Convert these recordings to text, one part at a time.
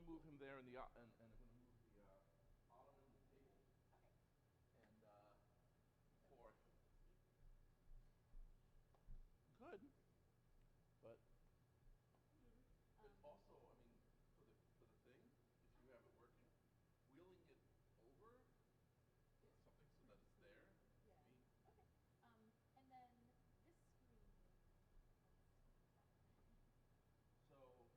to move him there, and I'm going to move the ottoman and the table, Okay. and So for easy. good, but Um, also, I mean, for the thing, if you have it working, wheeling it over or something so that it's there. yeah. I mean, Okay. And then this screen. so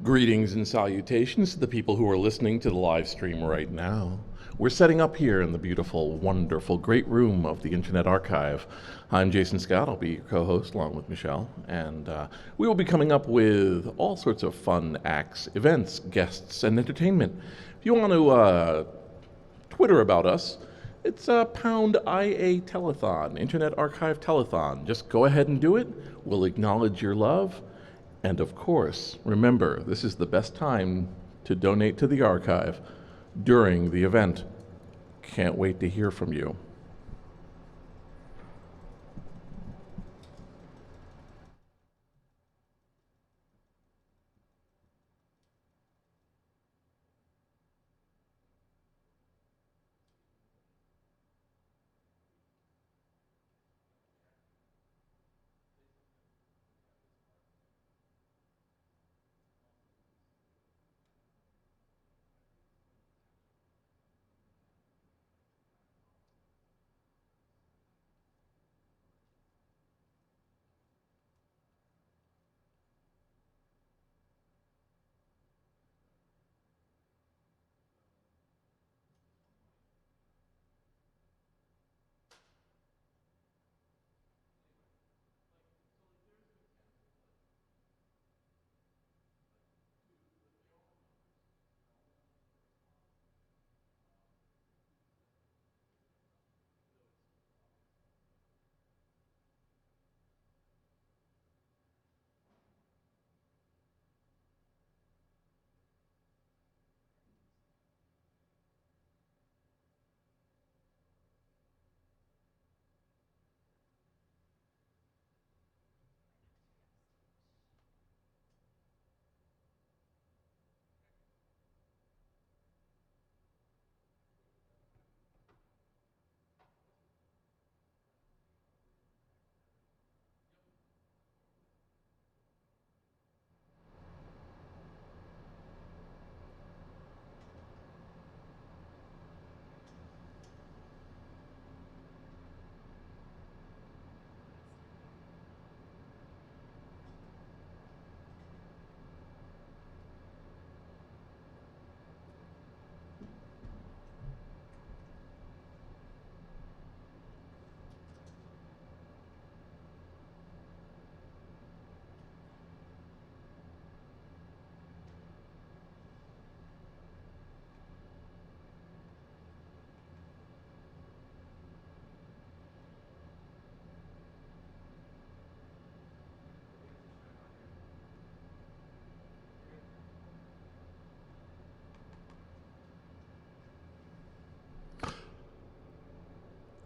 Greetings and salutations to the people who are listening to the live stream right now. We're setting up here in the beautiful, wonderful, great room of the Internet Archive. I'm Jason Scott. I'll be your co-host along with Michelle, and we will be coming up with all sorts of fun acts, events, guests, and entertainment. If you want to Twitter about us, it's pound IA Telethon, Internet Archive Telethon. Just go ahead and do it. We'll acknowledge your love. And of course, remember, this is the best time to donate to the archive during the event. Can't wait to hear from you.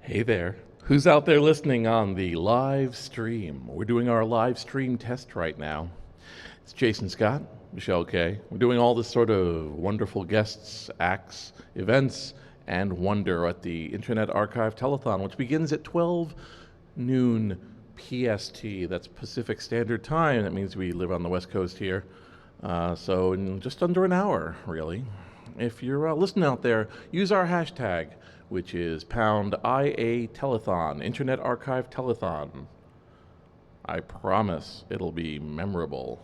Hey there. Who's out there listening on the live stream? We're doing our live stream test right now. It's Jason Scott, Michelle Kay. We're doing all this sort of wonderful guests, acts, events, and wonder at the Internet Archive Telethon, which begins at 12 noon PST. That's Pacific Standard Time. That means we live on the West Coast here. So in just under an hour, really. If you're listening out there, use our hashtag, which is pound IA Telethon, Internet Archive Telethon. I promise it'll be memorable.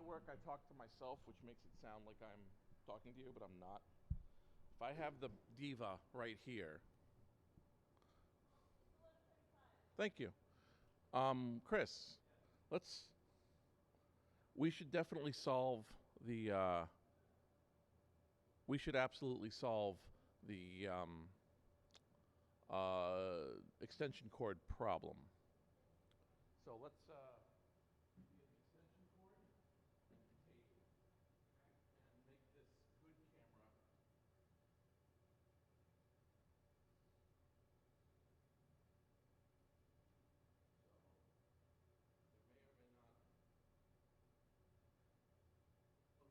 work, I talk to myself, which makes it sound like I'm talking to you, but I'm not. If I have the diva right here, thank you. Chris, let's. We should definitely solve the. We should absolutely solve the extension cord problem. So let's get an extension cord and tape and make this good camera. So there may or may not.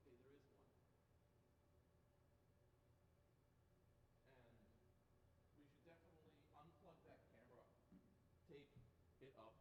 Okay, there is one. And we should definitely unplug that camera, tape it up.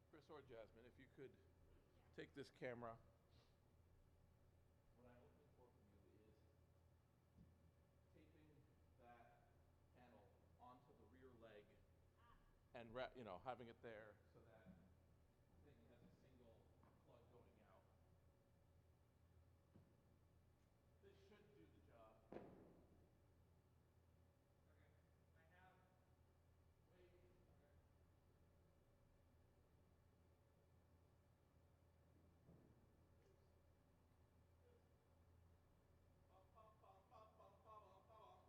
Chris or Jasmine, if you could take this camera. What I'm looking for from you is taping that panel onto the rear leg and having it there so that the thing has a single plug going out. This should do the job. Okay, I have. Wait. Okay. Bum, bum, bum, bum, bum, bum, bum, bum.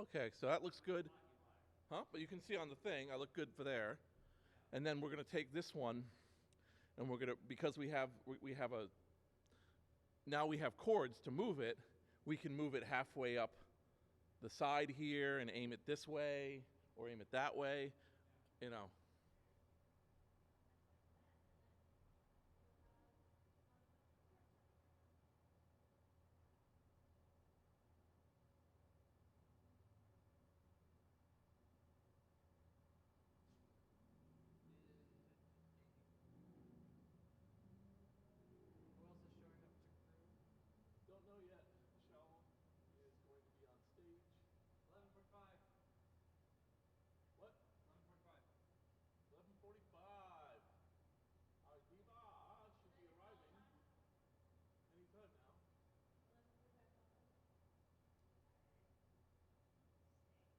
Okay, so that looks good. Huh? But you can see on the thing, I look good for there. And then we're going to take this one, and we're going to, because we have a, now we have cords to move it, we can move it halfway up the side here and aim it this way or aim it that way, you know. Who else is showing up to crew? Don't know yet. Michelle is going to be on stage. 11:45. What? 11:45. 11:45. Our diva should be arriving anytime now. 11:45 Baldwin.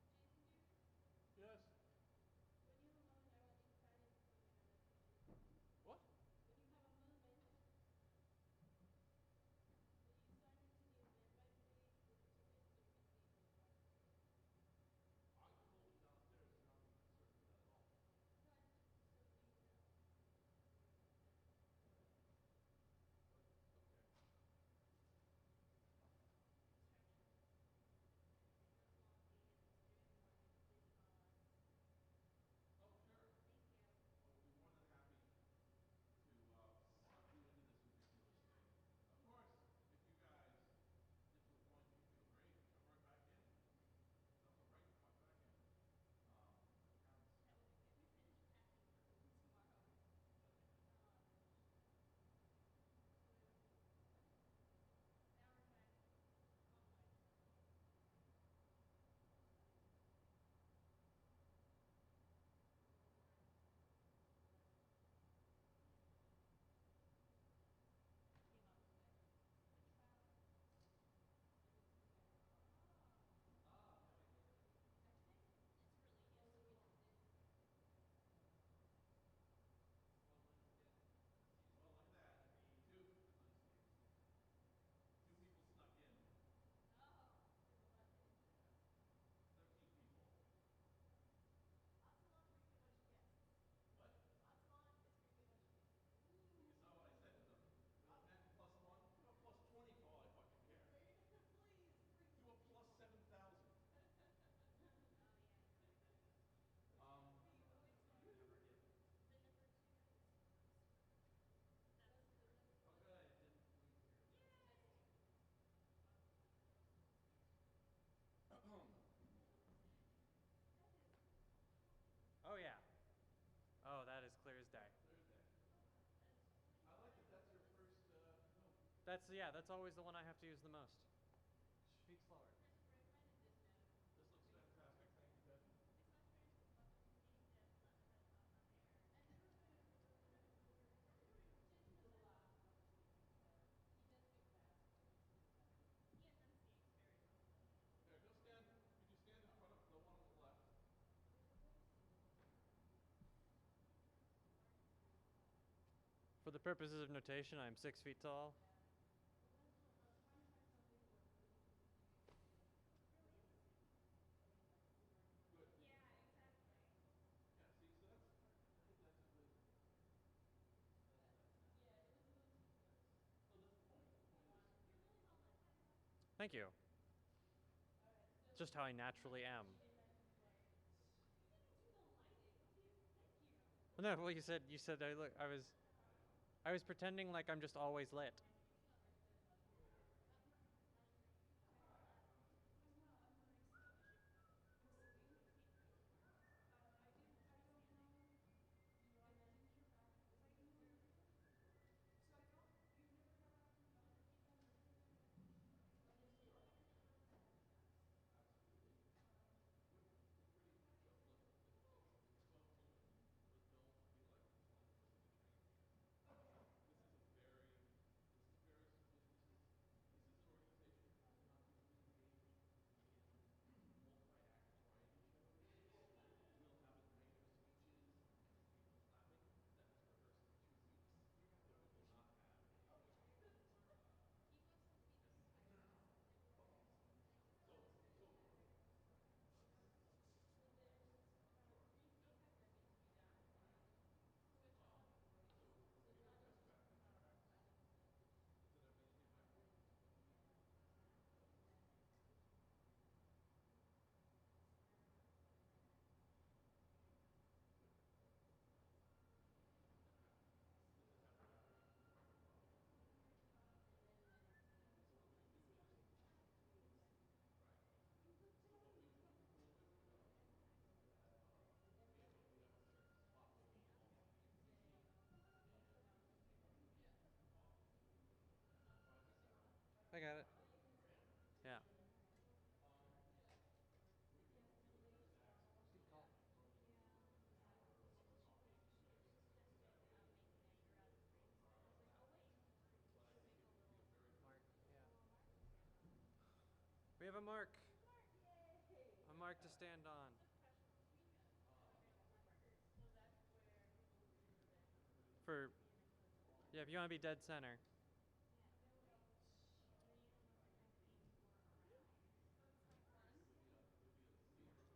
Jason, dude, Yes. when you have a moment, I want you to sign in for me on this issue. What? When you have a moment, will you sign into the event page with the tickets so we can see each other backstage? I can hold it downstairs. You're not concerned with that at all. No, I just so you know. But, okay. Oh, sure. Thank you. Oh, we'll be more than happy to suck you into this ridiculous thing. Of course, if you guys get to a point that you feel great, jump right back in. Jump right the fuck back in. That counts. That would be good. We finish packing for tomorrow. Okay. The archive online. Came out today. The trial. I typed it. It's really easy. Well, look at that. Two people snuck in. Oh, people let in. Yeah. 13 people. Ocelot creepy when she gets. What? Ocelot is creepy when she gets. You saw what I said to them. Do a pen plus one. Do a plus 20 for all I fucking care. Right? Please bring Do a some plus people. 7,000. Oh yeah. Hey, oh wait, so you Never get. The number 2 is that was the number Oh, 1. good. I didn't leave here. Testing. That is Oh yeah. Oh, that is clear as day. Thursday. that is pretty. I like that that's your first note. That's always the one I have to use the most. Speak slower. Christopher, I planted this now. This looks fantastic. Thank you, Betty. It's not fair to name them on air. Jason does a lot of speaking, but he does speak fast, but he enunciates very well. Here, go stand. Could you stand in front of the one on the left? For the purposes of notation, I'm 6 feet tall. Yeah. Well, I was trying to find something where really communicates Good. Yeah, exactly. Yeah, see, so that's, I think that's a good, that's Yeah, it was a little too close. so that's the point. The point is, You're really helpful. Thank you. Alright, so Just how I naturally am. get back to play. You didn't do the lighting. Thank you. No, well, you said I was pretending like I'm just always lit. I'm Marissa. I don't know. I didn't hear back from the people. So I don't. You've never heard back from the other people who Initially, no. absolutely. We're pretty chill. Look, it's 12 noon, but don't feel like it's like this is a train wreck. Okay. This is a very, this have a mark. A mark to stand on. For, yeah, if you want to be dead center.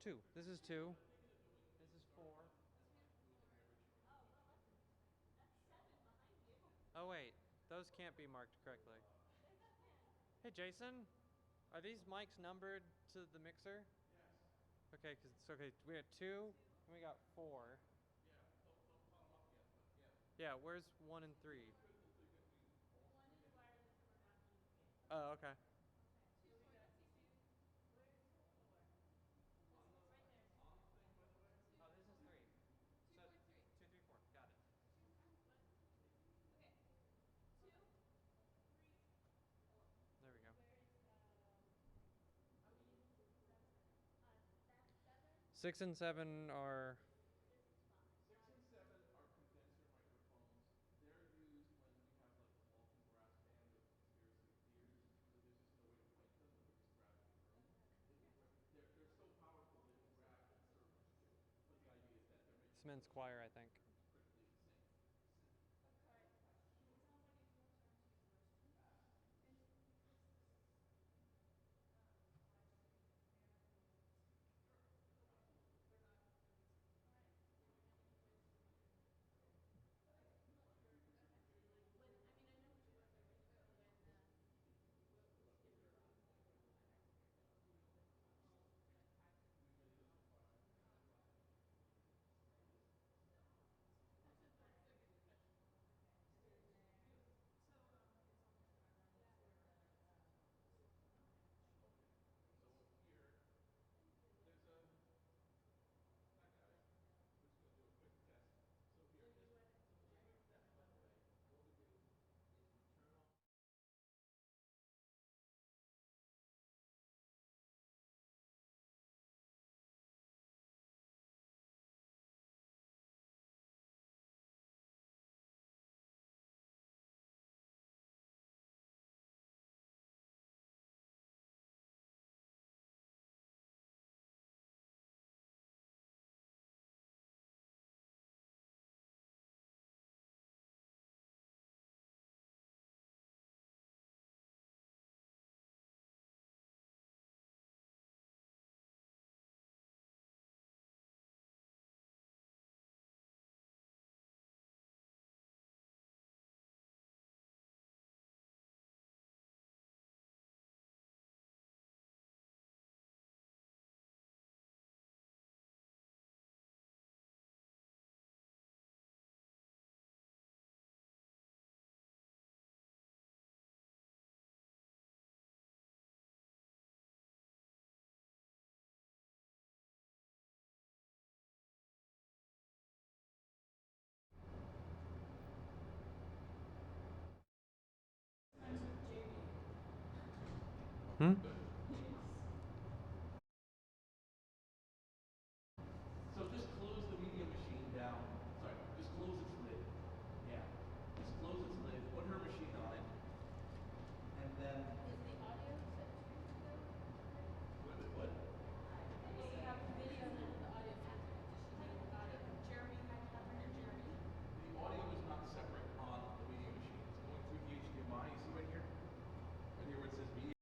Two. This is two. This is four. Oh wait, those can't be marked correctly. Hey Jason, are these mics numbered to the mixer? Yes. Okay, cause it's okay. We got two, and we got four. Yeah, where's 1 and 3? Oh, okay. Oh, this is 3. So 2, 3, 4. Got it. There we go. 6 and 7 are. 6 and 7 are condenser microphones. They're used when we have like the Balkan brass band or the conspiracy theaters, where there's just no way to mic them, and they're just grabbing the room. They're so powerful they can grab servers too. But the idea is that they're making It's men's choir, I think. critically sync. So here, there's a. Hi guys. We're just gonna do a quick test. So here, just a quick test by the way. What we do is we turn off. Hmm? So just close the media machine down. Sorry, just close its lid. Yeah. Just close its lid, put her machine on it, and then. Is the audio set to What? well, we have video and then the audio set to it. Does she have the audio? Jeremy had to have her and Jeremy. The audio is not separate on the media machine. It's going through the HDMI. You see right here? Right here where it says media.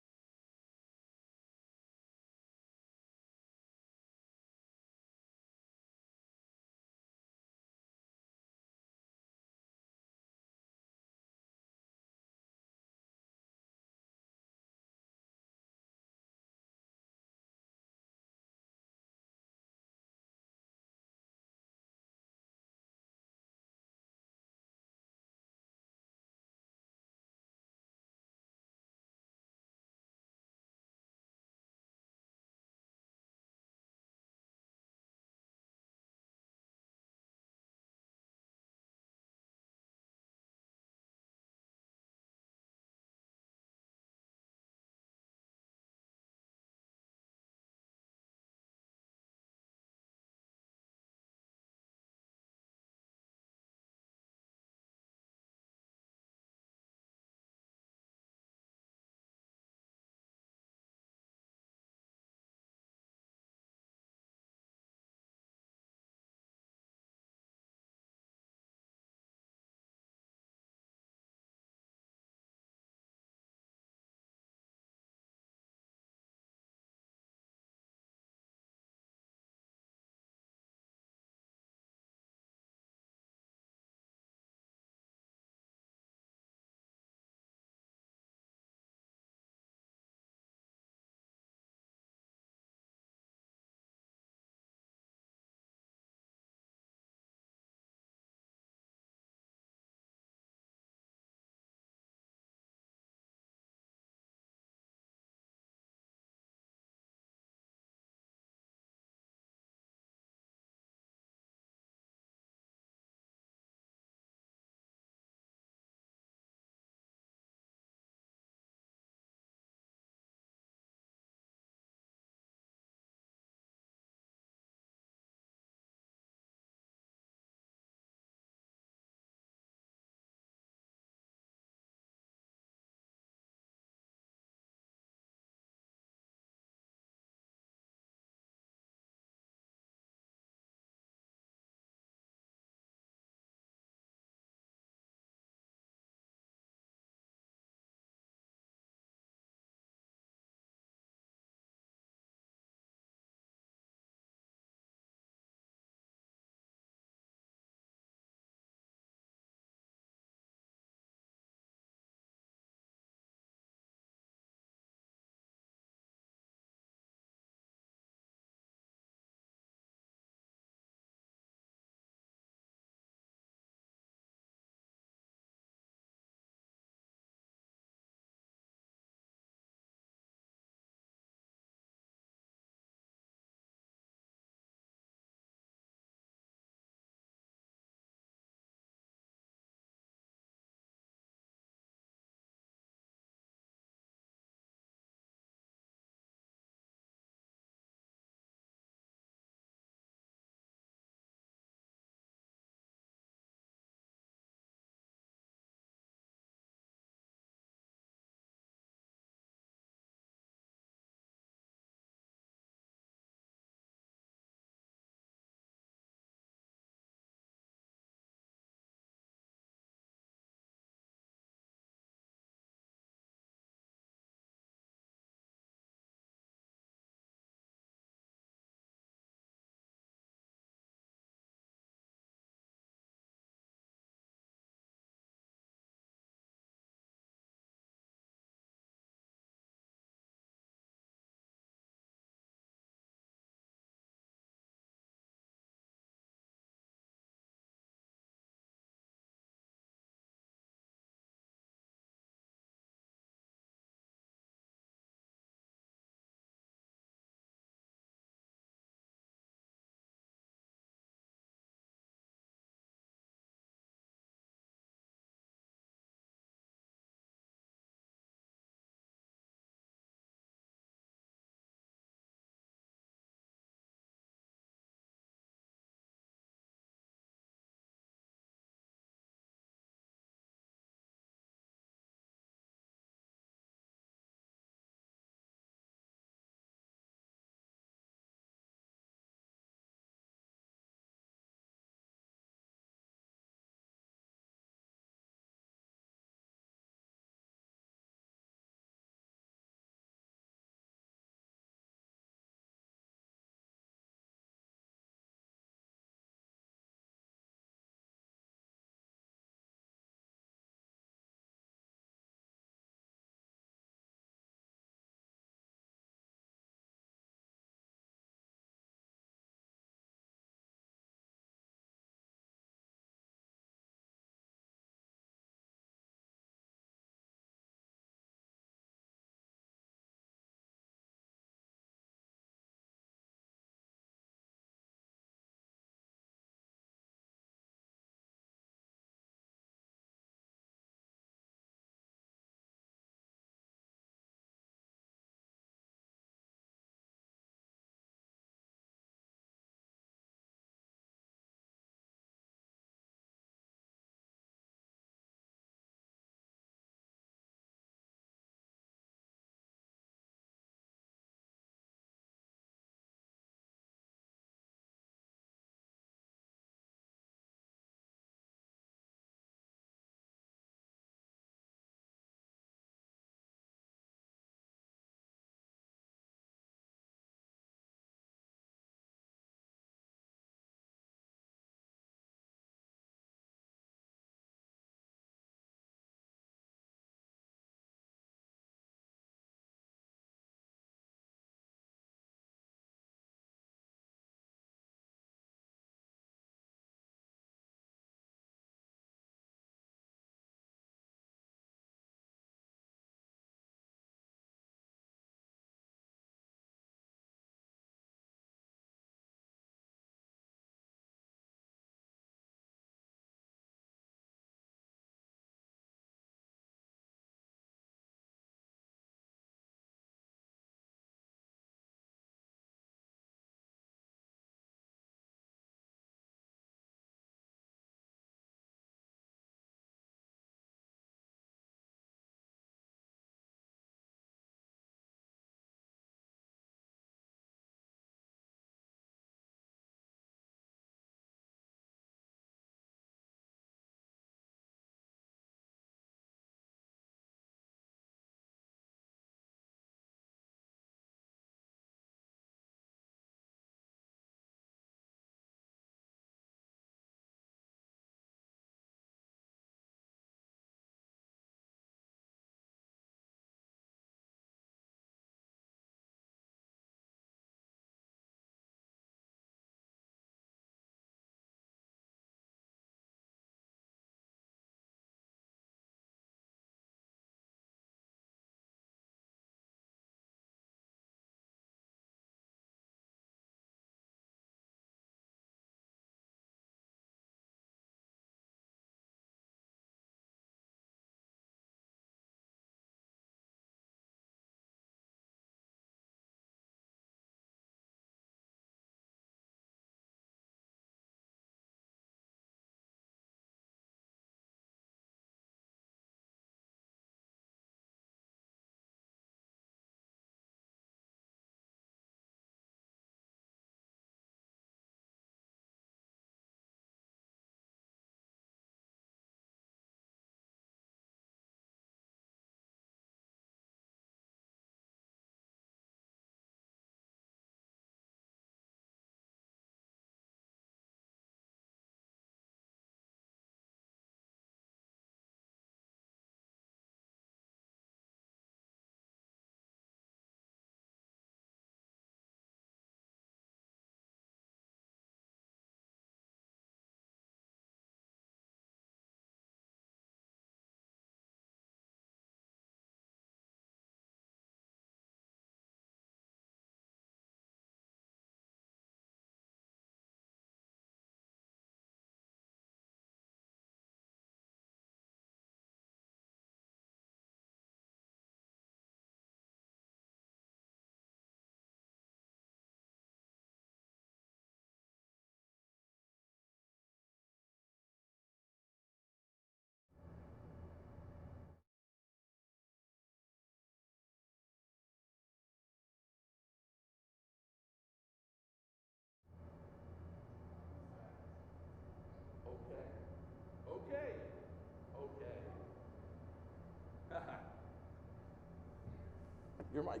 Your mic.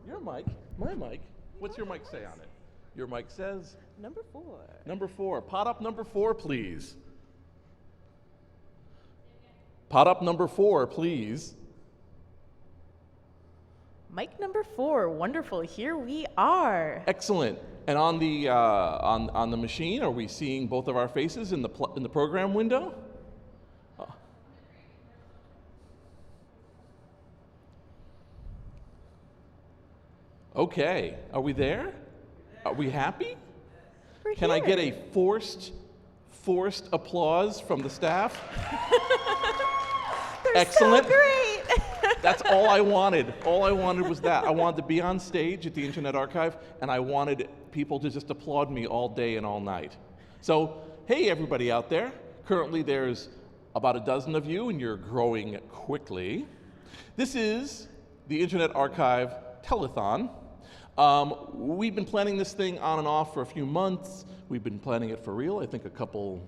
Your mic. My mic. What's your mic say on it? Your mic says? Number 4. Number 4. Pot up number 4, please. Pot up number 4, please. Mic number 4. Wonderful. Here we are. Excellent. And on the on the machine, are we seeing both of our faces in the program window? Okay. Are we there? Are we happy? We're Can I here. get a forced applause from the staff? They're Excellent. so great. That's all I wanted. All I wanted was that. I wanted to be on stage at the Internet Archive, and I wanted people to just applaud me all day and all night. So, hey, everybody out there. Currently, there's about a dozen of you, and you're growing quickly. This is the Internet Archive Telethon. We've been planning this thing on and off for a few months. We've been planning it for real, I think a couple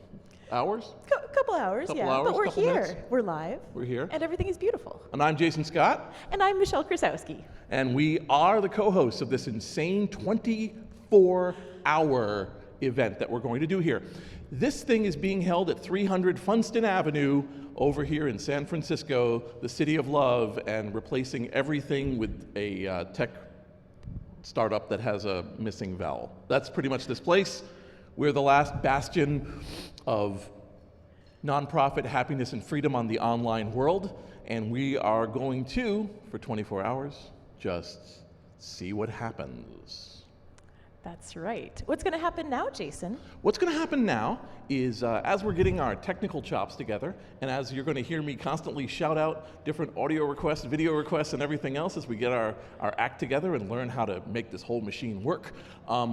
hours. Couple hours, Couple yeah. hours, But we're couple here. minutes. We're live. We're here. And everything is beautiful. And I'm Jason Scott. And I'm Michelle Krasowski. And we are the co-hosts of this insane 24-hour event that we're going to do here. This thing is being held at 300 Funston Avenue over here in San Francisco, the city of love, and replacing everything with a tech startup that has a missing vowel. That's pretty much this place. We're the last bastion of nonprofit happiness and freedom on the online world, and we are going to, for 24 hours, just see what happens. That's right. What's going to happen now, Jason? What's going to happen now is as we're getting our technical chops together, and as you're going to hear me constantly shout out different audio requests, video requests, and everything else as we get our act together and learn how to make this whole machine work,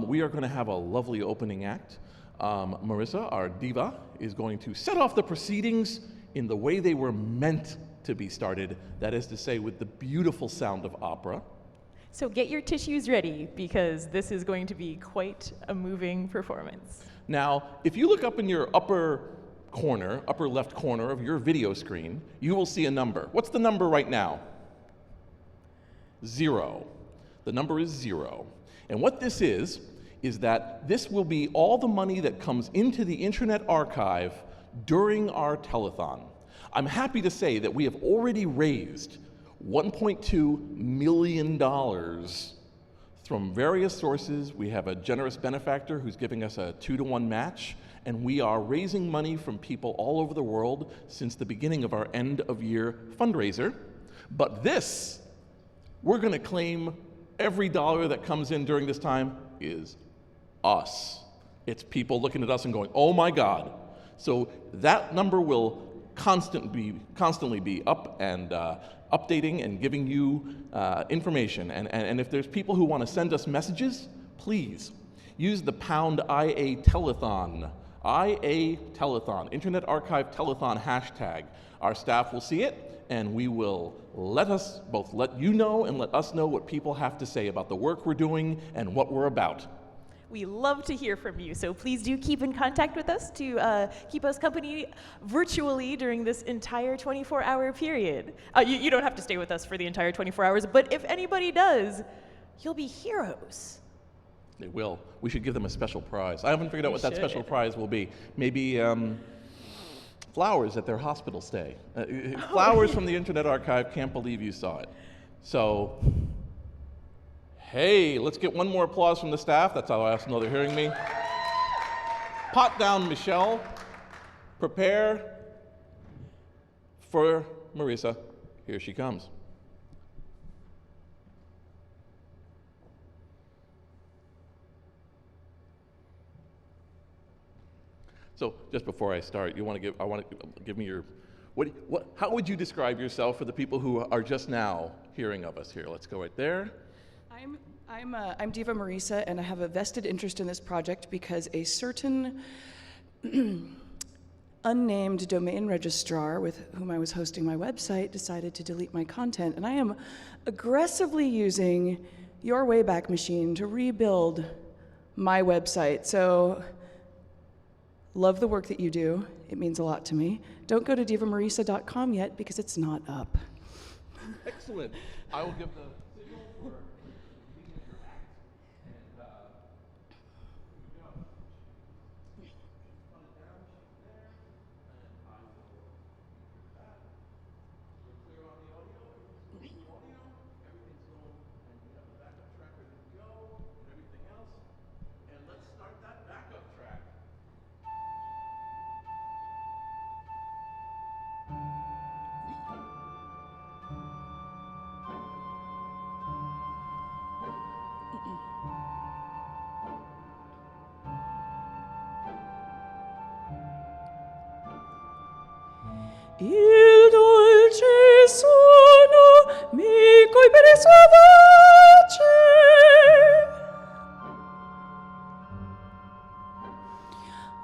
we are going to have a lovely opening act. Marissa, our diva, is going to set off the proceedings in the way they were meant to be started, that is to say, with the beautiful sound of opera. So get your tissues ready, because this is going to be quite a moving performance. Now, if you look up in your upper left corner of your video screen, you will see a number. What's the number right now? 0. The number is 0. And what this is that this will be all the money that comes into the Internet Archive during our telethon. I'm happy to say that we have already raised $1.2 million from various sources. We have a generous benefactor who's giving us a 2-to-1 match, and we are raising money from people all over the world since the beginning of our end-of-year fundraiser. But this, we're going to claim every dollar that comes in during this time is us. It's people looking at us and going, oh my God. So that number will constantly be up and updating and giving you information. And if there's people who want to send us messages, please use the #IA Telethon, IA Telethon, Internet Archive Telethon hashtag. Our staff will see it, and we will let you know and let us know what people have to say about the work we're doing and what we're about. We love to hear from you, so please do keep in contact with us to keep us company virtually during this entire 24-hour period. You don't have to stay with us for the entire 24 hours, but if anybody does, you'll be heroes. They will. We should give them a special prize. I haven't figured out what that special prize will be. Maybe flowers at their hospital stay. Flowers from the Internet Archive. Can't believe you saw it. So, hey, let's get one more applause from the staff. That's how I also know they're hearing me. Pot down, Michelle. Prepare for Marissa. Here she comes. So, just before I start, I want to give me your, how would you describe yourself for the people who are just now hearing of us here? Let's go right there. I'm Diva Marissa, and I have a vested interest in this project because a certain unnamed domain registrar with whom I was hosting my website decided to delete my content, and I am aggressively using your Wayback Machine to rebuild my website. So, love the work that you do. It means a lot to me. Don't go to divamarissa.com yet because it's not up. Excellent. I will give the signal for beginning of your act. And here we go. Run it down, sheet there. And I will do that. We're clear on the audio. Everything's good with the audio. Everything's going, and we have the backup track ready to go, and everything else. And let's start that backup track. Il dolce suono mi colpire sua voce.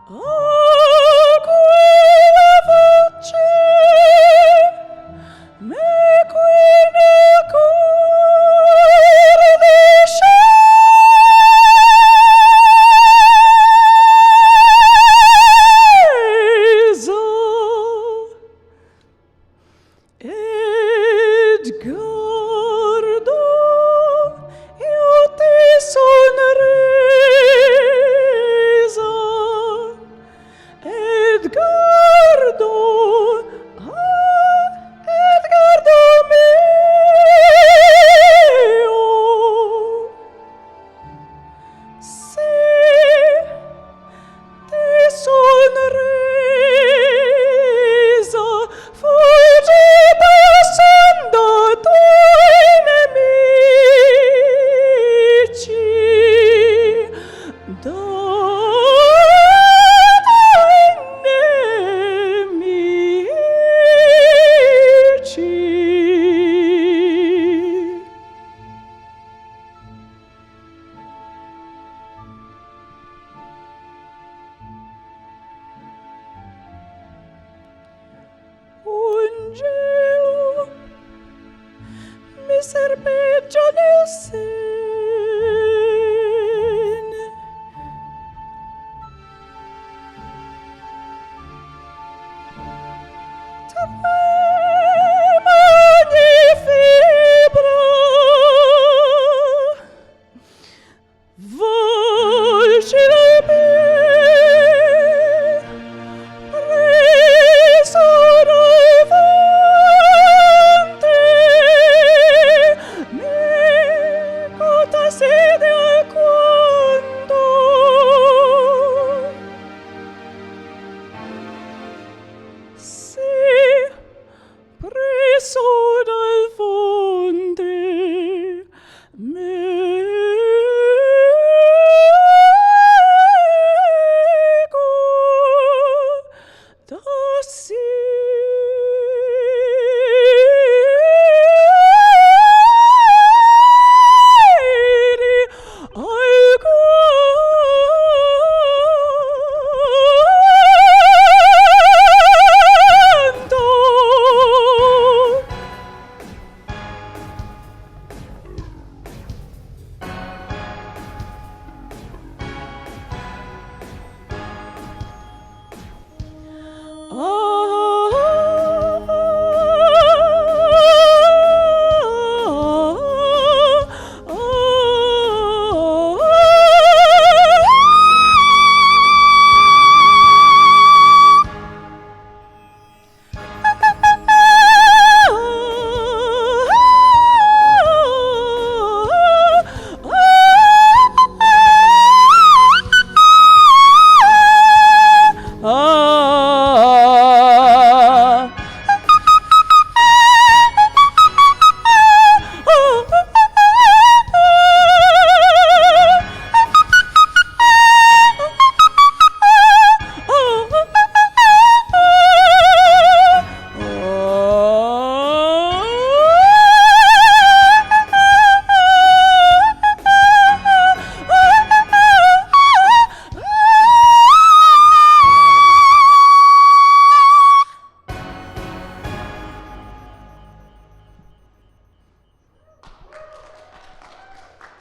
A quella voce me quella cuore disceso. Edgardo, io ti sonriso. Edgardo, Edgardo mio. Se ti sonriso fuggi passando tuoi nemici nemici. Un gelo mi serpeggia nel seno. Trema ogni fibra, volci del me, preso dal vento, meco sede alquanto. Sì, preso dal fonte, meco da siri alquanto.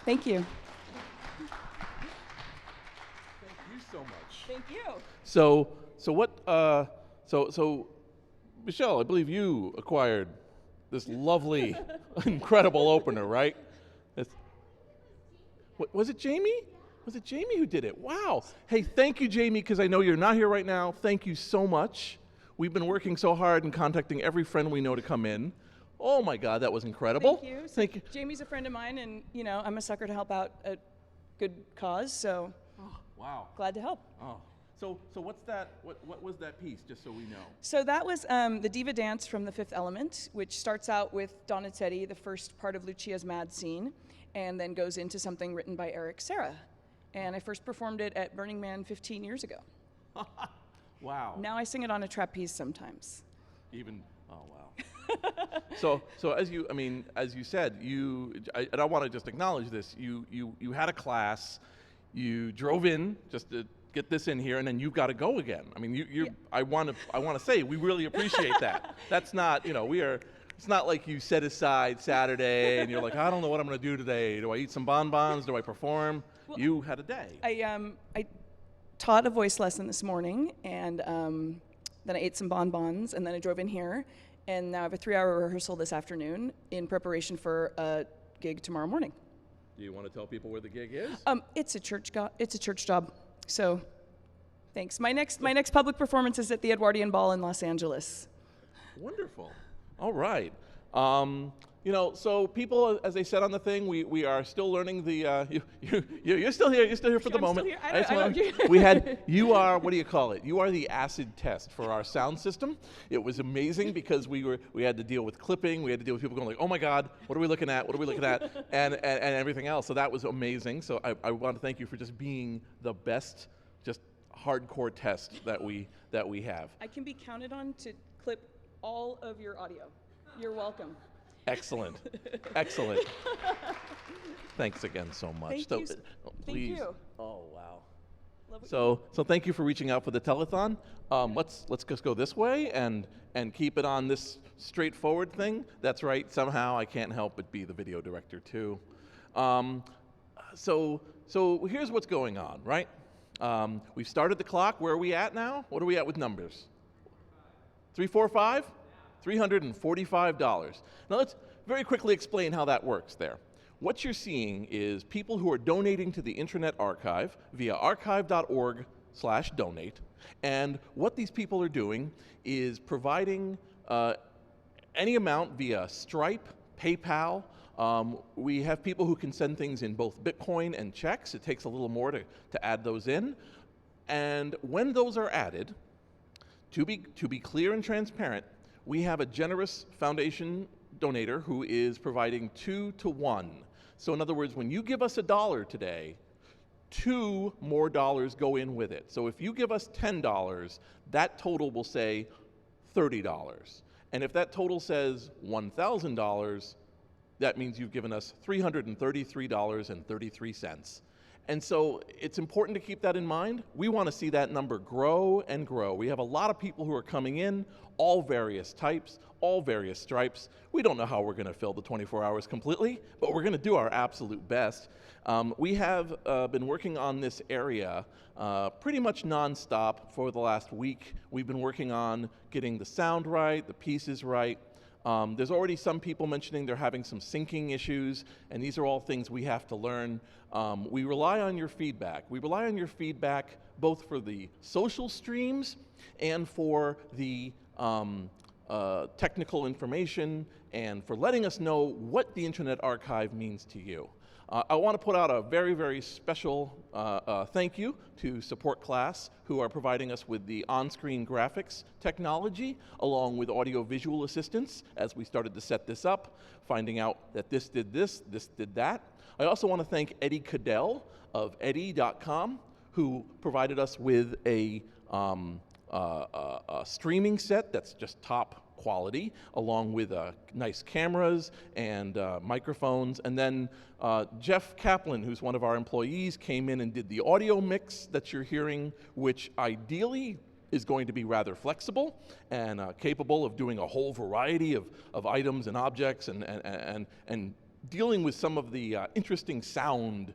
Thank you. Thank you so much. Thank you. So Michelle, I believe you acquired this lovely, incredible opener, right? Was it Jamie? Was it Jamie who did it? Wow. Hey, thank you, Jamie, because I know you're not here right now. Thank you so much. We've been working so hard and contacting every friend we know to come in. Oh my God, that was incredible. Thank you. So Thank you. Jamie's a friend of mine, and I'm a sucker to help out a good cause, so Wow. glad to help. Oh. So what's that? What was that piece? Just so we know. So that was the Diva Dance from The Fifth Element, which starts out with Donizetti, the first part of Lucia's Mad Scene, and then goes into something written by Eric Serra. And I first performed it at Burning Man 15 years ago. Wow. Now I sing it on a trapeze sometimes. Oh wow. so as you said, and I want to just acknowledge this. You had a class, you drove in just to get this in here, and then you've got to go again. I mean, Yeah. I want to say we really appreciate that. That's not, it's not like you set aside Saturday and you're like, I don't know what I'm going to do today. Do I eat some bonbons? Do I perform? Well, you had a day. I taught a voice lesson this morning, and then I ate some bonbons, and then I drove in here, and now I have a 3-hour rehearsal this afternoon in preparation for a gig tomorrow morning. Do you want to tell people where the gig is? It's a church job. So, thanks. My next public performance is at the Edwardian Ball in Los Angeles. Wonderful. All right. So people, as they said on the thing, we are still learning the. You're still here. You're still here for the I'm moment. still here. You are. What do you call it? You are the acid test for our sound system. It was amazing because we had to deal with clipping. We had to deal with people going like, oh my God, what are we looking at? What are we looking at? and everything else. So that was amazing. So I want to thank you for just being the best, just hardcore test that we have. I can be counted on to clip all of your audio. You're welcome. Excellent. Excellent. Thanks again so much. Thank you. Please. Thank you. Oh, wow. Love what So thank you for reaching out for the telethon. Let's just go this way and keep it on this straightforward thing. That's right. Somehow I can't help but be the video director too. So here's what's going on, right? We've started the clock. Where are we at now? What are we at with numbers? 345? $345. Now let's very quickly explain how that works there. What you're seeing is people who are donating to the Internet Archive via archive.org/donate. And what these people are doing is providing any amount via Stripe, PayPal. We have people who can send things in both Bitcoin and checks. It takes a little more to add those in. And when those are added, to be clear and transparent, we have a generous foundation donator who is providing 2 to 1. So in other words, when you give us $1 today, 2 more dollars go in with it. So if you give us $10, that total will say $30. And if that total says $1,000, that means you've given us $333.33. And so it's important to keep that in mind. We want to see that number grow and grow. We have a lot of people who are coming in, all various types, all various stripes. We don't know how we're going to fill the 24 hours completely, but we're going to do our absolute best. We have been working on this area pretty much nonstop for the last week. We've been working on getting the sound right, the pieces right. There's already some people mentioning they're having some syncing issues, and these are all things we have to learn. We rely on your feedback. We rely on your feedback both for the social streams and for the technical information and for letting us know what the Internet Archive means to you. I want to put out a very, very special thank you to Support Class, who are providing us with the on-screen graphics technology, along with audio-visual assistance as we started to set this up, finding out that this did this, this did that. I also want to thank Eddie Cadell of Eddie.com, who provided us with a streaming set that's just top quality, along with nice cameras and microphones. And then Jeff Kaplan, who's one of our employees, came in and did the audio mix that you're hearing, which ideally is going to be rather flexible and capable of doing a whole variety of items and objects and dealing with some of the interesting sound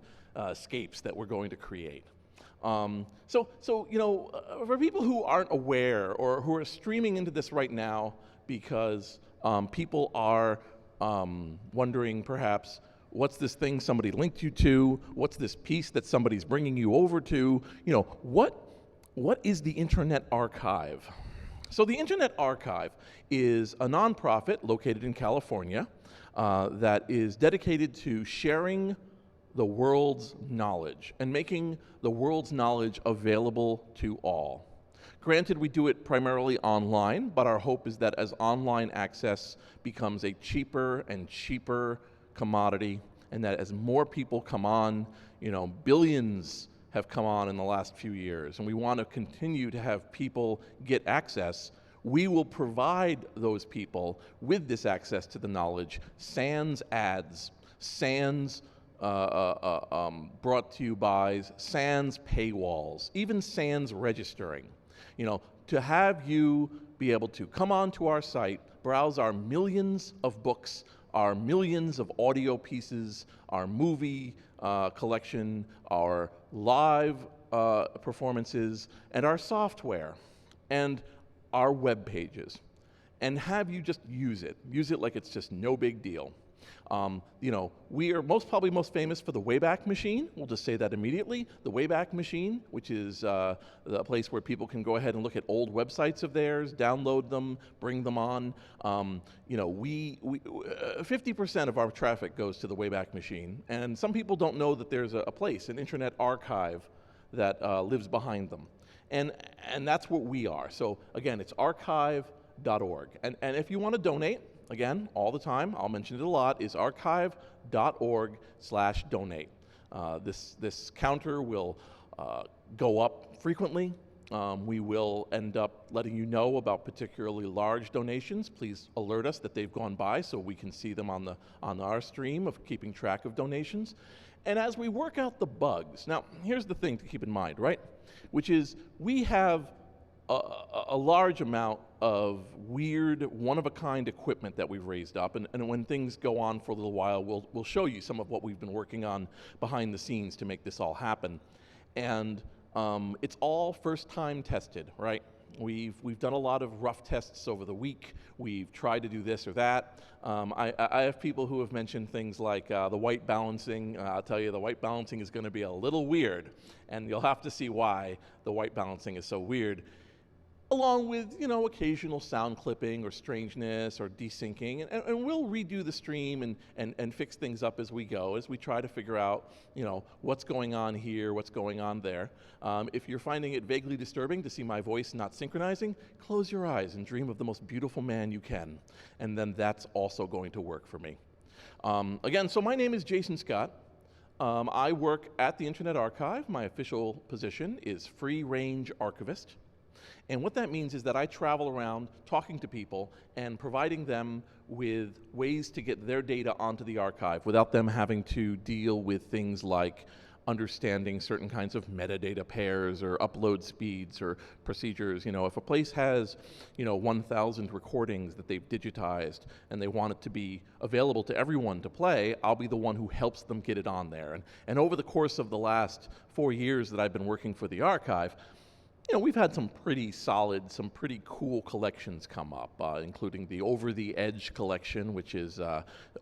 scapes that we're going to create. So for people who aren't aware or who are streaming into this right now because People are wondering perhaps, what's this thing somebody linked you to? What's this piece that somebody's bringing you over to? You know, what is the Internet Archive? So the Internet Archive is a nonprofit located in California that is dedicated to sharing the world's knowledge and making the world's knowledge available to all. Granted, we do it primarily online, but our hope is that as online access becomes a cheaper and cheaper commodity, and that as more people come on, you know, billions have come on in the last few years, and we want to continue to have people get access, we will provide those people with this access to the knowledge, sans ads, sans brought to you by, sans paywalls, even sans registering. You know, to have you be able to come onto our site, browse our millions of books, our millions of audio pieces, our movie collection, our live performances, and our software, and our web pages, and have you just use it like it's just no big deal. You know, we are probably most famous for the Wayback Machine. We'll just say that immediately. The Wayback Machine, which is the place where people can go ahead and look at old websites of theirs, download them, bring them on. You know, 50% of our traffic goes to the Wayback Machine, and some people don't know that there's a place, an Internet Archive, that lives behind them. And that's what we are. So again, it's archive.org. And if you want to donate, again, all the time, I'll mention it a lot, is archive.org/donate. This counter will go up frequently. We will end up letting you know about particularly large donations. Please alert us that they've gone by so we can see them on our stream of keeping track of donations. And as we work out the bugs, now here's the thing to keep in mind, right? Which is we have a large amount of weird, one-of-a-kind equipment that we've raised up, and when things go on for a little while, we'll show you some of what we've been working on behind the scenes to make this all happen. And it's all first-time tested, right? We've done a lot of rough tests over the week. We've tried to do this or that. I have people who have mentioned things like the white balancing. I'll tell you, the white balancing is going to be a little weird, and you'll have to see why the white balancing is so weird, along with, you know, occasional sound clipping or strangeness or desyncing. And we'll redo the stream and fix things up as we go, as we try to figure out, you know, what's going on here, what's going on there. If you're finding it vaguely disturbing to see my voice not synchronizing, close your eyes and dream of the most beautiful man you can. And then that's also going to work for me. Again, so my name is Jason Scott. I work at the Internet Archive. My official position is Free Range Archivist. And what that means is that I travel around talking to people and providing them with ways to get their data onto the archive without them having to deal with things like understanding certain kinds of metadata pairs or upload speeds or procedures. You know, if a place has, you know, 1,000 recordings that they've digitized and they want it to be available to everyone to play, I'll be the one who helps them get it on there. And over the course of the last 4 years that I've been working for the archive, you know, we've had some pretty solid, some pretty cool collections come up, including the Over the Edge collection, which is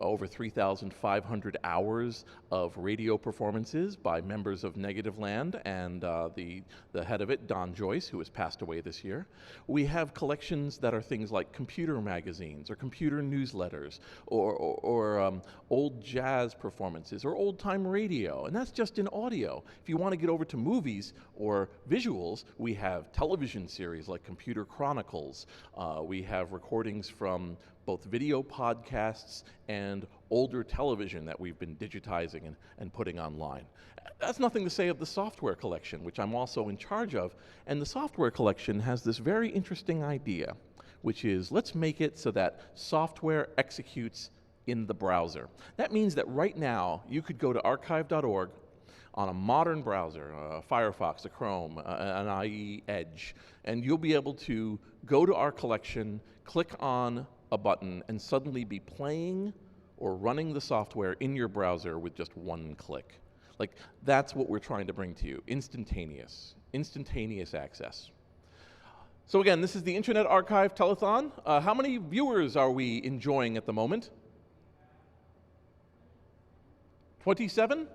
over 3,500 hours of radio performances by members of Negativland and the head of it, Don Joyce, who has passed away this year. We have collections that are things like computer magazines or computer newsletters or old jazz performances or old-time radio, and that's just in audio. If you want to get over to movies or visuals, we have television series like Computer Chronicles. We have recordings from both video podcasts and older television that we've been digitizing and putting online. That's nothing to say of the software collection, which I'm also in charge of. And the software collection has this very interesting idea, which is let's make it so that software executes in the browser. That means that right now you could go to archive.org on a modern browser, a Firefox, a Chrome, an IE Edge, and you'll be able to go to our collection, click on a button, and suddenly be playing or running the software in your browser with just one click. Like, that's what we're trying to bring to you, instantaneous access. So again, this is the Internet Archive Telethon. How many viewers are we enjoying at the moment? 27?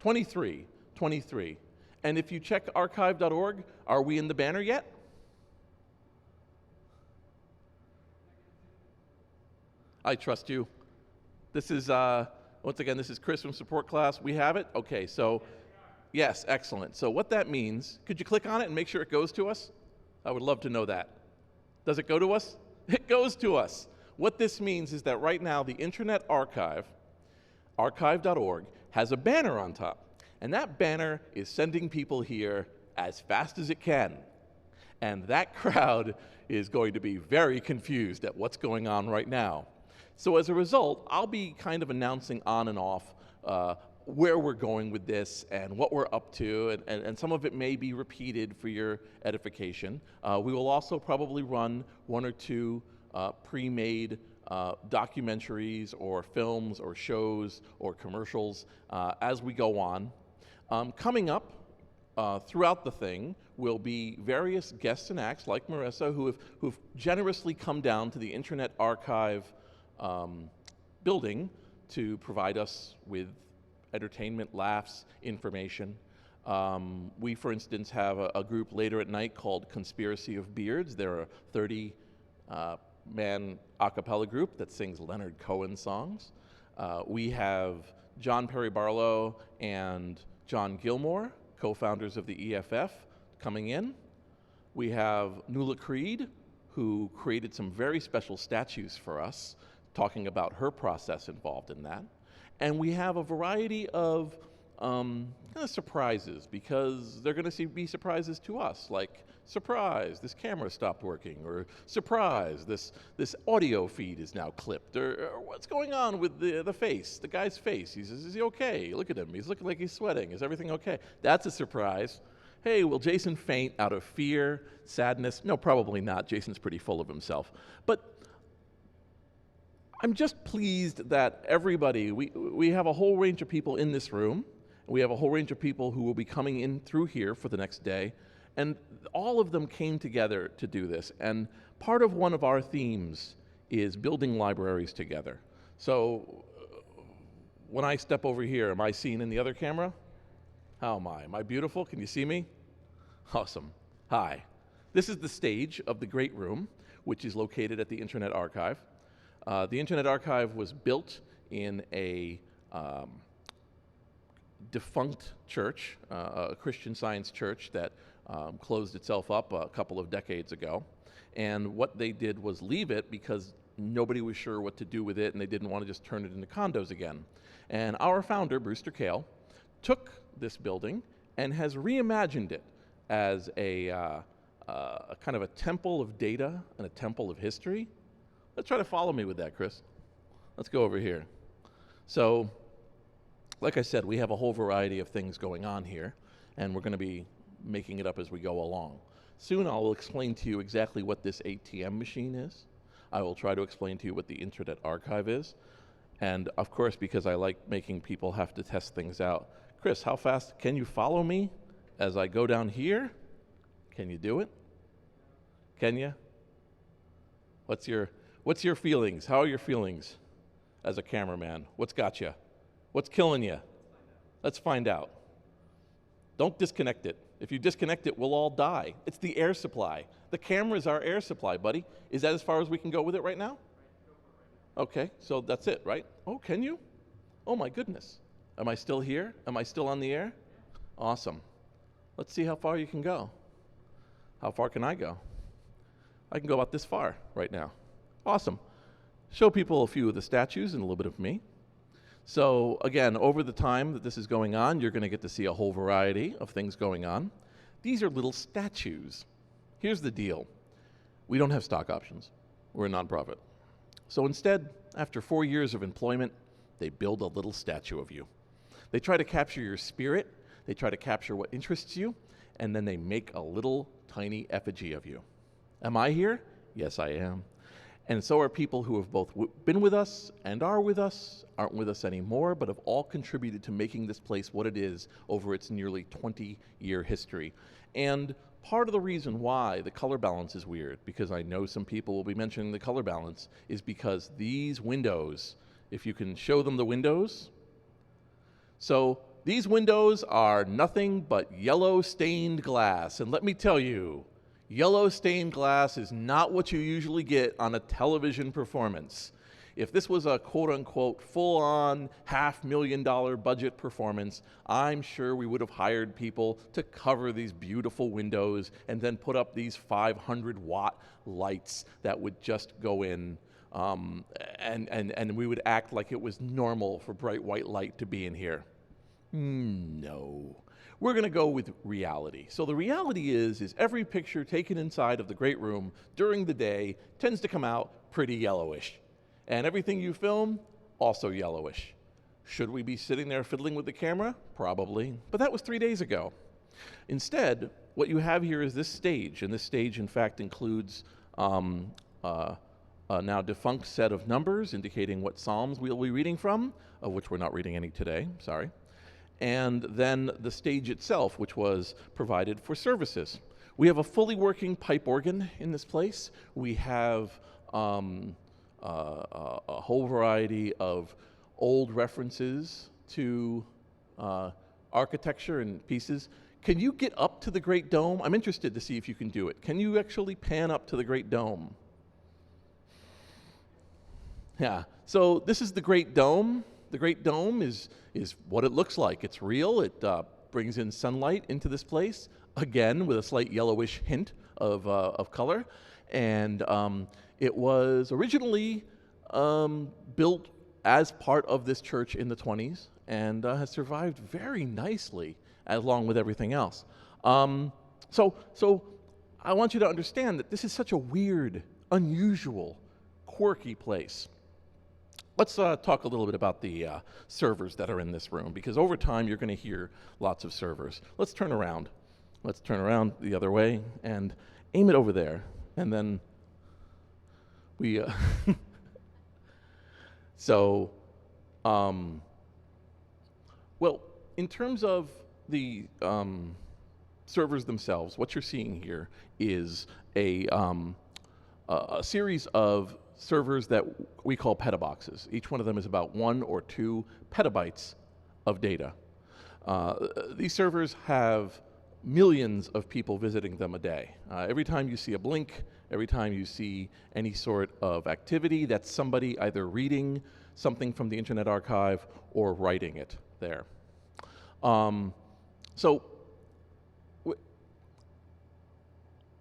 23. 23. And if you check archive.org, are we in the banner yet? I trust you. This is, once again, this is Chris from support class. We have it? Okay, so, yes, excellent. So what that means, could you click on it and make sure it goes to us? I would love to know that. Does it go to us? It goes to us. What this means is that right now the Internet Archive, archive.org, has a banner on top. And that banner is sending people here as fast as it can. And that crowd is going to be very confused at what's going on right now. So as a result, I'll be kind of announcing on and off where we're going with this and what we're up to, and some of it may be repeated for your edification. We will also probably run one or two pre-made documentaries or films or shows or commercials as we go on. Coming up throughout the thing will be various guests and acts like Marissa who've generously come down to the Internet Archive building to provide us with entertainment, laughs, information. We, for instance, have a group later at night called Conspiracy of Beards. They're a 30-man a cappella group that sings Leonard Cohen songs. We have John Perry Barlow and John Gilmore, co-founders of the EFF, coming in. We have Nuala Creed, who created some very special statues for us, talking about her process involved in that. And we have a variety of kind of surprises, because they're going to be surprises to us, like, surprise, this camera stopped working, or surprise, this audio feed is now clipped, or what's going on with the face, the guy's face. Is he okay? Look at him, he's looking like he's sweating. Is everything okay? That's a surprise. Hey, will Jason faint out of fear, sadness? No, probably not. Jason's pretty full of himself. But I'm just pleased that everybody, we have a whole range of people in this room. We have a whole range of people who will be coming in through here for the next day. And all of them came together to do this. And part of one of our themes is building libraries together. So when I step over here, am I seen in the other camera? How am I? Am I beautiful? Can you see me? Awesome. Hi. This is the stage of the Great Room, which is located at the Internet Archive. The Internet Archive was built in a defunct church, a Christian Science church that closed itself up a couple of decades ago. And what they did was leave it because nobody was sure what to do with it, and they didn't want to just turn it into condos again. And our founder, Brewster Kale, took this building and has reimagined it as a kind of a temple of data and a temple of history. Let's try to follow me with that, Chris. Let's go over here. So, like I said, we have a whole variety of things going on here, and we're going to be making it up as we go along. Soon I'll explain to you exactly what this ATM machine is. I will try to explain to you what the Internet Archive is. And of course, because I like making people have to test things out, Chris, how fast can you follow me as I go down here? Can you do it? Can you? What's your feelings? How are your feelings as a cameraman? What's got you? What's killing you? Let's find out. Don't disconnect it. If you disconnect it, we'll all die. It's the air supply. The camera's our air supply, buddy. Is that as far as we can go with it right now? Okay, so that's it, right? Oh, can you? Oh my goodness. Am I still here? Am I still on the air? Awesome. Let's see how far you can go. How far can I go? I can go about this far right now. Awesome. Show people a few of the statues and a little bit of me. So again, over the time that this is going on, you're going to get to see a whole variety of things going on. These are little statues. Here's the deal. We don't have stock options. We're a nonprofit. So instead, after 4 years of employment, they build a little statue of you. They try to capture your spirit, they try to capture what interests you, and then they make a little tiny effigy of you. Am I here? Yes, I am. And so are people who have both been with us and are with us, aren't with us anymore, but have all contributed to making this place what it is over its nearly 20-year history. And part of the reason why the color balance is weird, because I know some people will be mentioning the color balance, is because these windows, if you can show them the windows. So these windows are nothing but yellow stained glass. And let me tell you, yellow stained glass is not what you usually get on a television performance. If this was a quote-unquote full-on $500,000 budget performance, I'm sure we would have hired people to cover these beautiful windows and then put up these 500-watt lights that would just go in, and we would act like it was normal for bright white light to be in here. No. We're going to go with reality. So the reality is every picture taken inside of the great room during the day tends to come out pretty yellowish. And everything you film, also yellowish. Should we be sitting there fiddling with the camera? Probably. But that was 3 days ago. Instead, what you have here is this stage. And this stage, in fact, includes a now defunct set of numbers indicating what Psalms we'll be reading from, of which we're not reading any today, sorry. And then the stage itself, which was provided for services. We have a fully working pipe organ in this place. We have a whole variety of old references to architecture and pieces. Can you get up to the Great Dome? I'm interested to see if you can do it. Can you actually pan up to the Great Dome? Yeah, so this is the Great Dome. The Great Dome is what it looks like. It's real. It brings in sunlight into this place, again with a slight yellowish hint of color. And it was originally built as part of this church in the 20s and has survived very nicely along with everything else. So I want you to understand that this is such a weird, unusual, quirky place. Let's talk a little bit about the servers that are in this room, because over time you're going to hear lots of servers. Let's turn around. Let's turn around the other way and aim it over there. And then we... So, well, in terms of the servers themselves, what you're seeing here is a series of servers that we call petaboxes. Each one of them is about 1 or 2 petabytes of data. These servers have millions of people visiting them a day. Every time you see a blink, every time you see any sort of activity, that's somebody either reading something from the Internet Archive or writing it there.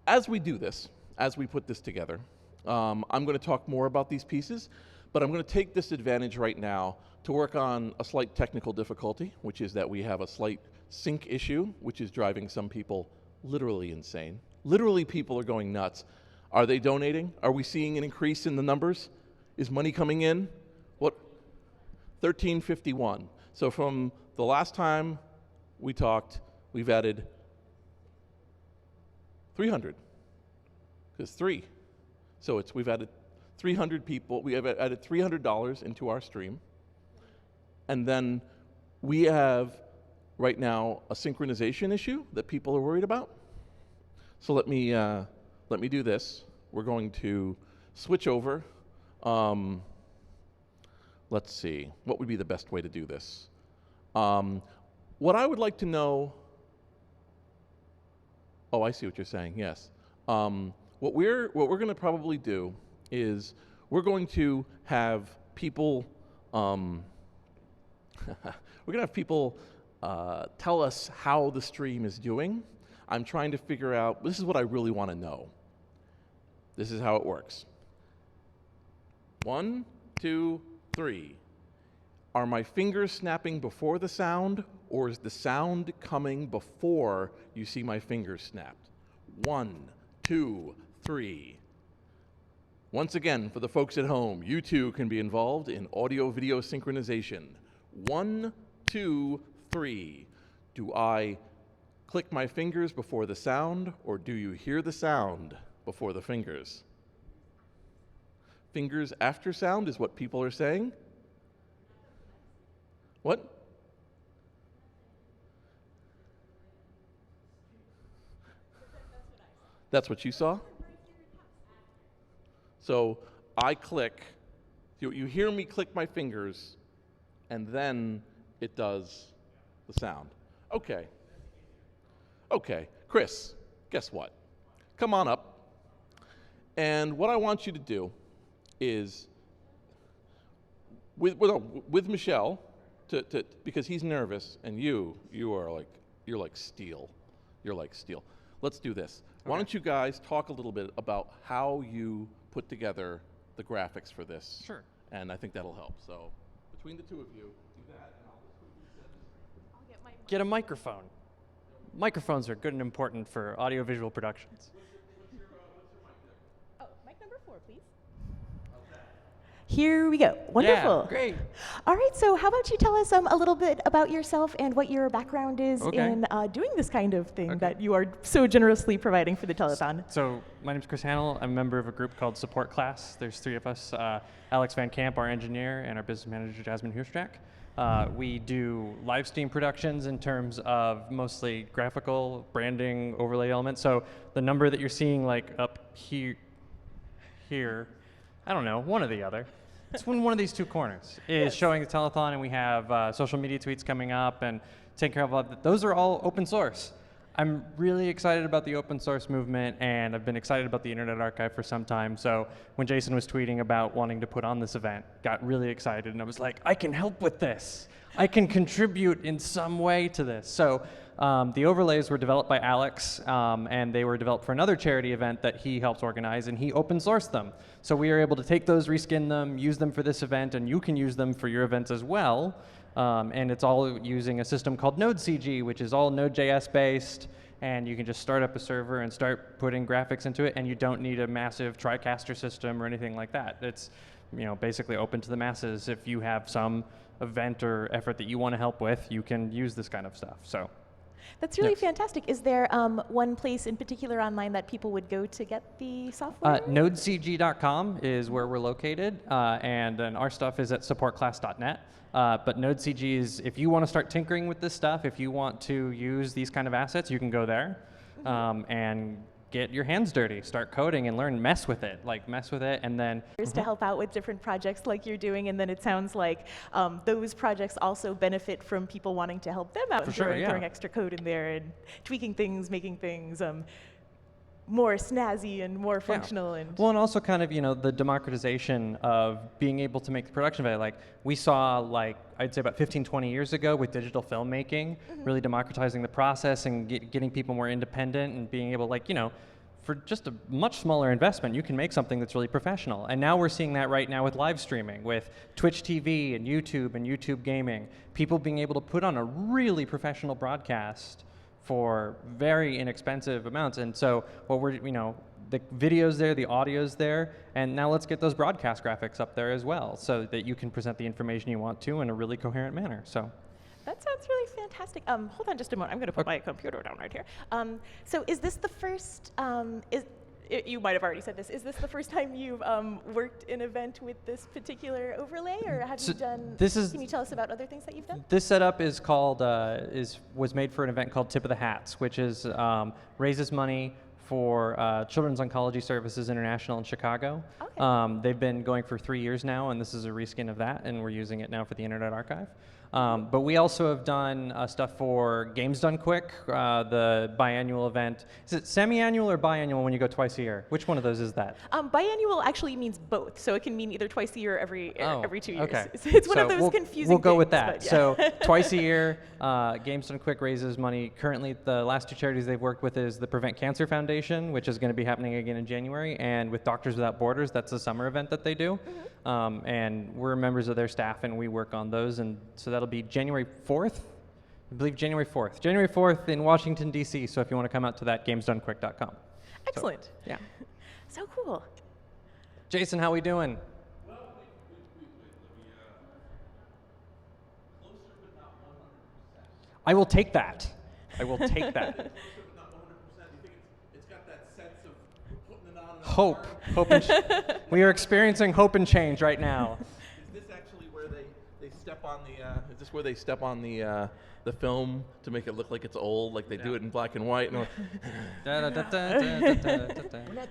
As we do this, as we put this together, I'm going to talk more about these pieces, but I'm going to take this advantage right now to work on a slight technical difficulty, which is that we have a slight sync issue, which is driving some people literally insane. Literally, people are going nuts. Are they donating? Are we seeing an increase in the numbers? Is money coming in? What? 1351. So from the last time we talked, we've added 300. Because 3. So we've added 300 people. We have added $300 into our stream. And then we have right now a synchronization issue that people are worried about. So let me do this. We're going to switch over. Let's see, what would be the best way to do this? What I would like to know, oh, I see what you're saying, yes. What we're going to probably do is we're going to have people tell us how the stream is doing. I'm trying to figure out, this is what I really want to know. This is how it works. 1, 2, 3. Are my fingers snapping before the sound, or is the sound coming before you see my fingers snapped? 1, 2, 3. Once again, for the folks at home, you too can be involved in audio-video synchronization. 1, 2, 3. Do I click my fingers before the sound, or do you hear the sound before the fingers? fingers after sound is what people are saying? What? That's what you saw? So I click, you hear me click my fingers, and then it does the sound. Okay. Okay, Chris, guess what? Come on up. And what I want you to do is, with Michelle, because he's nervous, and you're like steel. You're like steel. Let's do this. Okay. Why don't you guys talk a little bit about how you put together the graphics for this? Sure. And I think that'll help. So between the two of you, do that, and I'll just quickly set this. Get a microphone. Microphones are good and important for audiovisual productions. What's your mic there? Oh, mic number 4, please. Here we go. Wonderful. Yeah, great. All right, so how about you tell us a little bit about yourself and what your background is in doing this kind of thing that you are so generously providing for the telethon. So my name's Chris Hannell. I'm a member of a group called Support Class. There's 3 of us, Alex Van Camp, our engineer, and our business manager, Jasmine Hierstrack. We do live stream productions in terms of mostly graphical, branding, overlay elements. So the number that you're seeing like up here, I don't know, one or the other. It's one of these 2 corners is showing the telethon, and we have social media tweets coming up and taking care of all that. Those are all open source. I'm really excited about the open source movement, and I've been excited about the Internet Archive for some time. So when Jason was tweeting about wanting to put on this event, got really excited, and I was like, I can help with this. I can contribute in some way to this. So the overlays were developed by Alex, and they were developed for another charity event that he helps organize, and he open sourced them. So we are able to take those, reskin them, use them for this event, and you can use them for your events as well. And it's all using a system called NodeCG, which is all Node.js based, and you can just start up a server and start putting graphics into it, and you don't need a massive TriCaster system or anything like that. It's basically open to the masses. If you have some event or effort that you want to help with, you can use this kind of stuff. So. That's really fantastic. Is there one place in particular online that people would go to get the software? NodeCG.com is where we're located, and then our stuff is at supportclass.net. But NodeCG is, if you want to start tinkering with this stuff, if you want to use these kind of assets, you can go there and get your hands dirty, start coding and learn, mess with it, and then to help out with different projects like you're doing, and then it sounds like those projects also benefit from people wanting to help them out, throwing extra code in there and tweaking things, making things more snazzy and more functional. And well, and also kind of, the democratization of being able to make the production value. Like we saw, I'd say about 15, 20 years ago with digital filmmaking, really democratizing the process and getting people more independent and being able, for just a much smaller investment, you can make something that's really professional. And now we're seeing that right now with live streaming, with Twitch TV and YouTube gaming, people being able to put on a really professional broadcast for very inexpensive amounts. And so what we're, the video's there, the audio's there, and now let's get those broadcast graphics up there as well so that you can present the information you want to in a really coherent manner. So. That sounds really fantastic. Hold on just a moment. I'm going to put my computer down right here. So is this the first, you might have already said this, is this the first time you've worked an event with this particular overlay, or have you done, can you tell us about other things that you've done? This setup is called, was made for an event called Tip of the Hats, which is, raises money for Children's Oncology Services International in Chicago. Okay. They've been going for 3 years now, and this is a reskin of that, and we're using it now for the Internet Archive. But we also have done stuff for Games Done Quick, the biannual event. Is it semi-annual or biannual when you go twice a year? Which one of those is that? Biannual actually means both, so it can mean either twice a year or every 2 years. Okay. It's one of those confusing We'll go things, with that. Yeah. So twice a year, Games Done Quick raises money. Currently, the last 2 charities they've worked with is the Prevent Cancer Foundation, which is going to be happening again in January, and with Doctors Without Borders, that's a summer event that they do. And we're members of their staff, and we work on those, and so that'll be January 4th, I believe January 4th. January 4th in Washington, D.C., so if you want to come out to that, gamesdonequick.com. Excellent. So, yeah. So cool. Jason, how we doing? Well, wait, closer but not 100%. I will take that. I will take that. Closer but not 100%. You think it's got that sense of putting it on and hope. We are experiencing hope and change right now. Is this actually where they step on the? Is this where they step on the film to make it look like it's old, like they do it in black and white? And we're not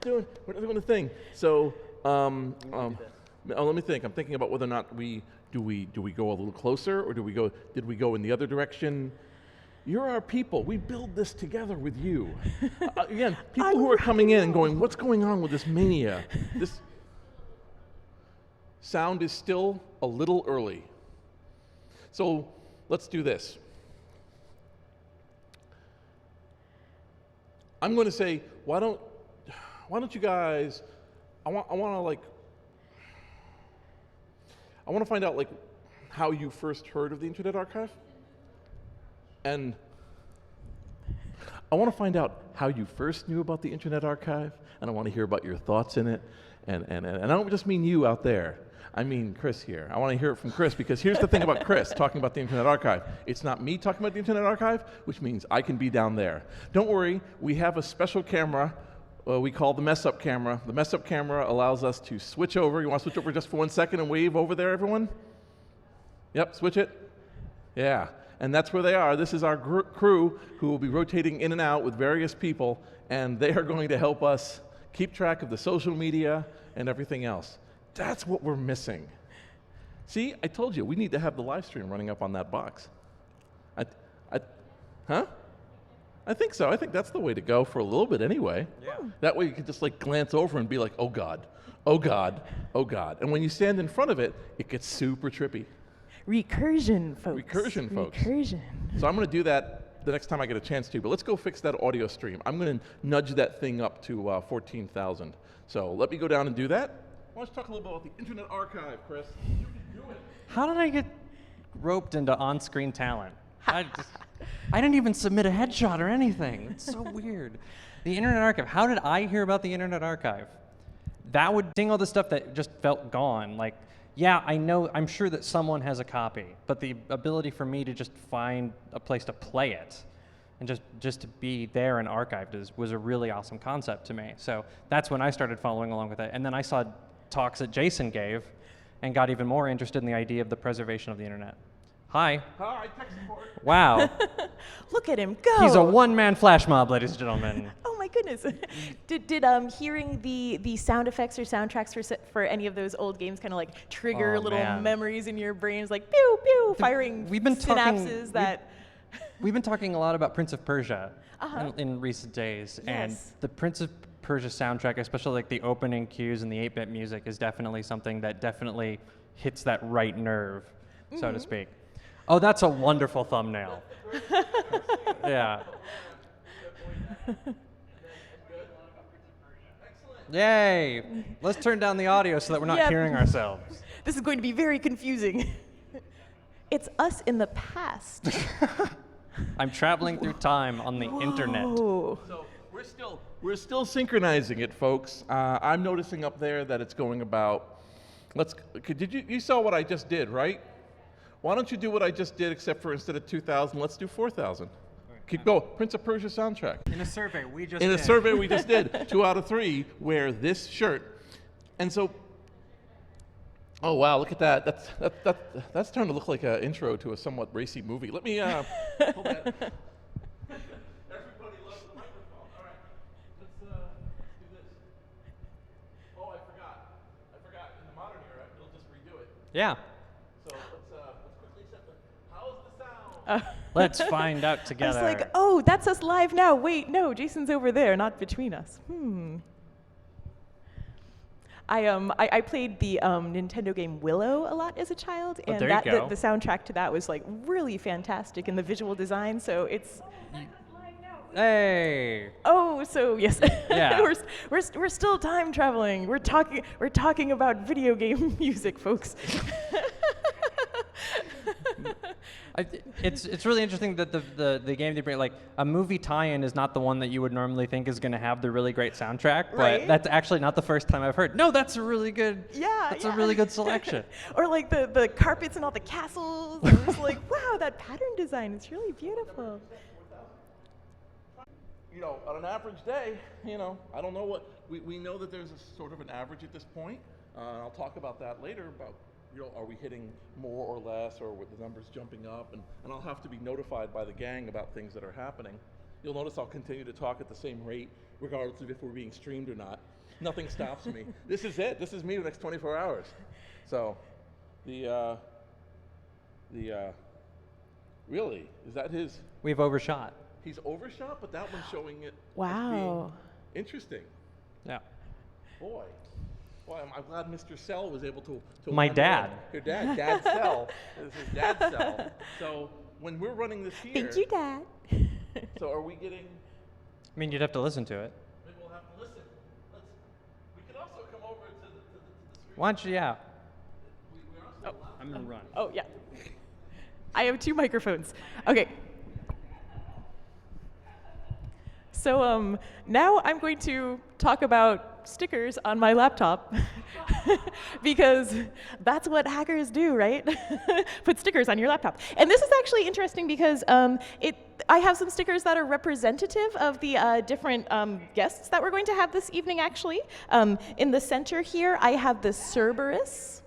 doing the thing. So, let me think. I'm thinking about whether or not do we go a little closer, or did we go in the other direction? You're our people. We build this together with you. Again, people who are coming in and going, what's going on with this mania? This sound is still a little early. So let's do this. I'm going to say, why don't you guys, I want to find out how you first heard of the Internet Archive. And I want to find out how you first knew about the Internet Archive, and I want to hear about your thoughts in it. And I don't just mean you out there. I mean Chris here. I want to hear it from Chris, because here's the thing about Chris talking about the Internet Archive. It's not me talking about the Internet Archive, which means I can be down there. Don't worry, we have a special camera we call the mess-up camera. The mess-up camera allows us to switch over. You want to switch over just for 1 second and wave over there, everyone? Yep, switch it. Yeah. And that's where they are. This is our crew who will be rotating in and out with various people, and they are going to help us keep track of the social media and everything else. That's what we're missing. See, I told you, we need to have the live stream running up on that box. Huh? I think so. I think that's the way to go for a little bit anyway. Yeah. That way you can just glance over and be like, oh God, oh God, oh God. And when you stand in front of it, it gets super trippy. Recursion, folks. Recursion, folks. Recursion. So I'm going to do that the next time I get a chance to, but let's go fix that audio stream. I'm going to nudge that thing up to 14,000. So let me go down and do that. Why don't you talk a little bit about the Internet Archive, Chris? You can do it. How did I get roped into on-screen talent? I didn't even submit a headshot or anything. It's so weird. The Internet Archive. How did I hear about the Internet Archive? That would seeing all the stuff that just felt gone. Yeah, I'm sure that someone has a copy, but the ability for me to just find a place to play it and just to be there and archived was a really awesome concept to me. So that's when I started following along with it. And then I saw talks that Jason gave and got even more interested in the idea of the preservation of the internet. Hi. Hi, tech support. Wow. Look at him go. He's a one-man flash mob, ladies and gentlemen. Oh my goodness. Did hearing the sound effects or soundtracks for any of those old games kind of trigger little memories in your brains, pew pew, firing synapses that... We've been talking a lot about Prince of Persia in recent days, and the Prince of Persia soundtrack, especially the opening cues and the 8-bit music, is definitely something that definitely hits that right nerve, so to speak. Oh, that's a wonderful thumbnail. Yeah. Yay! Let's turn down the audio so that we're not hearing ourselves. This is going to be very confusing. It's us in the past. I'm traveling through time on the internet. So we're still synchronizing it, folks. I'm noticing up there that it's going about. You saw what I just did, right? Why don't you do what I just did, except for instead of 2,000, let's do 4,000. Keep going. Prince of Persia soundtrack. In a survey we just did, 2 out of 3 wear this shirt. And so, oh wow, look at that. That's starting to look like an intro to a somewhat racy movie. Let me hold that. Everybody loves the microphone. All right, let's do this. Oh, I forgot. In the modern era, it'll just redo it. Yeah. So let's quickly set how's the sound? Let's find out together. I was oh, that's us live now. Wait, no, Jason's over there, not between us. I played the Nintendo game Willow a lot as a child, and there you go. The soundtrack to that was really fantastic, and the visual design. So it's. Hey. Oh, so yes. Yeah. we're still time traveling. We're talking about video game music, folks. It's really interesting that the game they bring, a movie tie-in is not the one that you would normally think is going to have the really great soundtrack, but that's actually not the first time I've heard. No, that's a really good. That's a really good selection. Or the carpets and all the castles. I was wow, that pattern design is really beautiful. On an average day, I don't know we know that there's a sort of an average at this point. I'll talk about that later, about, are we hitting more or less, or with the numbers jumping up, and I'll have to be notified by the gang about things that are happening. You'll notice I'll continue to talk at the same rate, regardless of if we're being streamed or not. Nothing stops me. This is it. This is me the next 24 hours. So, really, is that his? We've overshot. He's overshot, but that one's showing it Wow. as being interesting. Yeah. Boy, I'm glad Mr. Cell was able to My wander dad. on. Your dad, Dad Cell. This is Dad Cell. So when we're running this here, Thank you, Dad. so are we getting? I mean, you'd have to listen to it. Maybe we'll have to listen. We could also come over to the screen. Why don't you? Yeah. We're also I'm gonna run. Oh, yeah. I have 2 microphones. Okay. So now I'm going to talk about stickers on my laptop because that's what hackers do, right? Put stickers on your laptop. And this is actually interesting because I have some stickers that are representative of the different guests that we're going to have this evening, actually. In the center here, I have the Cerberus.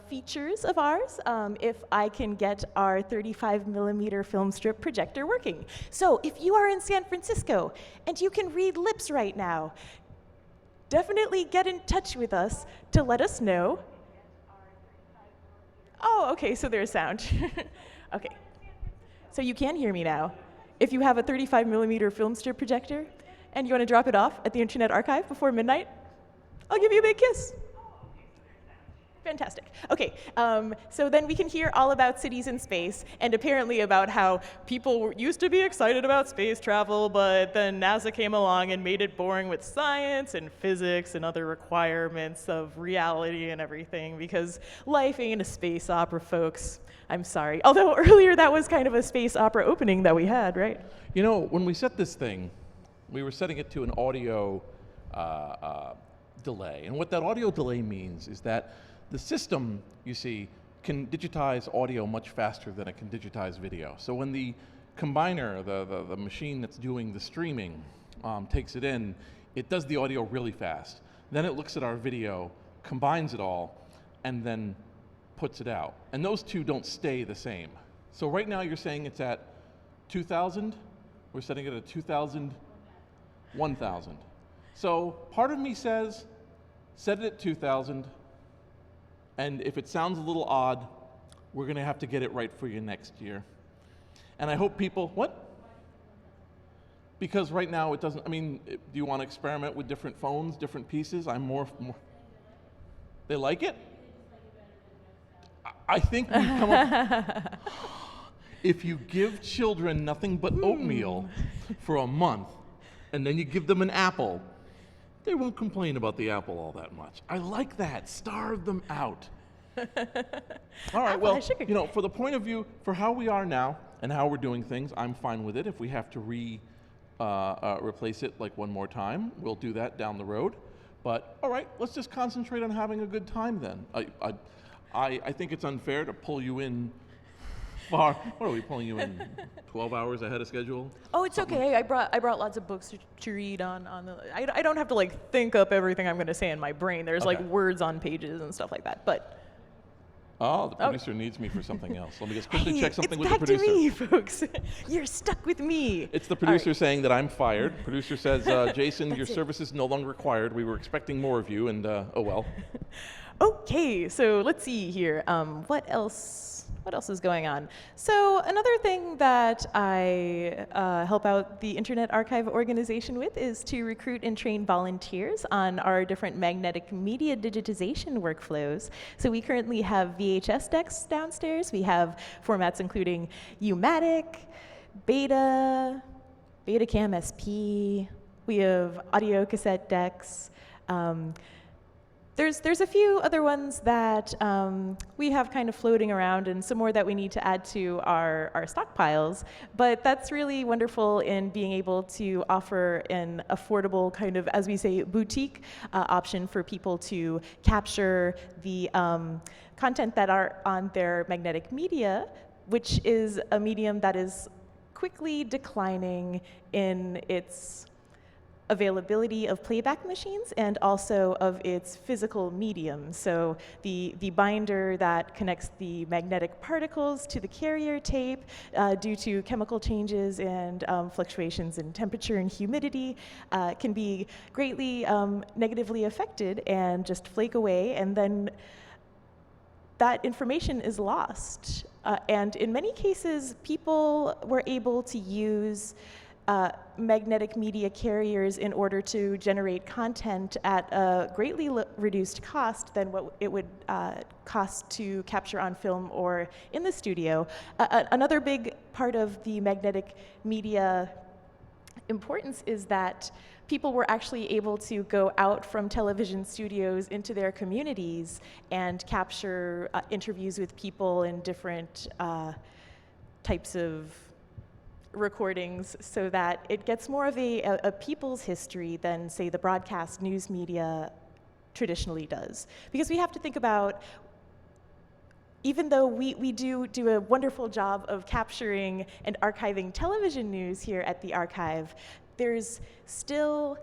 Features of ours if I can get our 35mm film strip projector working. So if you are in San Francisco and you can read lips right now, definitely get in touch with us to let us know. Oh, okay, so there's sound. Okay, so you can hear me now. If you have a 35mm film strip projector and you want to drop it off at the Internet Archive before midnight, I'll give you a big kiss. Fantastic. Okay, so then we can hear all about cities in space, and apparently about how people used to be excited about space travel, but then NASA came along and made it boring with science and physics and other requirements of reality and everything, because life ain't a space opera, folks. I'm sorry. Although earlier that was kind of a space opera opening that we had, right? You know, when we set this thing, we were setting it to an audio delay. And what that audio delay means is that the system, you see, can digitize audio much faster than it can digitize video. So when the combiner, the machine that's doing the streaming, takes it in, it does the audio really fast. Then it looks at our video, combines it all, and then puts it out. And those two don't stay the same. So right now you're saying it's at 2,000? We're setting it at 2,000, 1,000. So part of me says, set it at 2,000, and if it sounds a little odd, we're gonna have to get it right for you next year. And I hope people, what? Because right now it doesn't, I mean, do you want to experiment with different phones, different pieces? I'm more they like it? I think we've come up, if you give children nothing but oatmeal for a month, and then you give them an apple, they won't complain about the apple all that much. I like that, starve them out. All right, well, you know, for the point of view, for how we are now and how we're doing things, I'm fine with it. If we have to replace it like one more time, we'll do that down the road. But all right, let's just concentrate on having a good time then. I think it's unfair to pull you in far. What are we pulling you in? 12 hours ahead of schedule? Oh, it's okay. I brought lots of books to read on the. I don't have to like think up everything I'm going to say in my brain. There's like words on pages and stuff like that. But oh, the producer needs me for something else. Let me just quickly check something with it's the producer. back to me, folks. You're stuck with me. It's the producer saying that I'm fired. Producer says, Jason, your it. service is no longer required. We were expecting more of you, and oh well. Okay, so let's see here. What else is going on? So another thing that I help out the Internet Archive organization with is to recruit and train volunteers on our different magnetic media digitization workflows. So we currently have VHS decks downstairs. We have formats including U-matic, Betacam SP. We have audio cassette decks. There's a few other ones that we have kind of floating around and some more that we need to add to our stockpiles, but that's really wonderful in being able to offer an affordable kind of, as we say, boutique option for people to capture the content that are on their magnetic media, which is a medium that is quickly declining in its availability of playback machines and also of its physical medium. So the binder that connects the magnetic particles to the carrier tape due to chemical changes and fluctuations in temperature and humidity can be greatly negatively affected and just flake away, and then that information is lost. And in many cases, people were able to use magnetic media carriers in order to generate content at a greatly reduced cost than what it would cost to capture on film or in the studio. Another big part of the magnetic media importance is that people were actually able to go out from television studios into their communities and capture interviews with people in different types of recordings, so that it gets more of a people's history than, say, the broadcast news media traditionally does. Because we have to think about, even though we do a wonderful job of capturing and archiving television news here at the archive, there's still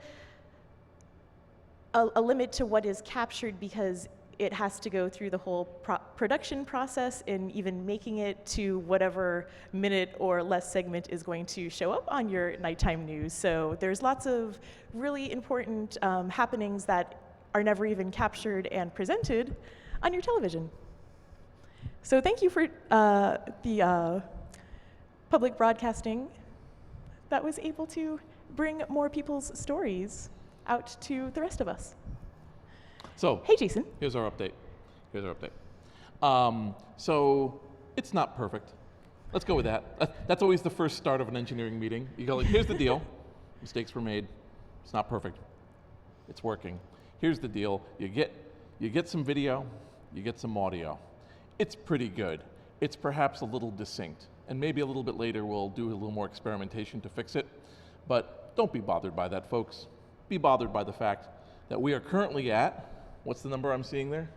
a limit to what is captured because it has to go through the whole production process in even making it to whatever minute or less segment is going to show up on your nighttime news. So there's lots of really important happenings that are never even captured and presented on your television. So thank you for the public broadcasting that was able to bring more people's stories out to the rest of us. So, hey, Jason. Here's our update. So, it's not perfect. Let's go with that. That's always the first start of an engineering meeting. You go like, here's the deal. Mistakes were made. It's not perfect. It's working. Here's the deal. You get some video, you get some audio. It's pretty good. It's perhaps a little distinct. And maybe a little bit later we'll do a little more experimentation to fix it. But don't be bothered by that, folks. Be bothered by the fact that we are currently at, what's the number I'm seeing there?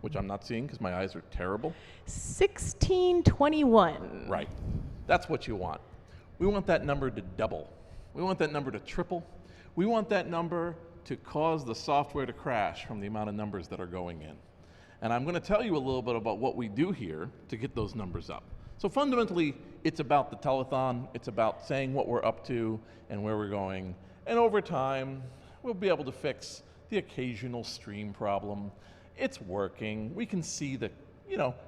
which I'm not seeing because my eyes are terrible. 1621. Right. That's what you want. We want that number to double. We want that number to triple. We want that number to cause the software to crash from the amount of numbers that are going in. And I'm going to tell you a little bit about what we do here to get those numbers up. So fundamentally, it's about the telethon. It's about saying what we're up to and where we're going. And over time, we'll be able to fix the occasional stream problem. It's working. We can see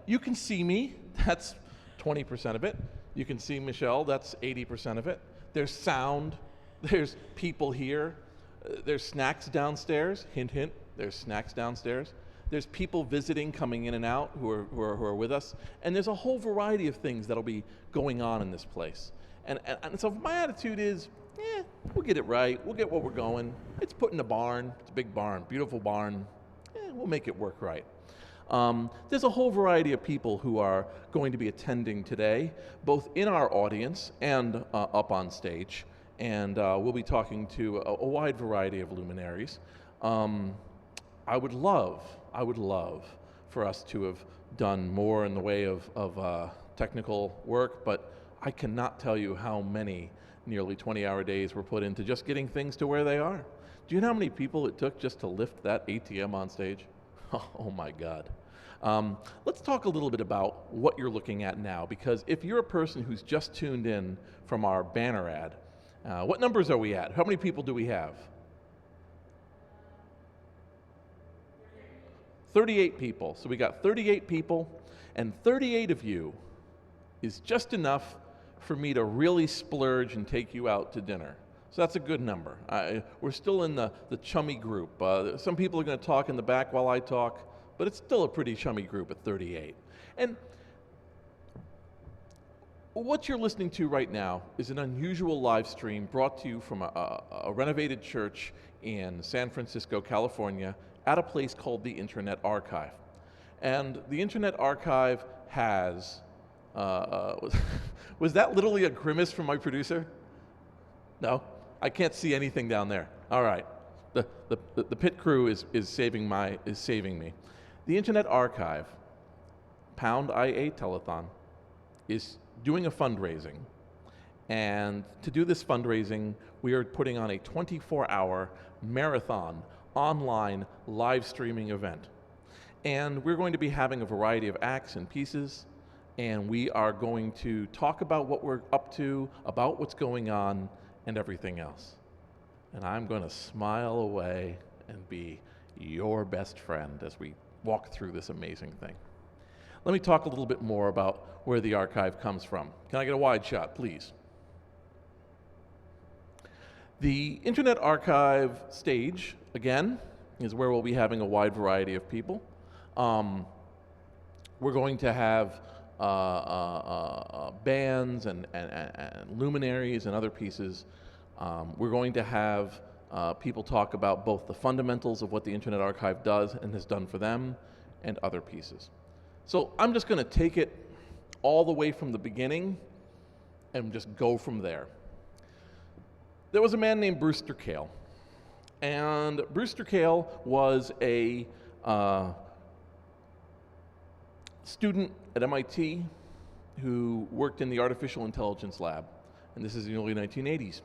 you can see me. That's 20% of it. You can see Michelle. That's 80% of it. There's sound. There's people here. There's snacks downstairs. Hint, hint. There's snacks downstairs. There's people visiting, coming in and out who are with us. And there's a whole variety of things that'll be going on in this place. And so my attitude is, we'll get it right. We'll get what we're going. It's put in a barn. It's a big barn, beautiful barn. We'll make it work right. There's a whole variety of people who are going to be attending today, both in our audience and up on stage. And we'll be talking to a wide variety of luminaries. I would love for us to have done more in the way of technical work, but I cannot tell you how many nearly 20-hour days were put into just getting things to where they are. Do you know how many people it took just to lift that ATM on stage? Oh my God. Let's talk a little bit about what you're looking at now, because if you're a person who's just tuned in from our banner ad, what numbers are we at? How many people do we have? 38 people. So we got 38 people, and 38 of you is just enough for me to really splurge and take you out to dinner. So that's a good number. We're still in the chummy group. Some people are going to talk in the back while I talk, but it's still a pretty chummy group at 38. And what you're listening to right now is an unusual live stream brought to you from a renovated church in San Francisco, California, at a place called the Internet Archive. And the Internet Archive has, was that literally a grimace from my producer? No? I can't see anything down there. All right. The pit crew is saving me. The Internet Archive, #IA Telethon, is doing a fundraising. And to do this fundraising, we are putting on a 24-hour marathon online live streaming event. And we're going to be having a variety of acts and pieces, and we are going to talk about what we're up to, about what's going on, and everything else. And I'm going to smile away and be your best friend as we walk through this amazing thing. Let me talk a little bit more about where the archive comes from. Can I get a wide shot, please? The Internet Archive stage, again, is where we'll be having a wide variety of people. We're going to have bands and luminaries and other pieces. We're going to have people talk about both the fundamentals of what the Internet Archive does and has done for them and other pieces. So I'm just going to take it all the way from the beginning and just go from there. There was a man named Brewster Kale. And Brewster Kale was a student at MIT who worked in the artificial intelligence lab. And this is in the early 1980s.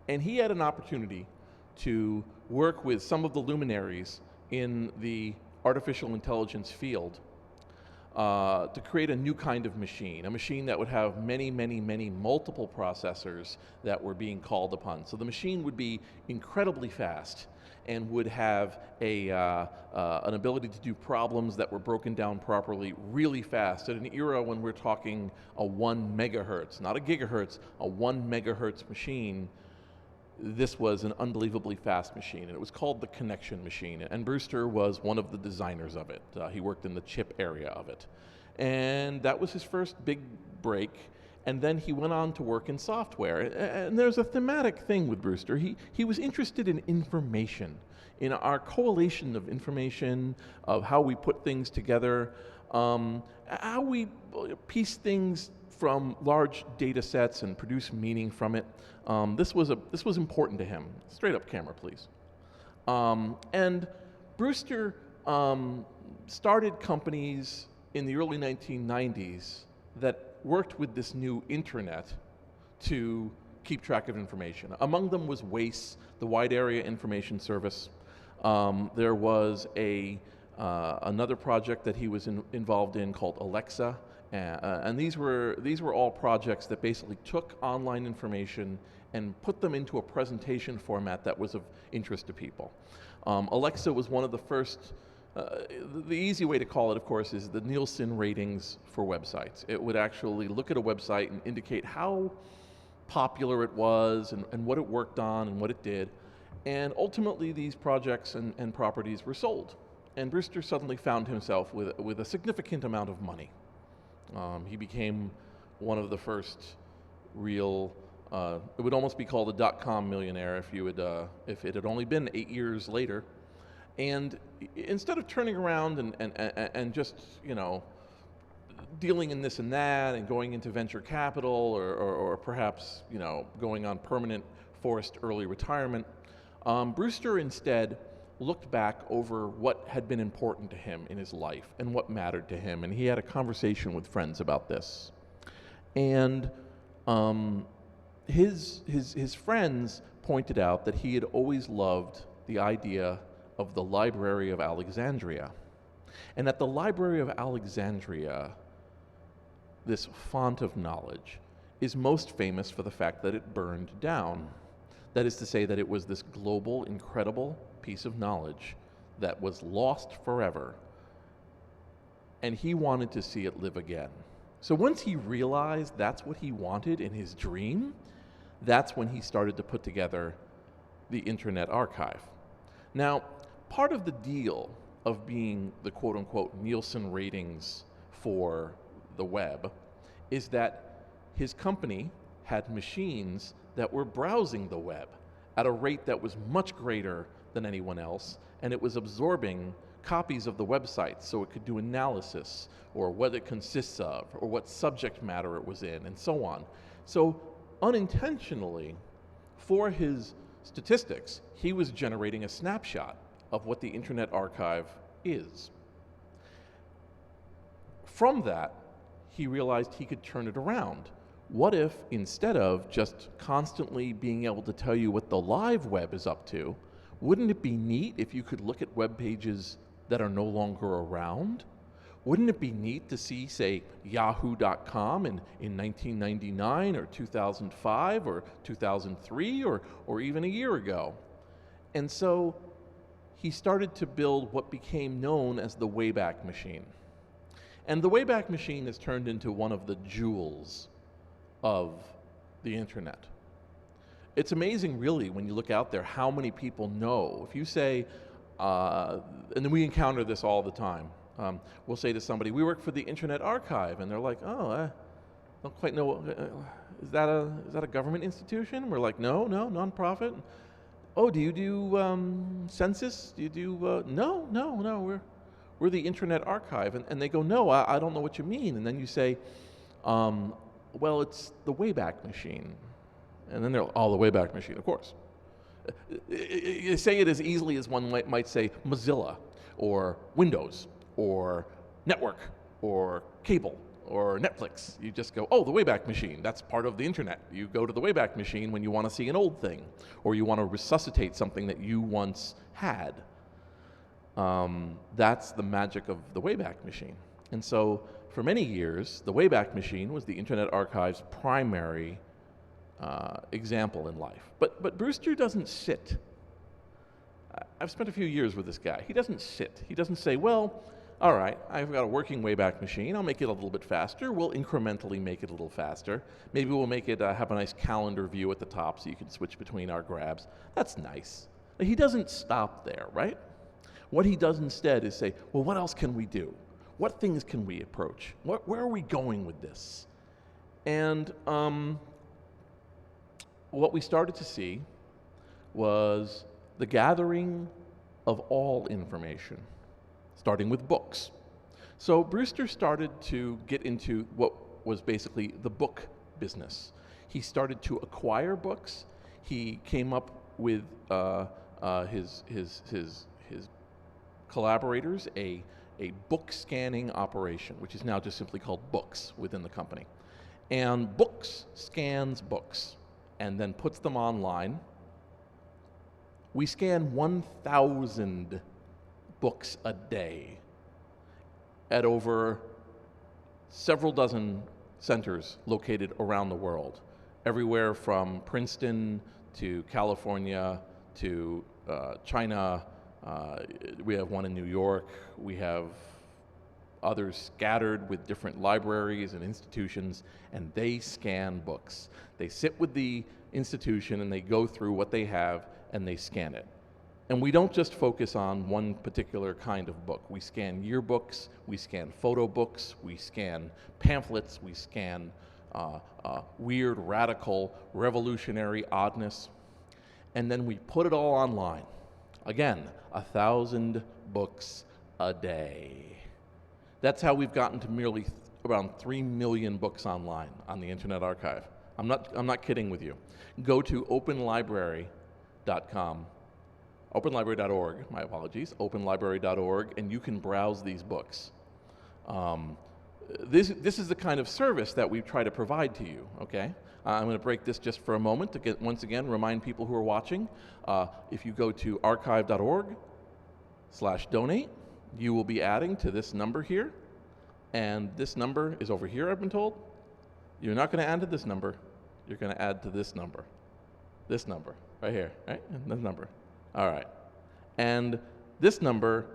And he had an opportunity to work with some of the luminaries in the artificial intelligence field to create a new kind of machine, a machine that would have many multiple processors that were being called upon. So the machine would be incredibly fast and would have an ability to do problems that were broken down properly really fast at an era when we're talking a 1 megahertz, not a gigahertz, a 1 megahertz machine. This was an unbelievably fast machine, and it was called the connection machine, and Brewster was one of the designers of it. He worked in the chip area of it, and that was his first big break, and then he went on to work in software. And there's a thematic thing with Brewster. He was interested in information, in our correlation of information, of how we put things together, how we piece things from large data sets and produce meaning from it. This was important to him. Straight up camera, please. And Brewster started companies in the early 1990s that worked with this new internet to keep track of information. Among them was WAIS, the Wide Area Information Service. There was another project that he was involved in called Alexa, and these were all projects that basically took online information and put them into a presentation format that was of interest to people. Alexa was one of the first. The easy way to call it, of course, is the Nielsen ratings for websites. It would actually look at a website and indicate how popular it was and what it worked on and what it did. And ultimately, these projects and properties were sold. And Brewster suddenly found himself with a significant amount of money. He became one of the first real, it would almost be called a dot-com millionaire if it had only been 8 years later. And instead of turning around and just, dealing in this and that and going into venture capital or perhaps, going on permanent forced early retirement, Brewster instead looked back over what had been important to him in his life and what mattered to him. And he had a conversation with friends about this. And his friends pointed out that he had always loved the idea of the Library of Alexandria. And at the Library of Alexandria, this font of knowledge is most famous for the fact that it burned down. That is to say that it was this global, incredible piece of knowledge that was lost forever, and he wanted to see it live again. So once he realized that's what he wanted in his dream, that's when he started to put together the Internet Archive. Now, part of the deal of being the quote-unquote Nielsen ratings for the web is that his company had machines that were browsing the web at a rate that was much greater than anyone else, and it was absorbing copies of the website so it could do analysis, or what it consists of, or what subject matter it was in, and so on. So unintentionally, for his statistics, he was generating a snapshot of what the Internet Archive is. From that, he realized he could turn it around. What if, instead of just constantly being able to tell you what the live web is up to, wouldn't it be neat if you could look at web pages that are no longer around? Wouldn't it be neat to see, say, yahoo.com in 1999 or 2005 or 2003 or even a year ago? And so he started to build what became known as the Wayback Machine. And the Wayback Machine has turned into one of the jewels of the internet. It's amazing, really, when you look out there, how many people know. If you say, and then we encounter this all the time, we'll say to somebody, we work for the Internet Archive, and they're like, oh, I don't quite know, is that a government institution? We're like, no, nonprofit. Oh, do you do census? Do you do, no, we're the Internet Archive. And they go, no, I don't know what you mean. And then you say, well, it's the Wayback Machine. And then they're like, oh, the Wayback Machine, of course. You say it as easily as one might say Mozilla, or Windows, or network, or cable, or Netflix. You just go, oh, the Wayback Machine, that's part of the internet. You go to the Wayback Machine when you want to see an old thing, or you want to resuscitate something that you once had. That's the magic of the Wayback Machine. And so for many years, the Wayback Machine was the Internet Archive's primary example in life. But Brewster doesn't sit. I've spent a few years with this guy. He doesn't sit. He doesn't say, well, all right, I've got a working Wayback Machine. I'll make it a little bit faster. We'll incrementally make it a little faster. Maybe we'll make it have a nice calendar view at the top so you can switch between our grabs. That's nice. He doesn't stop there, right? What he does instead is say, well, what else can we do? What things can we approach? Where are we going with this? And what we started to see was the gathering of all information, starting with books. So Brewster started to get into what was basically the book business. He started to acquire books. He came up with his collaborators a a book scanning operation, which is now just simply called Books within the company. And Books scans books and then puts them online. We scan 1,000 books a day at over several dozen centers located around the world, everywhere from Princeton to California to China. We have one in New York. We have others scattered with different libraries and institutions, and they scan books. They sit with the institution and they go through what they have and they scan it. And we don't just focus on one particular kind of book. We scan yearbooks, we scan photo books, we scan pamphlets, we scan weird, radical, revolutionary oddness, and then we put it all online. Again, 1,000 books a day. That's how we've gotten to merely around 3 million books online on the Internet Archive. I'm not kidding with you. Go to openlibrary.com, openlibrary.org, my apologies, openlibrary.org, and you can browse these books. This is the kind of service that we try to provide to you, okay? I'm going to break this just for a moment to once again remind people who are watching, if you go to archive.org/donate, you will be adding to this number here, and this number is over here, I've been told. You're not going to add to this number, you're going to add to this number, right here, right? And this number. All right. And this number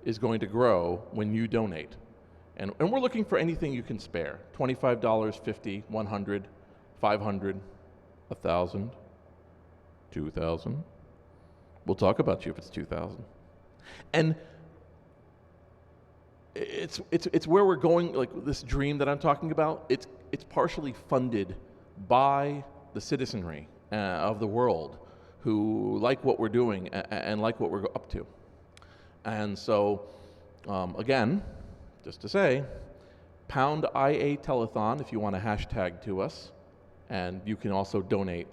is going to grow when you donate. And we're looking for anything you can spare. $25, $50, $100, $500, $1,000, $2,000. We'll talk about you if it's $2,000. And it's where we're going, like this dream that I'm talking about, it's partially funded by the citizenry of the world who like what we're doing and like what we're up to. And so, again, just to say, pound IA telethon if you want to hashtag to us, and you can also donate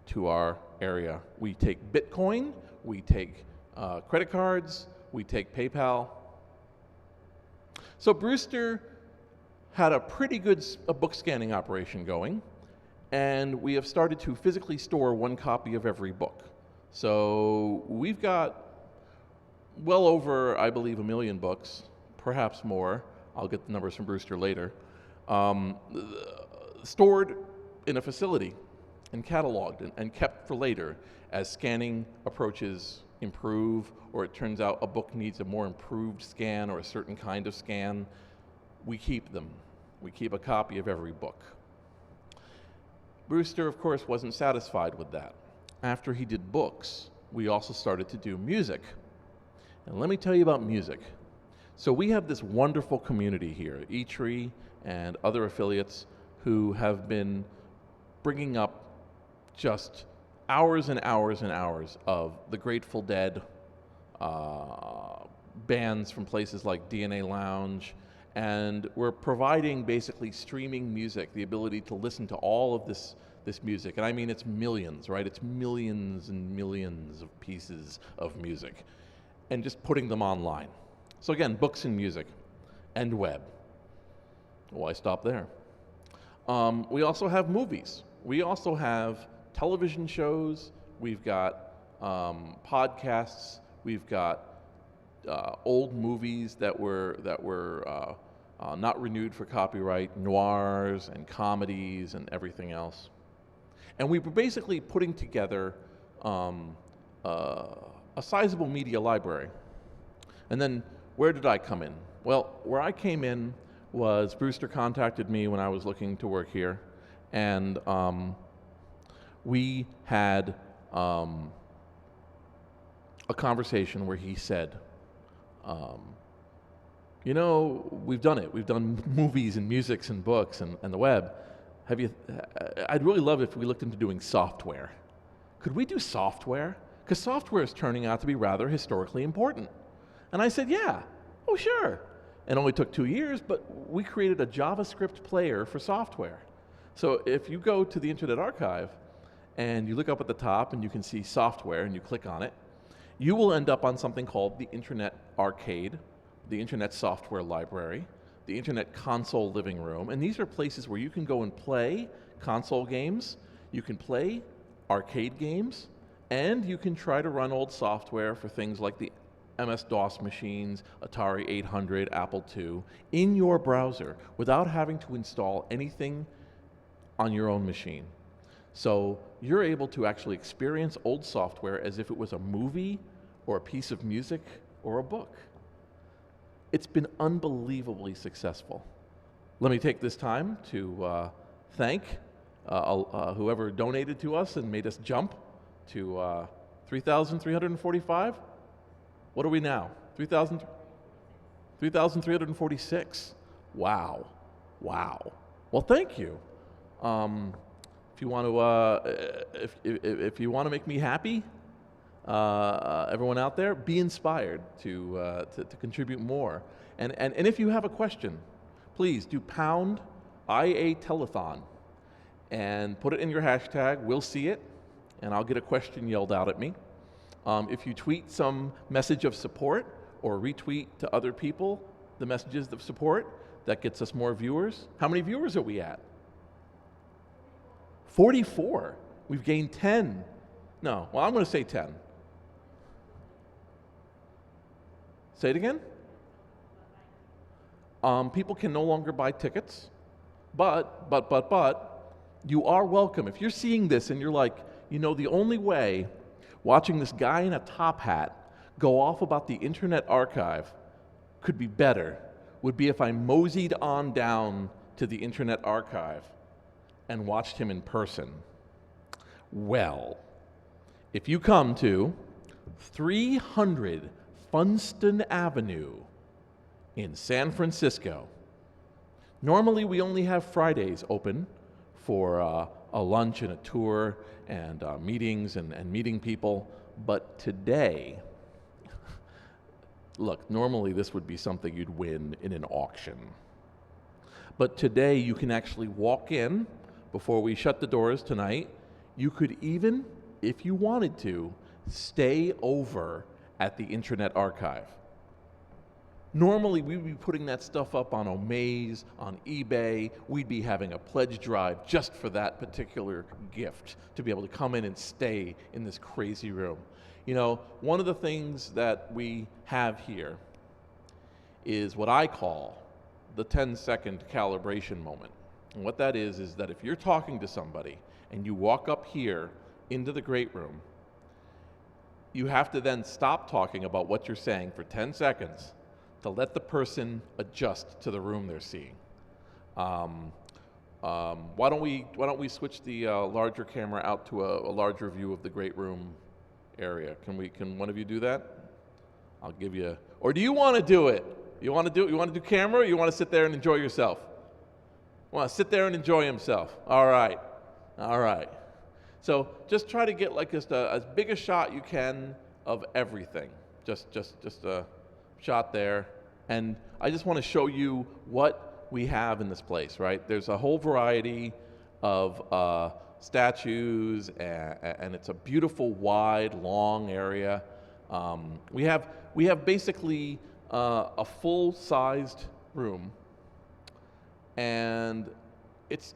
to our area. We take Bitcoin, we take credit cards, we take PayPal. So Brewster had a pretty good book scanning operation going, and we have started to physically store 1 copy of every book. So we've got well over, I believe, 1 million books, perhaps more. I'll get the numbers from Brewster later, stored in a facility and cataloged and kept for later as scanning approaches improve, or it turns out a book needs a more improved scan or a certain kind of scan. We keep them. We keep a copy of every book. Brewster, of course, wasn't satisfied with that. After he did books, we also started to do music. And let me tell you about music. So we have this wonderful community here, eTree and other affiliates, who have been bringing up just hours and hours and hours of the Grateful Dead, bands from places like DNA Lounge, and we're providing basically streaming music, the ability to listen to all of this music. And I mean, it's millions, right? It's millions and millions of pieces of music, and just putting them online. So again, books and music and web. Why stop there? We also have movies. We also have television shows. We've got podcasts. We've got old movies that were not renewed for copyright, noirs and comedies and everything else. And we were basically putting together a sizable media library. And then where did I come in? Well, where I came in was Brewster contacted me when I was looking to work here, and we had a conversation where he said, you know, we've done it. We've done movies and musics and books and the web. I'd really love it if we looked into doing software. Could we do software? Because software is turning out to be rather historically important. And I said, yeah, oh sure. It only took 2 years, but we created a JavaScript player for software. So if you go to the Internet Archive and you look up at the top and you can see software and you click on it, you will end up on something called the Internet Arcade the Internet Software Library, the Internet Console Living Room, and these are places where you can go and play console games, you can play arcade games, and you can try to run old software for things like the MS-DOS machines, Atari 800, Apple II, in your browser without having to install anything on your own machine. So you're able to actually experience old software as if it was a movie or a piece of music or a book. It's been unbelievably successful. Let me take this time to thank whoever donated to us and made us jump to 3,345. What are we now? 3,346. Wow. Wow. Well, thank you. If you want to, if you want to make me happy, everyone out there, be inspired to contribute more. And if you have a question, please do pound IA telethon and put it in your hashtag. We'll see it, and I'll get a question yelled out at me. If you tweet some message of support or retweet to other people the messages of support, that gets us more viewers. How many viewers are we at? 44. We've gained 10. No, well, I'm going to say 10. Say it again? People can no longer buy tickets, but, you are welcome. If you're seeing this and you're like, you know, the only way watching this guy in a top hat go off about the Internet Archive could be better would be if I moseyed on down to the Internet Archive and watched him in person. Well, if you come to 300 Funston Avenue in San Francisco, normally we only have Fridays open for a lunch and a tour and meetings and meeting people, but today, look, normally this would be something you'd win in an auction. But today you can actually walk in before we shut the doors tonight. You could even, if you wanted to, stay over at the Internet Archive. Normally we'd be putting that stuff up on Omaze, on eBay. We'd be having a pledge drive just for that particular gift, to be able to come in and stay in this crazy room. You know, one of the things that we have here is what I call the 10-second calibration moment. And what that is that if you're talking to somebody and you walk up here into the great room, you have to then stop talking about what you're saying for 10 seconds to let the person adjust to the room they're seeing. Why don't we switch the larger camera out to a larger view of the great room area? Can one of you do that? I'll give you. Or do you want to do it? You want to do camera, or you want to sit there and enjoy yourself? Want to sit there and enjoy himself? All right. So just try to get like just as big a shot you can of everything. Just a shot there. And I just want to show you what we have in this place, right? There's a whole variety of statues, and it's a beautiful, wide, long area. We have basically a full-sized room, and it's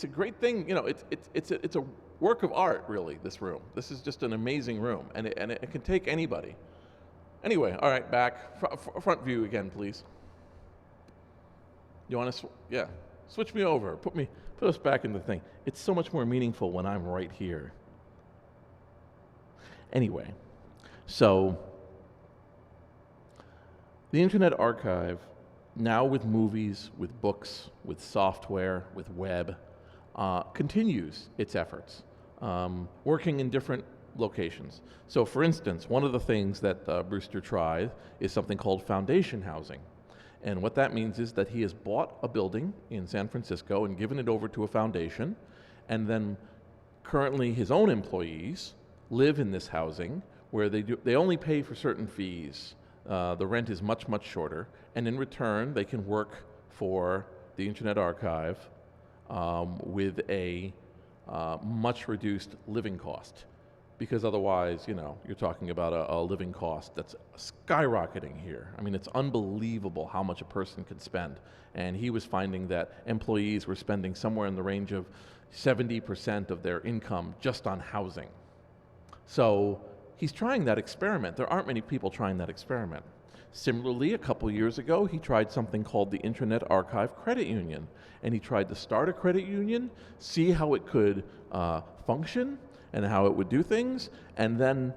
a great thing. You know, it's a work of art, really. This room. This is just an amazing room, and it can take anybody. Anyway, all right, back front view again, please. You want to? Switch me over. Put us back in the thing. It's so much more meaningful when I'm right here. Anyway, so the Internet Archive, now with movies, with books, with software, with web, continues its efforts, working in different locations. So for instance, one of the things that Brewster tried is something called foundation housing. And what that means is that he has bought a building in San Francisco and given it over to a foundation, and then currently his own employees live in this housing where they only pay for certain fees. The rent is much, much shorter, and in return they can work for the Internet Archive with a much reduced living cost. because otherwise, you know, you're talking about a living cost that's skyrocketing here. I mean, it's unbelievable how much a person can spend. And he was finding that employees were spending somewhere in the range of 70% of their income just on housing. So he's trying that experiment. There aren't many people trying that experiment. Similarly, a couple years ago, he tried something called the Internet Archive Credit Union. And he tried to start a credit union, see how it could function, and how it would do things, and then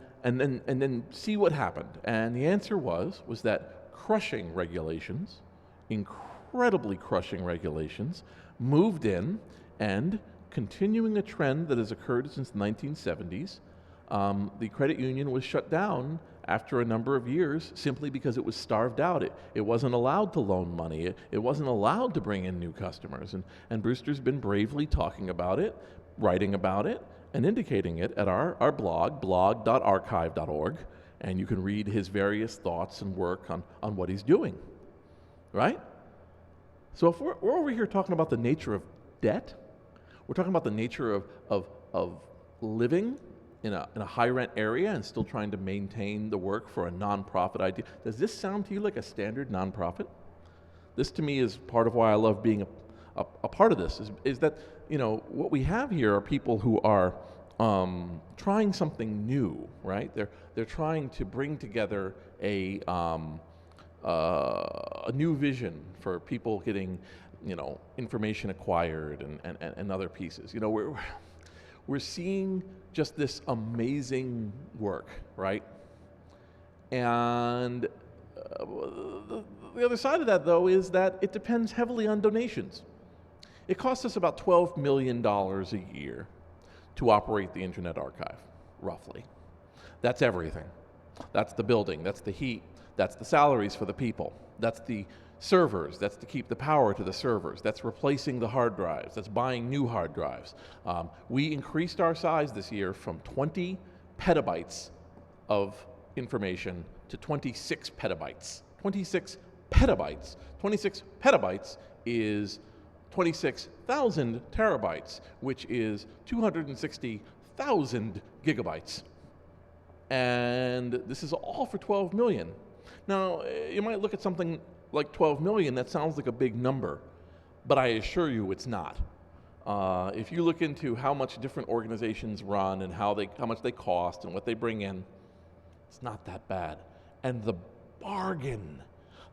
see what happened. And the answer was that crushing regulations, incredibly crushing regulations, moved in, and continuing a trend that has occurred since the 1970s, the credit union was shut down after a number of years simply because it was starved out. It wasn't allowed to loan money. It wasn't allowed to bring in new customers. And Brewster's been bravely talking about it, writing about it, and indicating it at our blog, blog.archive.org, and you can read his various thoughts and work on what he's doing, right? So if we're over here talking about the nature of debt, we're talking about the nature of living in a high-rent area and still trying to maintain the work for a nonprofit idea. Does this sound to you like a standard nonprofit? This, to me, is part of why I love being a part of this, is that, you know, what we have here are people who are trying something new, right? They're trying to bring together a new vision for people getting, you know, information acquired and other pieces. You know, we're seeing just this amazing work, right? And the other side of that, though, is that it depends heavily on donations. It costs us about $12 million a year to operate the Internet Archive, roughly. That's everything. That's the building, that's the heat, that's the salaries for the people, that's the servers, that's to keep the power to the servers, that's replacing the hard drives, that's buying new hard drives. We increased our size this year from 20 petabytes of information to 26 petabytes. 26 petabytes. 26 petabytes is 26,000 terabytes, which is 260,000 gigabytes. And this is all for 12 million. Now, you might look at something like 12 million, that sounds like a big number, but I assure you it's not. If you look into how much different organizations run and how much they cost and what they bring in, it's not that bad. And the bargain,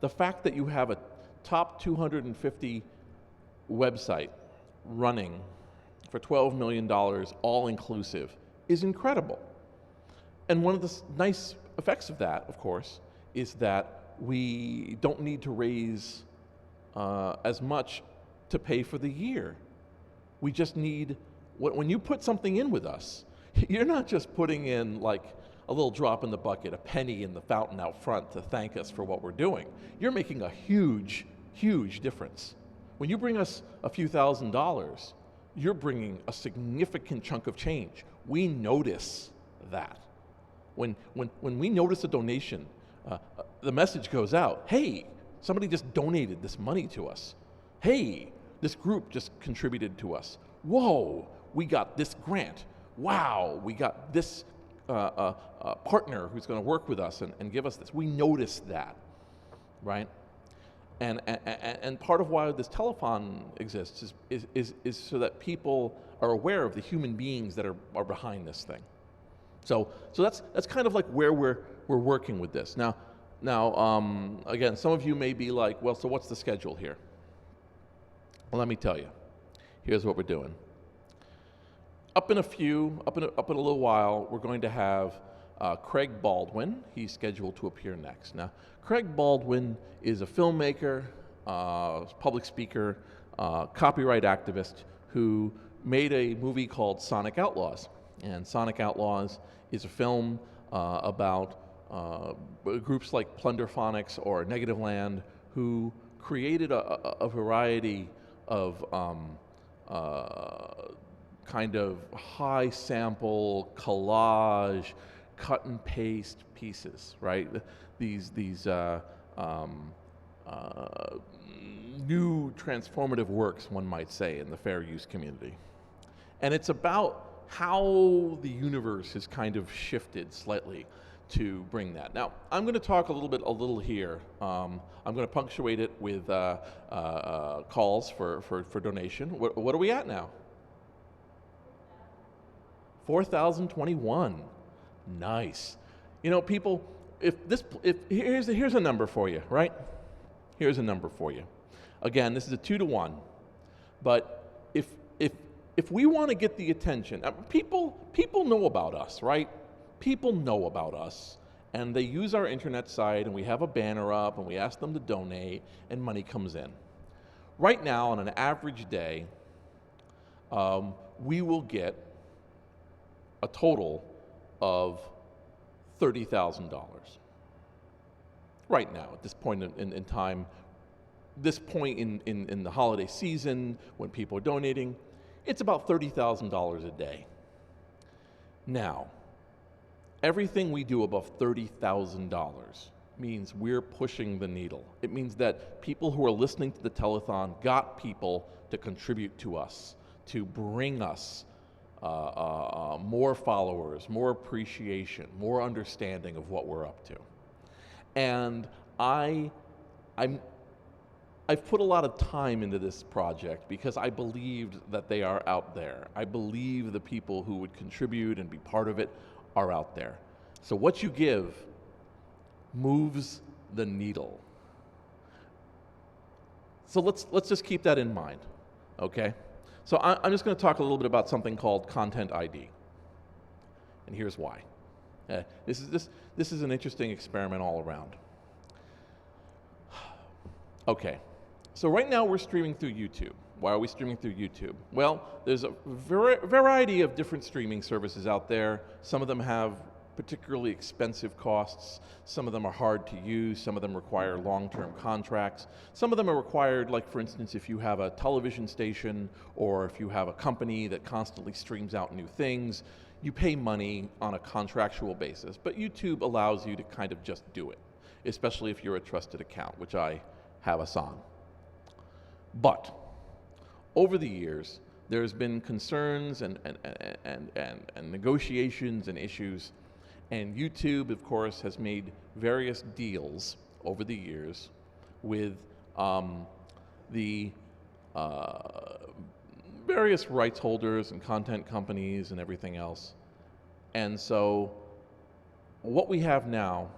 the fact that you have a top 250 website running for $12 million, all inclusive, is incredible. And one of the nice effects of that, of course, is that we don't need to raise as much to pay for the year. We just need, when you put something in with us, you're not just putting in like a little drop in the bucket, a penny in the fountain out front to thank us for what we're doing. You're making a huge, huge difference. When you bring us a few $1,000s, you're bringing a significant chunk of change. We notice that. When we notice a donation, the message goes out, hey, somebody just donated this money to us. Hey, this group just contributed to us. Whoa, we got this grant. Wow, we got this partner who's going to work with us and give us this. We notice that, right? And part of why this telethon exists is so that people are aware of the human beings that are behind this thing. So that's kind of like where we're working with this. Now, again, some of you may be like, well, so what's the schedule here? Well, let me tell you. Here's what we're doing. Up in a little while, we're going to have Craig Baldwin. He's scheduled to appear next. Now, Craig Baldwin is a filmmaker, public speaker, copyright activist who made a movie called Sonic Outlaws. And Sonic Outlaws is a film about groups like Plunderphonics or Negativland who created a variety of kind of high sample collage, cut and paste pieces, right? These new transformative works, one might say, in the fair use community. And it's about how the universe has kind of shifted slightly to bring that. Now, I'm going to talk a little here. I'm going to punctuate it with calls for donation. What are we at now? 4,021. Nice. You know, people, here's a number for you, right? Here's a number for you. Again, this is a 2-to-1, but if we want to get the attention, people know about us, right? People know about us, and they use our internet site, and we have a banner up, and we ask them to donate, and money comes in. Right now, on an average day, we will get a total of $30,000. Right now, at this point in time, this point in the holiday season, when people are donating, it's about $30,000 a day. Now, everything we do above $30,000 means we're pushing the needle. It means that people who are listening to the telethon got people to contribute to us, to bring us more followers, more appreciation, more understanding of what we're up to. And I've put a lot of time into this project because I believed that they are out there. I believe the people who would contribute and be part of it are out there. So what you give moves the needle. So let's just keep that in mind, okay? So I'm just going to talk a little bit about something called Content ID, and here's why. This is an interesting experiment all around. Okay, so right now we're streaming through YouTube. Why are we streaming through YouTube? Well, there's a variety of different streaming services out there. Some of them have particularly expensive costs. Some of them are hard to use. Some of them require long-term contracts. Some of them are required, like for instance, if you have a television station or if you have a company that constantly streams out new things, you pay money on a contractual basis. But YouTube allows you to kind of just do it, especially if you're a trusted account, which I have us on. But over the years, there's been concerns and negotiations and issues, and YouTube, of course, has made various deals over the years with the various rights holders and content companies and everything else. And so what we have now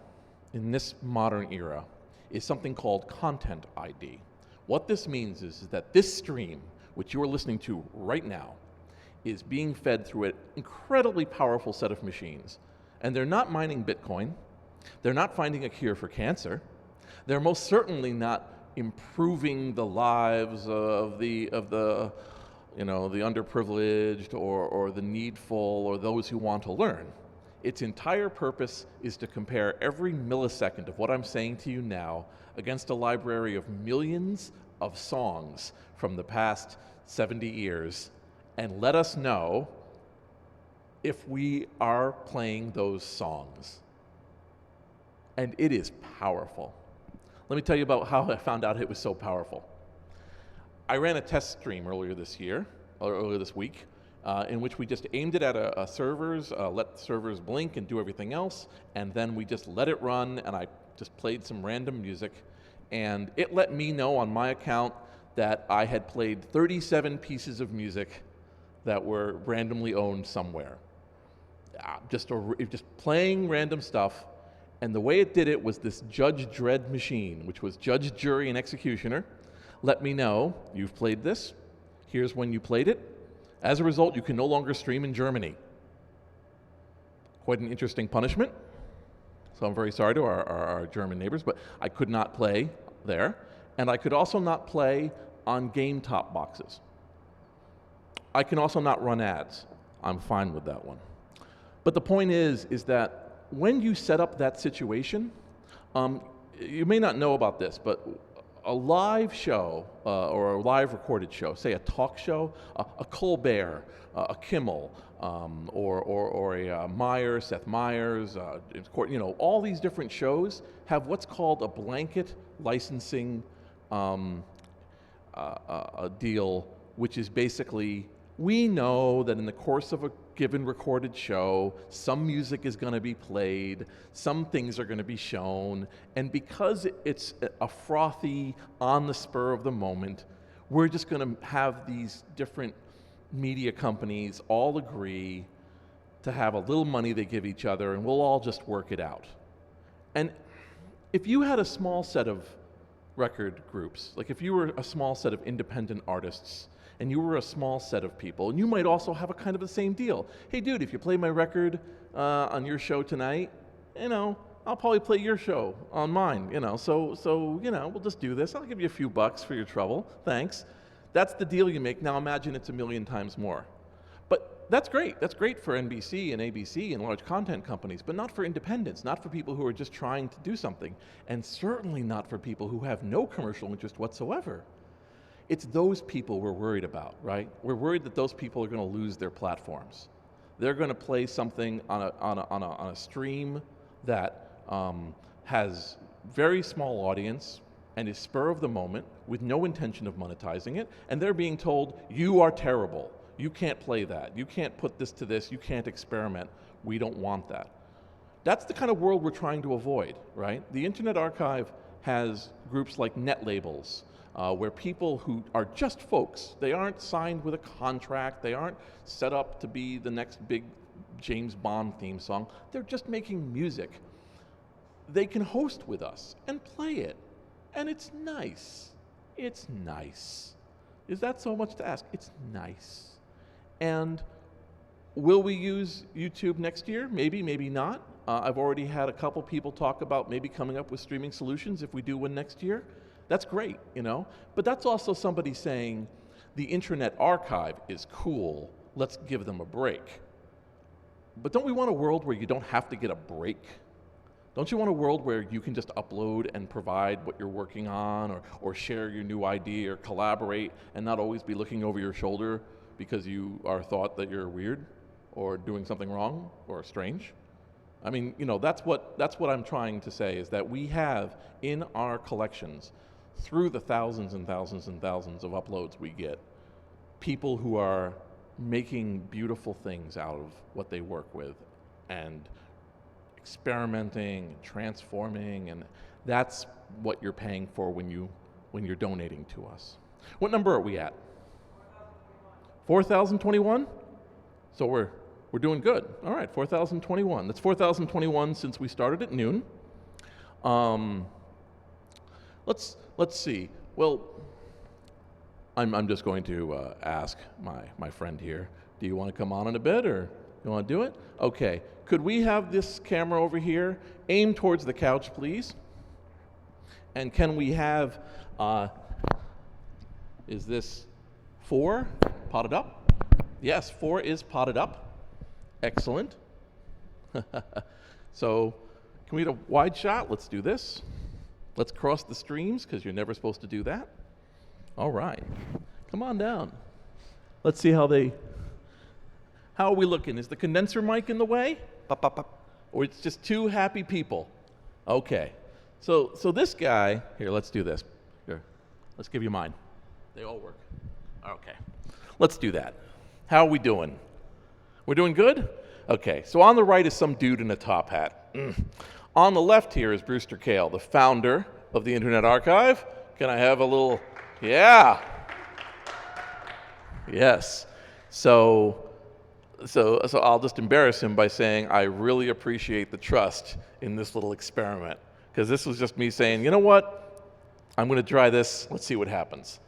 in this modern era is something called Content ID. What this means is that this stream, which you are listening to right now, is being fed through an incredibly powerful set of machines. And they're not mining Bitcoin. They're not finding a cure for cancer. They're most certainly not improving the lives of the underprivileged or the needful or those who want to learn. Its entire purpose is to compare every millisecond of what I'm saying to you now against a library of millions of songs from the past 70 years and let us know if we are playing those songs. And it is powerful. Let me tell you about how I found out it was so powerful. I ran a test stream earlier this week, in which we just aimed it at servers, let the servers blink and do everything else, and then we just let it run, and I just played some random music, and it let me know on my account that I had played 37 pieces of music that were randomly owned somewhere. Just playing random stuff, and the way it did it was this Judge Dredd machine, which was judge, jury, and executioner, let me know, you've played this, here's when you played it. As a result, you can no longer stream in Germany. Quite an interesting punishment. So I'm very sorry to our German neighbors, but I could not play there. And I could also not play on game top boxes. I can also not run ads. I'm fine with that one. But the point is that when you set up that situation, you may not know about this, but a live show or a live recorded show, say a talk show, a Colbert, a Kimmel, or a Seth Meyers, all these different shows have what's called a blanket licensing deal, which is basically We know that in the course of a given recorded show, some music is going to be played, some things are going to be shown, and because it's a frothy, on the spur of the moment, we're just going to have these different media companies all agree to have a little money they give each other, and we'll all just work it out. And if you had a small set of record groups, like if you were a small set of independent artists, and you were a small set of people, and you might also have a kind of the same deal. Hey dude, if you play my record on your show tonight, I'll probably play your show on mine, so we'll just do this. I'll give you a few bucks for your trouble, thanks. That's the deal you make. Now imagine it's 1,000,000 times more. But that's great. That's great for NBC and ABC and large content companies, but not for independents, not for people who are just trying to do something, and certainly not for people who have no commercial interest whatsoever. It's those people we're worried about, right? We're worried that those people are going to lose their platforms. They're going to play something on a stream that has very small audience and is spur of the moment with no intention of monetizing it, and they're being told, you are terrible. You can't play that. You can't put this to this. You can't experiment. We don't want that. That's the kind of world we're trying to avoid, right? The Internet Archive has groups like net labels, where people who are just folks, they aren't signed with a contract, they aren't set up to be the next big James Bond theme song, they're just making music. They can host with us and play it, and it's nice. It's nice. Is that so much to ask? It's nice. And will we use YouTube next year? Maybe, maybe not. I've already had a couple people talk about maybe coming up with streaming solutions if we do one next year. That's great, but that's also somebody saying the Internet Archive is cool, let's give them a break. But don't we want a world where you don't have to get a break? Don't you want a world where you can just upload and provide what you're working on, or share your new idea, or collaborate, and not always be looking over your shoulder because you are thought that you're weird or doing something wrong or strange? I mean, that's what I'm trying to say, is that we have in our collections, through the thousands and thousands and thousands of uploads we get, people who are making beautiful things out of what they work with and experimenting and transforming, and that's what you're paying for when you're donating to us. What number are we at? 4,021? So we're doing good. All right, 4,021. That's 4,021 since we started at noon. Let's see. Well, I'm just going to ask my friend here. Do you want to come on in a bit, or you want to do it? Okay. Could we have this camera over here aim towards the couch, please? And can we have? Is this 4 potted up? Yes, 4 is potted up. Excellent. So, can we get a wide shot? Let's do this. Let's cross the streams, because you're never supposed to do that. All right. Come on down. Let's see how are we looking? Is the condenser mic in the way? Pop, pop, pop. Or it's just two happy people? Okay. So this guy, here, let's do this. Here, let's give you mine. They all work. Okay. Let's do that. How are we doing? We're doing good? Okay. So on the right is some dude in a top hat. On the left here is Brewster Kale, the founder of the Internet Archive. Can I have a little, yeah. Yes. So I'll just embarrass him by saying I really appreciate the trust in this little experiment, because this was just me saying, you know what? I'm going to try this. Let's see what happens.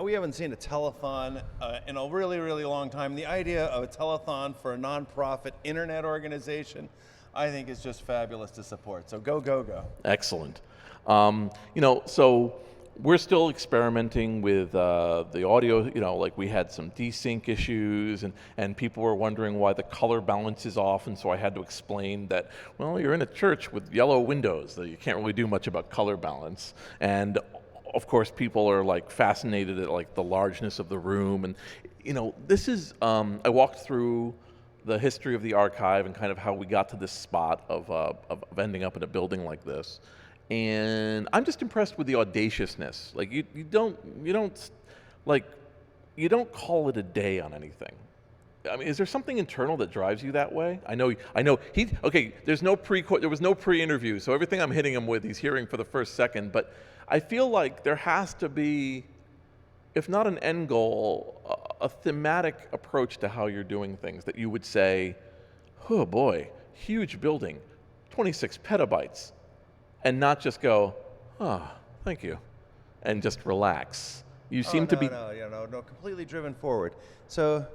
We haven't seen a telethon in a really, really long time. The idea of a telethon for a nonprofit internet organization, I think, is just fabulous to support. So go, go, go. Excellent. So we're still experimenting with the audio. Like we had some desync issues, and people were wondering why the color balance is off, and so I had to explain that, well, you're in a church with yellow windows, that you can't really do much about color balance. And of course, people are like fascinated at like the largeness of the room, and this is I walked through the history of the archive and kind of how we got to this spot of ending up in a building like this. And I'm just impressed with the audaciousness. Like you don't you don't call it a day on anything. I mean, is there something internal that drives you that way? I know okay, there was no pre-interview, so everything I'm hitting him with, he's hearing for the first second, but I feel like there has to be, if not an end goal, a thematic approach to how you're doing things that you would say, oh boy, huge building, 26 petabytes, and not just go, oh, thank you, and just relax. You seem to be... No, completely driven forward. So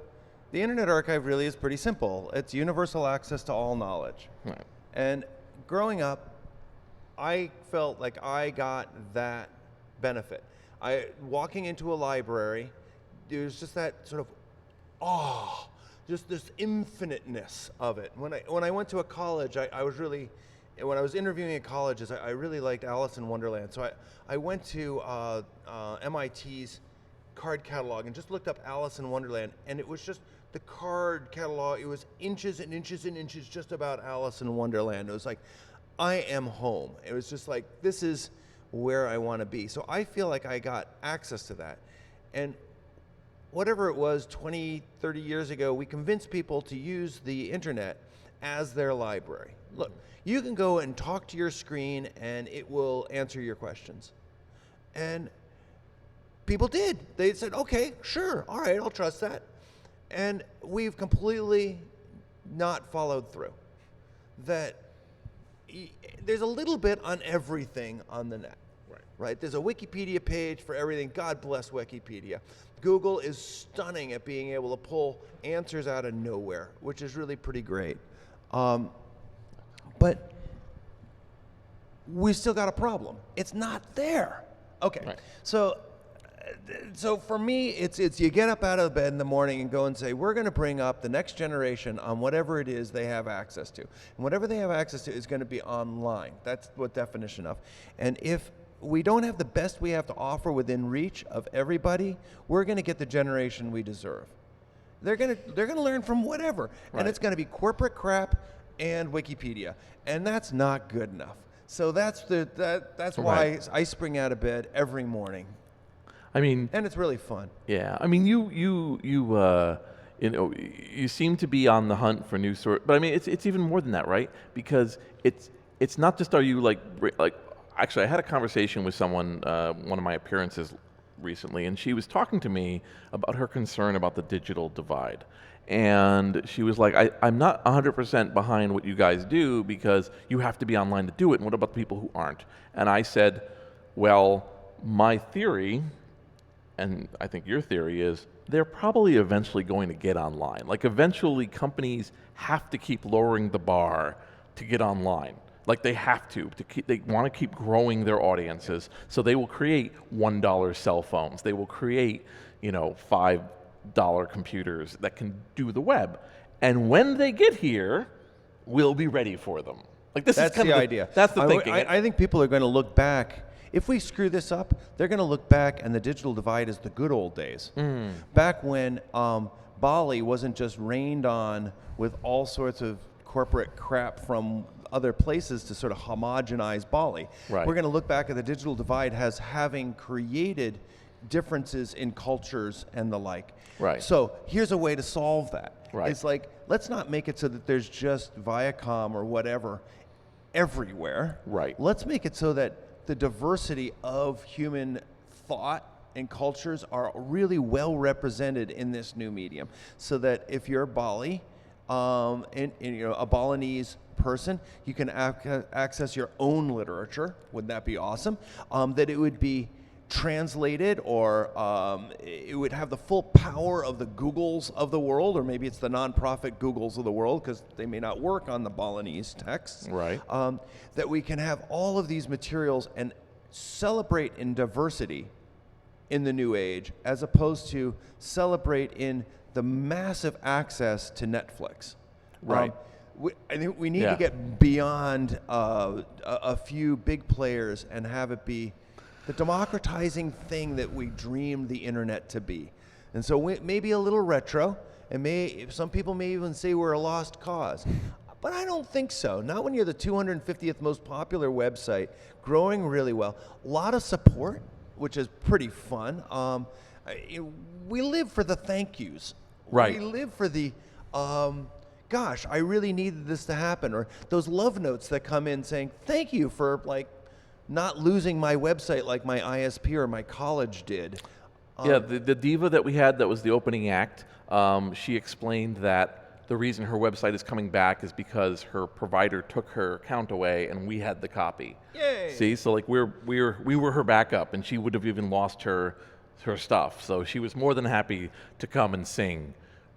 the Internet Archive really is pretty simple. It's universal access to all knowledge. Right. And growing up, I felt like I got that benefit. Walking into a library, there's just that sort of just this infiniteness of it. When I went to a college, when I was interviewing at colleges, I really liked Alice in Wonderland. So I went to MIT's card catalog and just looked up Alice in Wonderland, and it was just the card catalog. It was inches and inches and inches just about Alice in Wonderland. It was like, I am home. It was just like, this is where I want to be. So I feel like I got access to that. And whatever it was 20, 30 years ago, we convinced people to use the internet as their library. Look, you can go and talk to your screen and it will answer your questions. And people did. They said, okay, sure, all right, I'll trust that. And we've completely not followed through. That there's a little bit on everything on the net. Right? There's a Wikipedia page for everything. God bless Wikipedia. Google is stunning at being able to pull answers out of nowhere, which is really pretty great. But we still got a problem. It's not there. Okay. Right. So for me, it's you get up out of bed in the morning and go and say, we're going to bring up the next generation on whatever it is they have access to. And whatever they have access to is going to be online. That's what definition of. And if we don't have the best we have to offer within reach of everybody, we're going to get the generation we deserve. They're going to learn from whatever. Right. And it's going to be corporate crap and Wikipedia. And that's not good enough. So that's why I spring out of bed every morning. I mean, and it's really fun. Yeah, I mean, you seem to be on the hunt for new but I mean, it's even more than that, right? Because it's not just, are you like actually, I had a conversation with someone, one of my appearances recently, and she was talking to me about her concern about the digital divide. And she was like, I'm not 100% behind what you guys do because you have to be online to do it. And what about the people who aren't? And I said, well, my theory, and I think your theory is, they're probably eventually going to get online. Like eventually companies have to keep lowering the bar to get online. Like they have to they want to keep growing their audiences. So they will create $1 cell phones. They will create, $5 computers that can do the web. And when they get here, we'll be ready for them. Like that's the idea. That's the thinking. I think people are going to look back. If we screw this up, they're going to look back, and the digital divide is the good old days. Back when Bali wasn't just rained on with all sorts of corporate crap from other places to sort of homogenize Bali. Right. We're going to look back at the digital divide as having created differences in cultures and the like. Right. So here's a way to solve that. Right. It's like, let's not make it so that there's just Viacom or whatever everywhere. Right. Let's make it so that the diversity of human thought and cultures are really well represented in this new medium, so that if you're Bali, a Balinese person, you can access your own literature. Wouldn't that be awesome? That it would be translated, or it would have the full power of the Googles of the world, or maybe it's the nonprofit Googles of the world, because they may not work on the Balinese texts. Right. That we can have all of these materials and celebrate in diversity in the new age, as opposed to celebrate in the massive access to Netflix. Right. I think we need to get beyond a few big players and have it be the democratizing thing that we dreamed the internet to be. And so maybe a little retro, and some people may even say we're a lost cause. But I don't think so. Not when you're the 250th most popular website, growing really well. A lot of support, which is pretty fun. We live for the thank yous. Right. We live for the, gosh, I really needed this to happen, or those love notes that come in saying thank you for like not losing my website like my ISP or my college did. Yeah, the diva that we had that was the opening act, she explained that the reason her website is coming back is because her provider took her account away and we had the copy. Yay! See, so like we were her backup, and she would have even lost her stuff. So she was more than happy to come and sing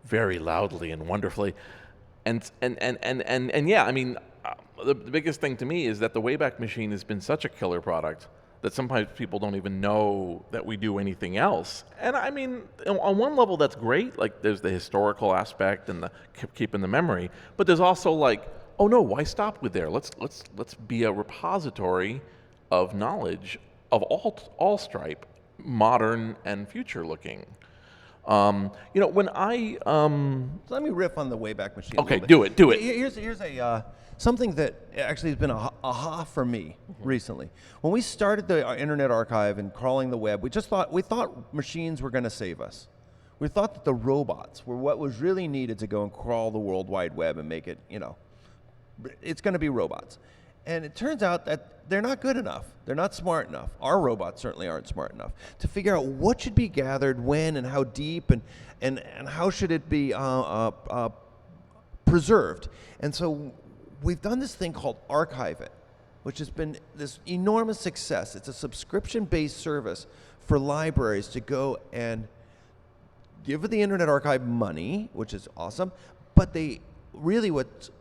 very loudly and wonderfully. And yeah, I mean, the biggest thing to me is that the Wayback Machine has been such a killer product that sometimes people don't even know that we do anything else. And I mean, on one level, that's great. Like, there's the historical aspect and the keeping the memory. But there's also like, oh no, why stop with there? Let's be a repository of knowledge of all Stripe, modern and future looking. When I So let me riff on the Wayback Machine. a okay, little bit. do it. Here's a something that actually has been a aha for me recently. When we started the Internet Archive and crawling the web, we thought machines were going to save us. We thought that the robots were what was really needed to go and crawl the World Wide Web and make it, it's going to be robots. And it turns out that they're not good enough. They're not smart enough. Our robots certainly aren't smart enough to figure out what should be gathered, when, and how deep, and how should it be preserved. And so we've done this thing called Archive It, which has been this enormous success. It's a subscription-based service for libraries to go and give the Internet Archive money, which is awesome, but what's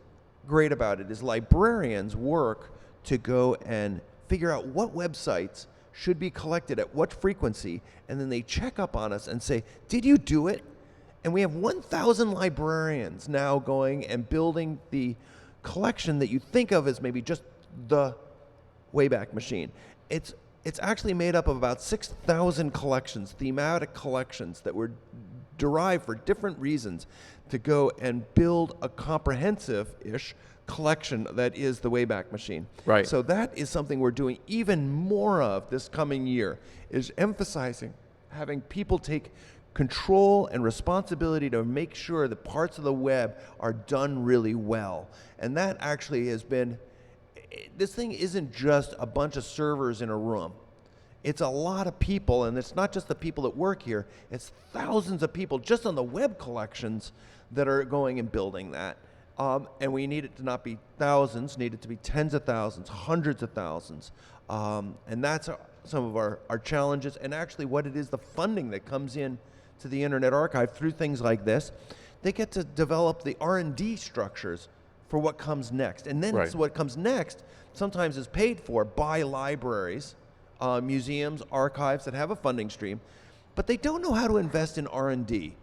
great about it is librarians work to go and figure out what websites should be collected at what frequency, and then they check up on us and say, did you do it? And we have 1,000 librarians now going and building the collection that you think of as maybe just the Wayback Machine. It's actually made up of about 6,000 collections, thematic collections that were derived for different reasons to go and build a comprehensive-ish collection that is the Wayback Machine. Right. So that is something we're doing even more of this coming year, is emphasizing having people take control and responsibility to make sure the parts of the web are done really well. And that actually has been, this thing isn't just a bunch of servers in a room. It's a lot of people, and it's not just the people that work here, it's thousands of people just on the web collections that are going and building that. And we need it to not be thousands, need it to be tens of thousands, hundreds of thousands. And that's some of our challenges, and actually what it is, the funding that comes in to the Internet Archive through things like this. They get to develop the R&D structures for what comes next. And then Right. what comes next sometimes is paid for by libraries, museums, archives that have a funding stream, but they don't know how to invest in R&D.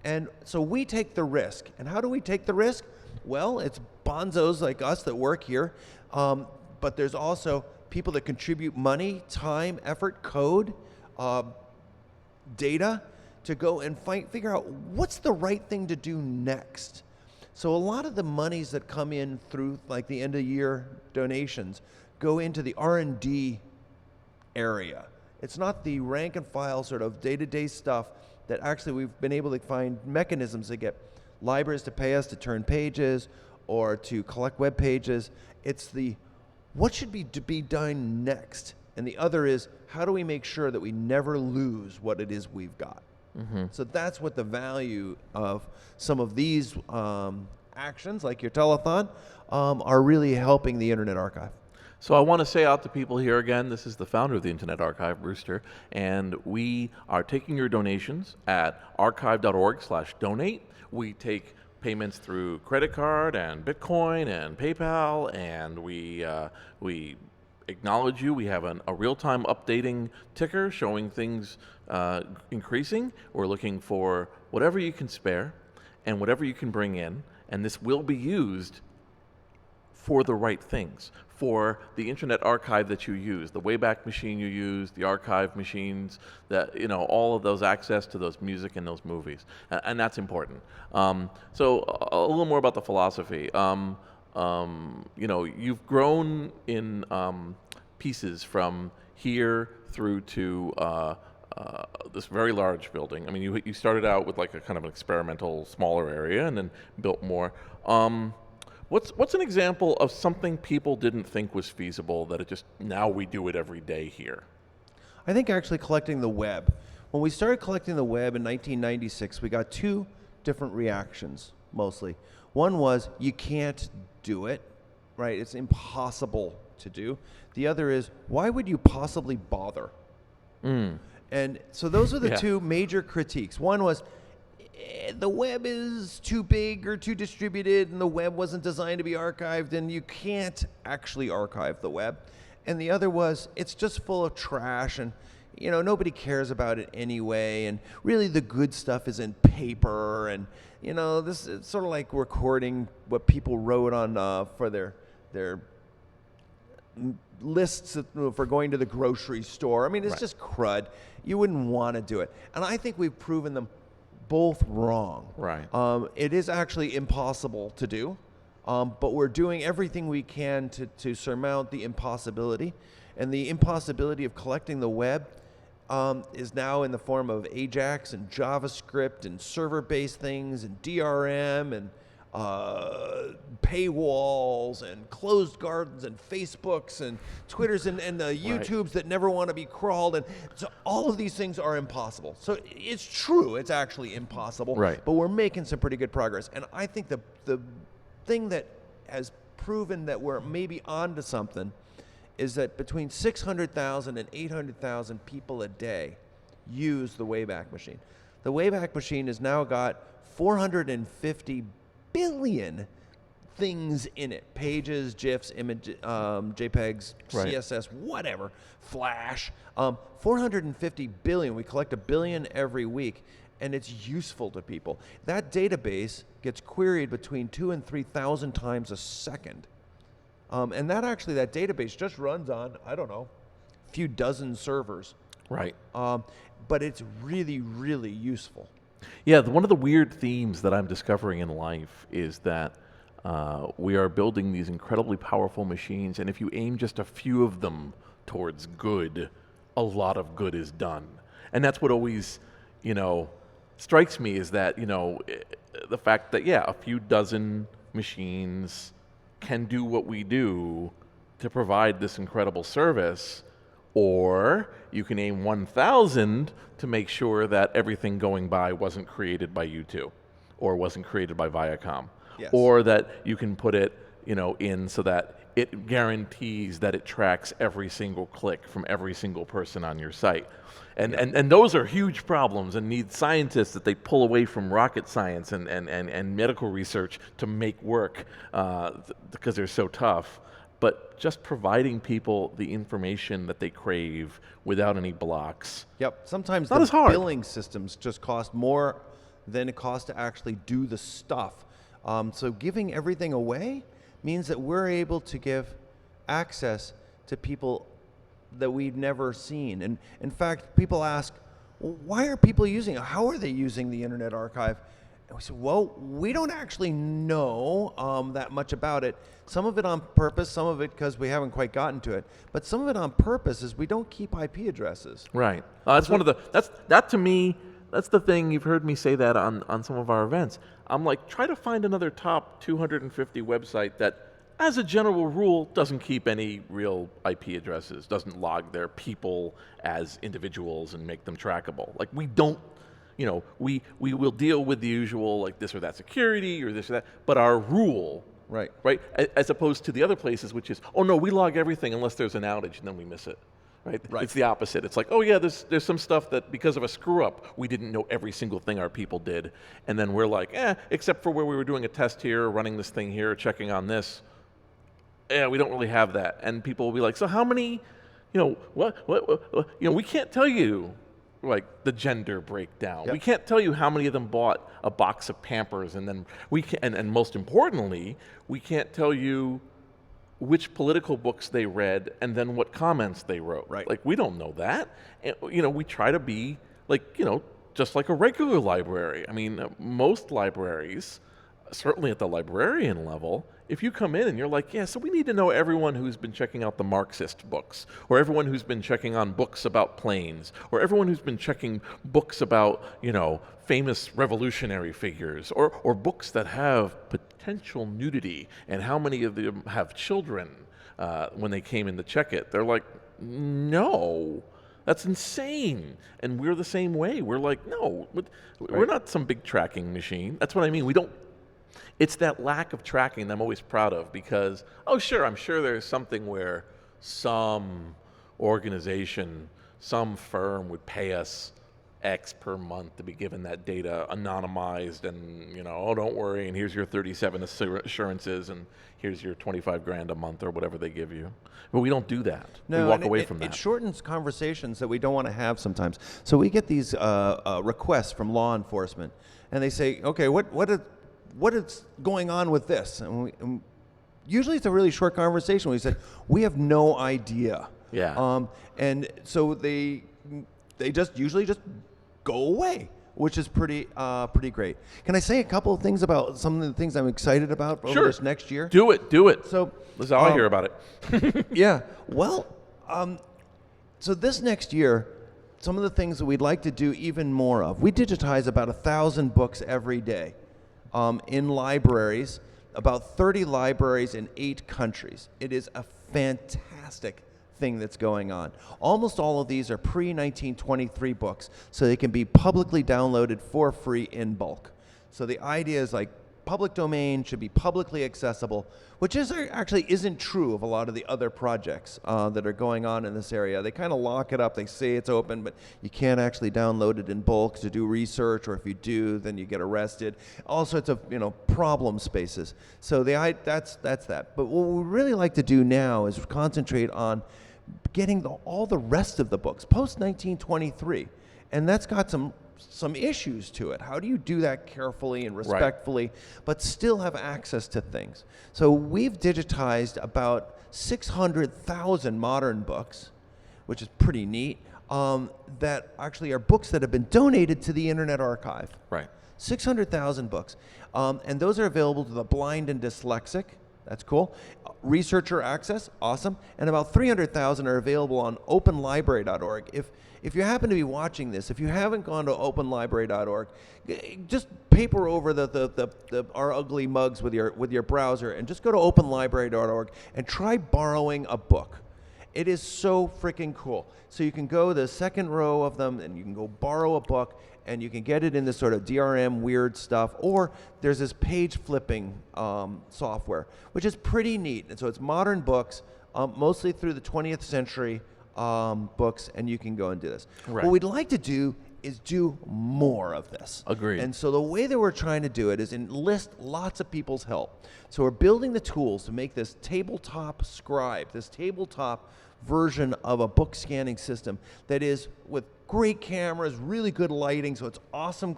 And so we take the risk. And how do we take the risk? Well, it's bonzos like us that work here, but there's also people that contribute money, time, effort, code, data, to go and figure out what's the right thing to do next. So a lot of the monies that come in through like the end of year donations go into the R&D area. It's not the rank and file sort of day-to-day stuff that actually we've been able to find mechanisms to get libraries to pay us to turn pages or to collect web pages. It's the what should be done next, and the other is how do we make sure that we never lose what it is we've got. Mm-hmm. So that's what the value of some of these actions, like your telethon, are really helping the Internet Archive. So I want to say out to people here again, this is the founder of the Internet Archive, Brewster, and we are taking your donations at archive.org/donate. We take payments through credit card and Bitcoin and PayPal, and we acknowledge you. We have a real-time updating ticker showing things increasing. We're looking for whatever you can spare and whatever you can bring in, and this will be used for the right things, for the Internet Archive that you use, the Wayback Machine you use, the archive machines, that all of those access to those music and those movies, and that's important. So a little more about the philosophy. You've grown in pieces from here through to this very large building. I mean, you started out with like a kind of an experimental, smaller area, and then built more. What's an example of something people didn't think was feasible that it just now we do it every day here? I think actually collecting the web. When we started collecting the web in 1996, we got two different reactions mostly. One was you can't do it, right? It's impossible to do. The other is why would you possibly bother? And so those are the two major critiques. One was the web is too big or too distributed, and the web wasn't designed to be archived, and you can't actually archive the web. And the other was it's just full of trash, and nobody cares about it anyway, and really the good stuff is in paper, and this is sort of like recording what people wrote on for their lists for going to the grocery store. I mean, it's just crud. You wouldn't want to do it. And I think we've proven them both wrong. Right. It is actually impossible to do, but we're doing everything we can to surmount the impossibility. And the impossibility of collecting the web is now in the form of Ajax and JavaScript and server-based things and DRM and paywalls and closed gardens and Facebooks and Twitters and YouTubes that never want to be crawled. And so all of these things are impossible. So it's true, it's actually impossible. Right. But we're making some pretty good progress. And I think the thing that has proven that we're maybe onto something is that between 600,000 and 800,000 people a day use the Wayback Machine. The Wayback Machine has now got 450 billion things in it. Pages, GIFs, JPEGs, CSS, whatever, Flash. 450 billion. We collect 1 billion every week, and it's useful to people. That database gets queried between 2,000 and 3,000 times a second. And that database just runs on, I don't know, a few dozen servers. Right. But it's really, really useful. Yeah, one of the weird themes that I'm discovering in life is that we are building these incredibly powerful machines, and if you aim just a few of them towards good, a lot of good is done. And that's what always, strikes me is that, the fact that, a few dozen machines can do what we do to provide this incredible service, or you can aim 1,000 to make sure that everything going by wasn't created by U2 or wasn't created by Viacom. Yes. Or that you can put it, in so that it guarantees that it tracks every single click from every single person on your site. And those are huge problems and need scientists that they pull away from rocket science and medical research to make work because they're so tough. But just providing people the information that they crave without any blocks. Yep. Sometimes not as hard. Billing systems just cost more than it costs to actually do the stuff. So giving everything away means that we're able to give access to people that we've never seen. And in fact, people ask, well, why are people using it? How are they using the Internet Archive? And we said, well, we don't actually know that much about it. Some of it on purpose, some of it because we haven't quite gotten to it. But some of it on purpose is we don't keep IP addresses. Right. That's one of the, that to me, that's the thing. You've heard me say that on some of our events. I'm like, try to find another top 250 website that, as a general rule, doesn't keep any real IP addresses, doesn't log their people as individuals and make them trackable. Like, we don't, we will deal with the usual, like this or that security or this or that, but our rule, right, as opposed to the other places, which is, oh no, we log everything unless there's an outage and then we miss it. Right? It's the opposite. It's like, oh yeah, there's some stuff that because of a screw up, we didn't know every single thing our people did. And then we're like, except for where we were doing a test here, running this thing here, checking on this. Yeah, we don't really have that. And people will be like, so how many, we can't tell you like the gender breakdown. Yep. We can't tell you how many of them bought a box of Pampers, and then we can, and most importantly, we can't tell you which political books they read and then what comments they wrote. Right. Like, we don't know that. And, we try to be like, just like a regular library. I mean, most libraries certainly at the librarian level, if you come in and you're like, yeah, so we need to know everyone who's been checking out the Marxist books, or everyone who's been checking on books about planes, or everyone who's been checking books about, famous revolutionary figures, or books that have potential nudity, and how many of them have children when they came in to check it. They're like, no. That's insane. And we're the same way. We're like, no, we're not some big tracking machine. That's what I mean. It's that lack of tracking that I'm always proud of because, I'm sure there's something where some organization, some firm would pay us X per month to be given that data anonymized and, don't worry, and here's your 37 assurances and here's your 25 grand a month or whatever they give you. But we don't do that. No, we walk away from that. It shortens conversations that we don't want to have sometimes. So we get these requests from law enforcement and they say, okay, what is going on with this? And usually it's a really short conversation. We said, we have no idea. Yeah. And so they usually just go away, which is pretty great. Can I say a couple of things about some of the things I'm excited about over this next year? Do it. So this is how I hear about it. Yeah. Well, so this next year, some of the things that we'd like to do even more of. We digitize about 1,000 books every day in libraries, about 30 libraries in 8 countries. It is a fantastic thing that's going on. Almost all of these are pre-1923 books, so they can be publicly downloaded for free in bulk. So the idea is like public domain should be publicly accessible, which actually isn't true of a lot of the other projects that are going on in this area. They kind of lock it up. They say it's open, but you can't actually download it in bulk to do research, or if you do, then you get arrested. All sorts of problem spaces. So that's that. But what we really like to do now is concentrate on getting all the rest of the books post 1923, and that's got some issues to it. How do you do that carefully and respectfully, but still have access to things? So we've digitized about 600,000 modern books, which is pretty neat, that actually are books that have been donated to the Internet Archive. Right. 600,000 books. And those are available to the blind and dyslexic. That's cool. Researcher access, awesome. And about 300,000 are available on openlibrary.org. If you happen to be watching this, if you haven't gone to openlibrary.org, just paper over our ugly mugs with your browser and just go to openlibrary.org and try borrowing a book. It is so freaking cool. So you can go the second row of them and you can go borrow a book and you can get it in this sort of DRM weird stuff, or there's this page flipping software, which is pretty neat. And so it's modern books, mostly through the 20th century books, and you can go and do this. Right. What we'd like to do is do more of this. Agreed. And so the way that we're trying to do it is enlist lots of people's help. So we're building the tools to make this tabletop scribe, this tabletop version of a book scanning system that is with great cameras, really good lighting, so it's awesome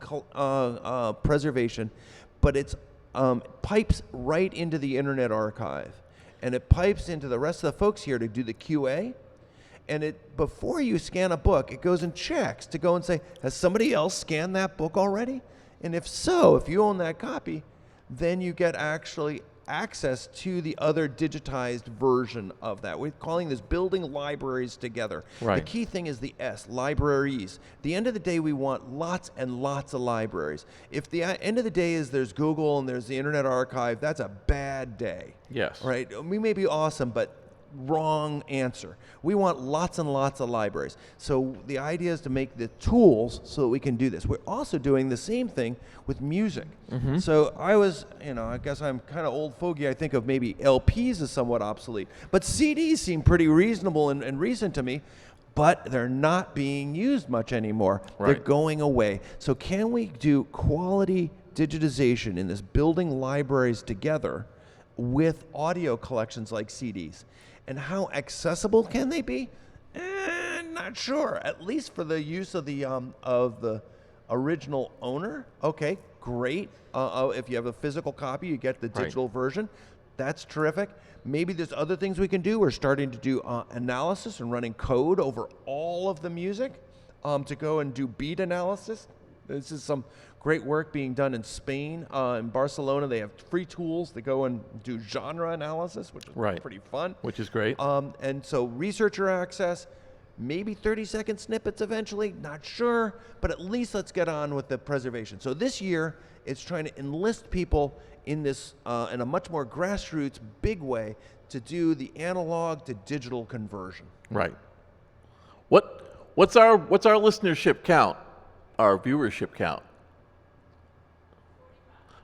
preservation, but it's pipes right into the Internet Archive, and it pipes into the rest of the folks here to do the QA. And before you scan a book, it goes and checks to go and say, has somebody else scanned that book already? And if so, if you own that copy, then you get actually access to the other digitized version of that. We're calling this building libraries together. Right. The key thing is the S, libraries. At the end of the day, we want lots and lots of libraries. If the end of the day is there's Google and there's the Internet Archive, that's a bad day. Yes. Right? We may be awesome, but wrong answer. We want lots and lots of libraries. So the idea is to make the tools so that we can do this. We're also doing the same thing with music. Mm-hmm. So I guess I'm kind of old fogey. I think of maybe LPs as somewhat obsolete, but CDs seem pretty reasonable and recent to me, but they're not being used much anymore. Right. They're going away. So can we do quality digitization in this building libraries together with audio collections like CDs? And how accessible can they be? Not sure. At least for the use of the original owner. Okay, great. If you have a physical copy, you get the digital version. That's terrific. Maybe there's other things we can do. We're starting to do analysis and running code over all of the music to go and do beat analysis. This is some great work being done in Spain. In Barcelona, they have free tools that go and do genre analysis, which is Right. pretty fun. Which is great. And so researcher access, maybe 30-second snippets eventually, not sure, but at least let's get on with the preservation. So this year, it's trying to enlist people in this, in a much more grassroots, big way to do the analog to digital conversion. Right. What's our listenership count? Our viewership count?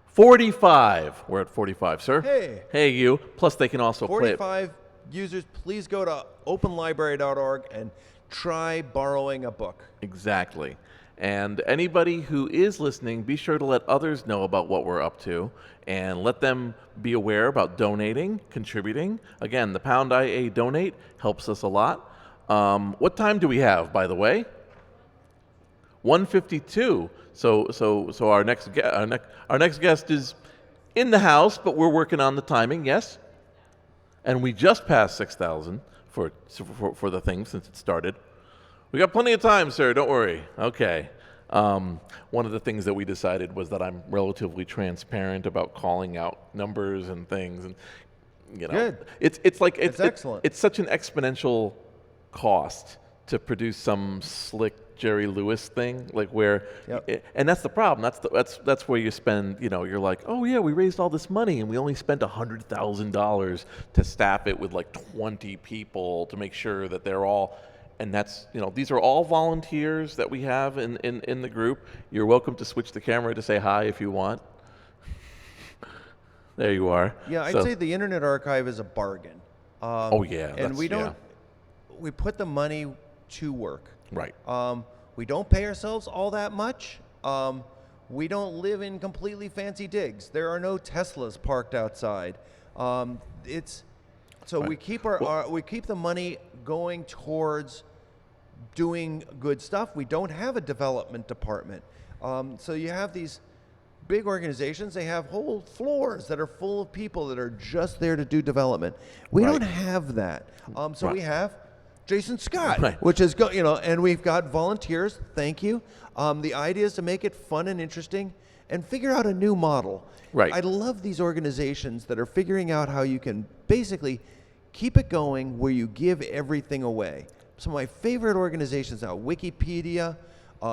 45. We're at 45, sir. Hey. Hey, you. Plus, they can also play it. 45 users, please go to openlibrary.org and try borrowing a book. Exactly. And anybody who is listening, be sure to let others know about what we're up to and let them be aware about donating, contributing. Again, the #IA donate helps us a lot. What time do we have, by the way? 1:52. So our next guest is in the house, but we're working on the timing. Yes. And we just passed 6,000 for the thing since it started. We got plenty of time, sir. Don't worry. Okay. One of the things that we decided was that I'm relatively transparent about calling out numbers and things, and you know, Good. It's like That's excellent. It's such an exponential cost to produce some slick Jerry Lewis thing, like where, Yep. and that's the problem. That's where you spend. You know, you're like, oh yeah, we raised all this money and we only spent $100,000 to staff it with like 20 people to make sure that they're all. And that's, you know, these are all volunteers that we have in the group. You're welcome to switch the camera to say hi if you want. There you are. Yeah, I'd So- say the Internet Archive is a bargain. Oh yeah, And that's- we don't, yeah. we put the money to work. Right. We don't pay ourselves all that much. We don't live in completely fancy digs. There are no Teslas parked outside. We keep we keep the money going towards doing good stuff. We don't have a development department. So you have these big organizations, they have whole floors that are full of people that are just there to do development. We Right. don't have that. So Right. we have Jason Scott, Right. which is, and we've got volunteers. Thank you. The idea is to make it fun and interesting and figure out a new model. Right. I love these organizations that are figuring out how you can basically keep it going where you give everything away. Some of my favorite organizations now, Wikipedia,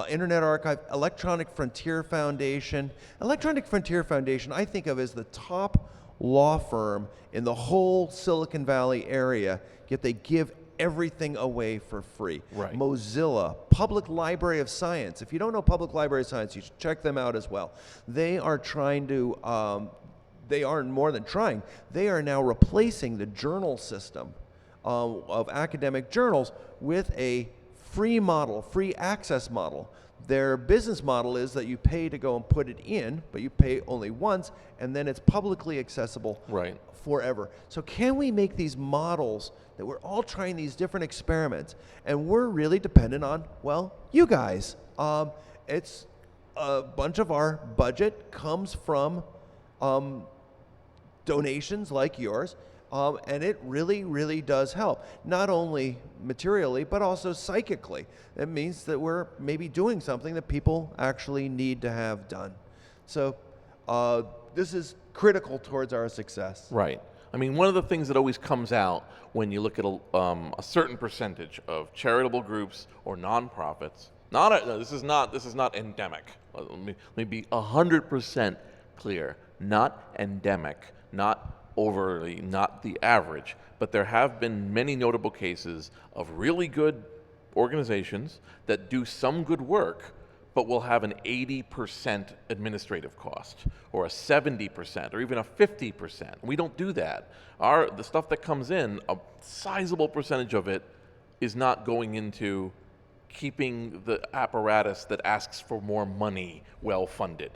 Internet Archive, Electronic Frontier Foundation. Electronic Frontier Foundation I think of as the top law firm in the whole Silicon Valley area, yet they give everything away for free. Right. Mozilla, Public Library of Science. If you don't know Public Library of Science, you should check them out as well. They are trying to, they are more than trying, they are now replacing the journal system of academic journals with a free model, free access model. Their business model is that you pay to go and put it in, but you pay only once, and then it's publicly accessible Right. forever. So can we make these models that we're all trying these different experiments, and we're really dependent on, well, you guys. It's a bunch of our budget comes from donations like yours, and it really, really does help. Not only materially, but also psychically. It means that we're maybe doing something that people actually need to have done. So this is critical towards our success. Right. I mean, one of the things that always comes out when you look at a certain percentage of charitable groups or nonprofits, this is not endemic. Let me be 100% clear. Not endemic, not overly, not the average, but there have been many notable cases of really good organizations that do some good work, but will have an 80% administrative cost, or a 70%, or even a 50%. We don't do that. The stuff that comes in, a sizable percentage of it is not going into keeping the apparatus that asks for more money well funded.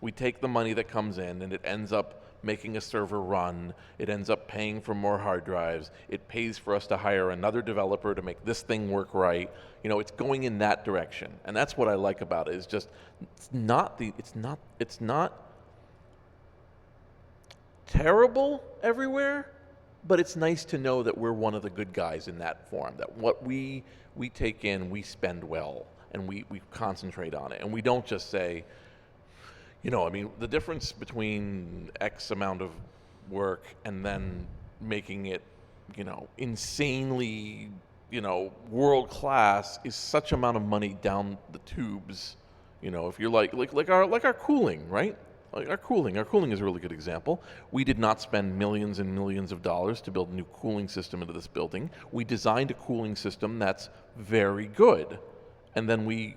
We take the money that comes in and it ends up making a server run, it ends up paying for more hard drives, it pays for us to hire another developer to make this thing work right. You know, it's going in that direction. And that's what I like about it, is just it's not terrible everywhere, but it's nice to know that we're one of the good guys in that form, that what we take in, we spend well, and we concentrate on it. And we don't just say, I mean, the difference between X amount of work and then making it, insanely, world class is such amount of money down the tubes. If you're like our cooling, right? Like our cooling is a really good example. We did not spend millions and millions of dollars to build a new cooling system into this building. We designed a cooling system that's very good, and then we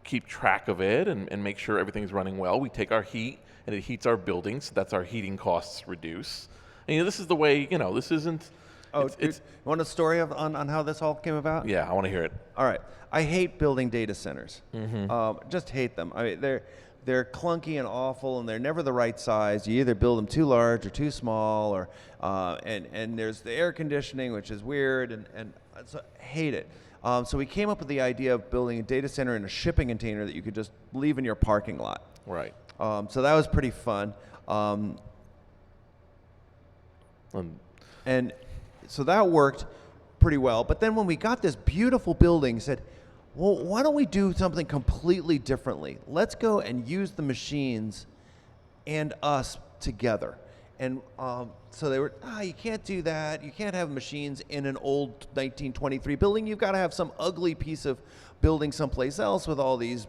keep track of it and make sure everything's running well. We take our heat and it heats our buildings, so that's our heating costs reduce. And this is the way. This isn't. Oh, it's you want a story on how this all came about? Yeah, I want to hear it. All right. I hate building data centers. Just hate them. I mean, they're clunky and awful, and they're never the right size. You either build them too large or too small, or and there's the air conditioning, which is weird, and so I hate it. So we came up with the idea of building a data center in a shipping container that you could just leave in your parking lot. Right. So that was pretty fun. And so that worked pretty well. But then when we got this beautiful building, said, well, why don't we do something completely differently? Let's go and use the machines and us together. And so they were, you can't do that. You can't have machines in an old 1923 building. You've got to have some ugly piece of building someplace else with all these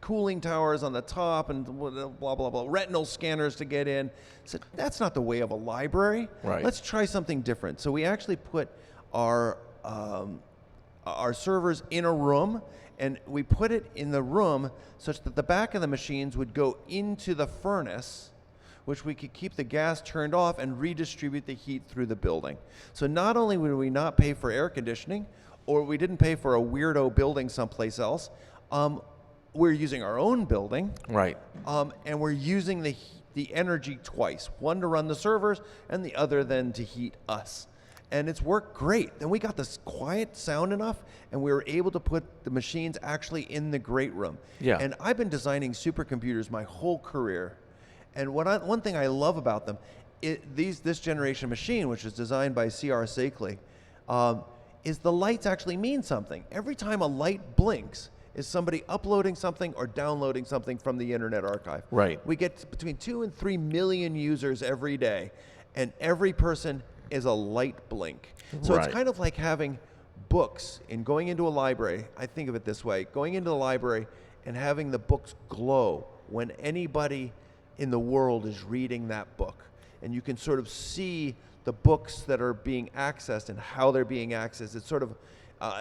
cooling towers on the top and blah, blah, blah, retinal scanners to get in. So that's not the way of a library. Right. Let's try something different. So we actually put our servers in a room, and we put it in the room such that the back of the machines would go into the furnace, which we could keep the gas turned off and redistribute the heat through the building. So not only would we not pay for air conditioning, or we didn't pay for a weirdo building someplace else, we're using our own building. Right. And we're using the energy twice, one to run the servers and the other then to heat us. And it's worked great. Then we got this quiet sound enough, and we were able to put the machines actually in the great room. Yeah. And I've been designing supercomputers my whole career. And one thing I love about them, this generation machine, which is designed by C.R. Sakely, is the lights actually mean something. Every time a light blinks, is somebody uploading something or downloading something from the Internet Archive. Right. We get between 2 and 3 million users every day, and every person is a light blink. So Right. it's kind of like having books and going into a library. I think of it this way: going into the library and having the books glow when anybody in the world is reading that book. And you can sort of see the books that are being accessed and how they're being accessed. It's sort of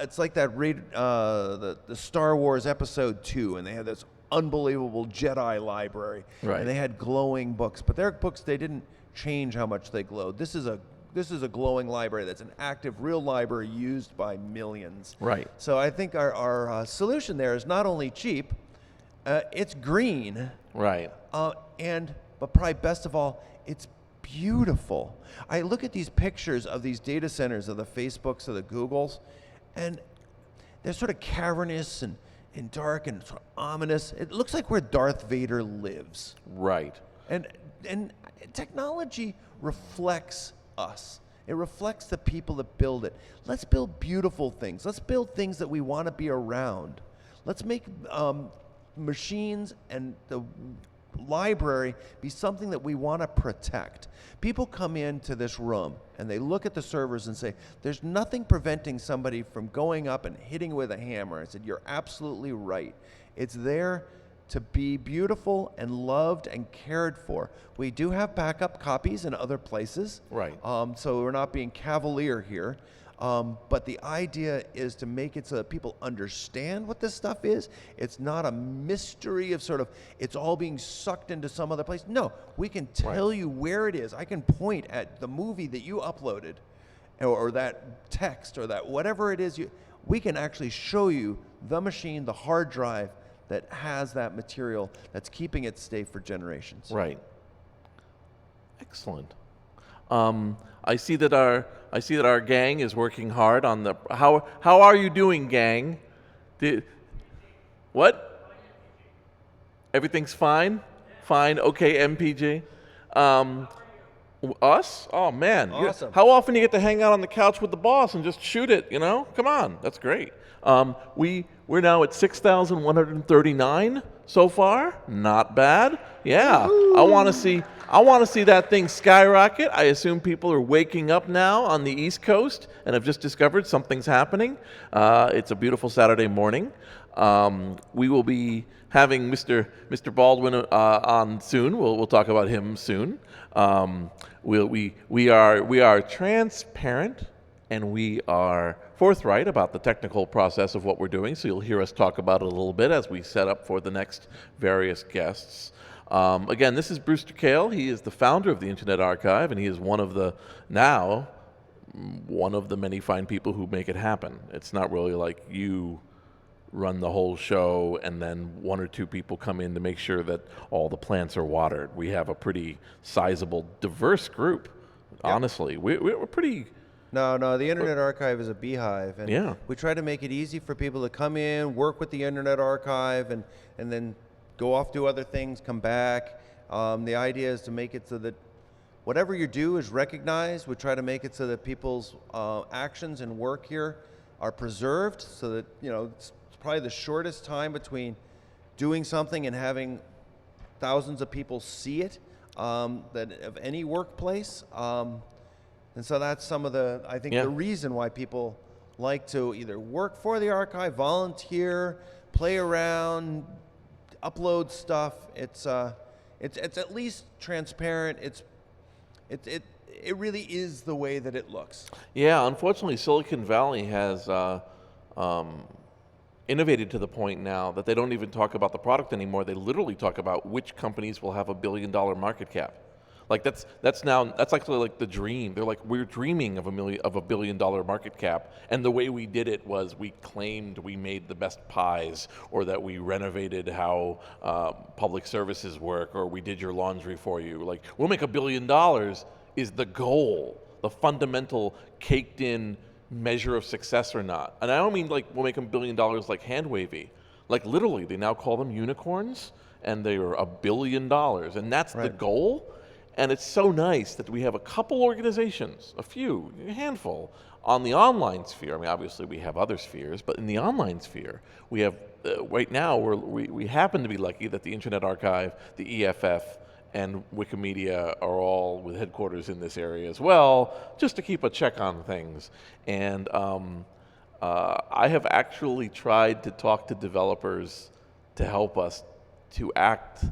it's like that the Star Wars Episode 2, and they had this unbelievable Jedi library, Right. and they had glowing books. But their books, they didn't change how much they glowed. This is a glowing library that's an active, real library used by millions. Right. So I think our solution there is not only cheap, it's green, Right. but probably best of all, it's beautiful. I look at these pictures of these data centers of the Facebooks, of the Googles, and they're sort of cavernous and dark and sort of ominous. It looks like where Darth Vader lives. Right. And technology reflects us. It reflects the people that build it. Let's build beautiful things. Let's build things that we want to be around. Let's make machines and the library be something that we want to protect. People come into this room and they look at the servers and say, there's nothing preventing somebody from going up and hitting with a hammer. I said, you're absolutely right. It's there to be beautiful and loved and cared for. We do have backup copies in other places. Right. So we're not being cavalier here. But the idea is to make it so that people understand what this stuff is. It's not a mystery of sort of, it's all being sucked into some other place. No, we can tell you where it is. I can point at the movie that you uploaded, or that text, or that whatever it is. We can actually show you the machine, the hard drive that has that material that's keeping it safe for generations. Right. Excellent. I see that our gang is working hard on the. How are you doing, gang? What? Everything's fine. Fine. Okay, MPG. Us? Oh man! Awesome. How often do you get to hang out on the couch with the boss and just shoot it? You know, come on, that's great. We're now at 6,139 so far. Not bad. Yeah, I want to see that thing skyrocket. I assume people are waking up now on the East Coast and have just discovered something's happening. It's a beautiful Saturday morning. We will be having Mr. Baldwin on soon. We'll talk about him soon. We are transparent and we are forthright about the technical process of what we're doing. So you'll hear us talk about it a little bit as we set up for the next various guests. Again, this is Brewster Kale. He is the founder of the Internet Archive, and he is one of the many fine people who make it happen. It's not really like you run the whole show and then one or two people come in to make sure that all the plants are watered. We have a pretty sizable, diverse group. Yep. Honestly, we're pretty... No, the Internet Archive is a beehive, and yeah. we try to make it easy for people to come in, work with the Internet Archive, and then go off, do other things, come back. The idea is to make it so that whatever you do is recognized. We try to make it so that people's actions and work here are preserved, so that, you know, it's probably the shortest time between doing something and having thousands of people see it that of any workplace. And so that's some of the, I think, the reason why people like to either work for the archive, volunteer, play around, upload stuff. It's at least transparent. It really is the way that it looks. Yeah, unfortunately, Silicon Valley has innovated to the point now that they don't even talk about the product anymore. They literally talk about which companies will have $1 billion market cap. Like that's actually like the dream. They're like, we're dreaming of $1 billion market cap, and the way we did it was we claimed we made the best pies, or that we renovated how public services work, or we did your laundry for you. Like, we'll make $1 billion is the goal, the fundamental caked in measure of success or not. And I don't mean like we'll make $1 billion like hand wavy. Like literally, they now call them unicorns, and they are $1 billion, and that's the goal. And it's so nice that we have a couple organizations, a handful, on the online sphere. I mean, obviously we have other spheres, but in the online sphere, we have, right now, we happen to be lucky that the Internet Archive, the EFF, and Wikimedia are all with headquarters in this area as well, just to keep a check on things. And I have actually tried to talk to developers to help us to act.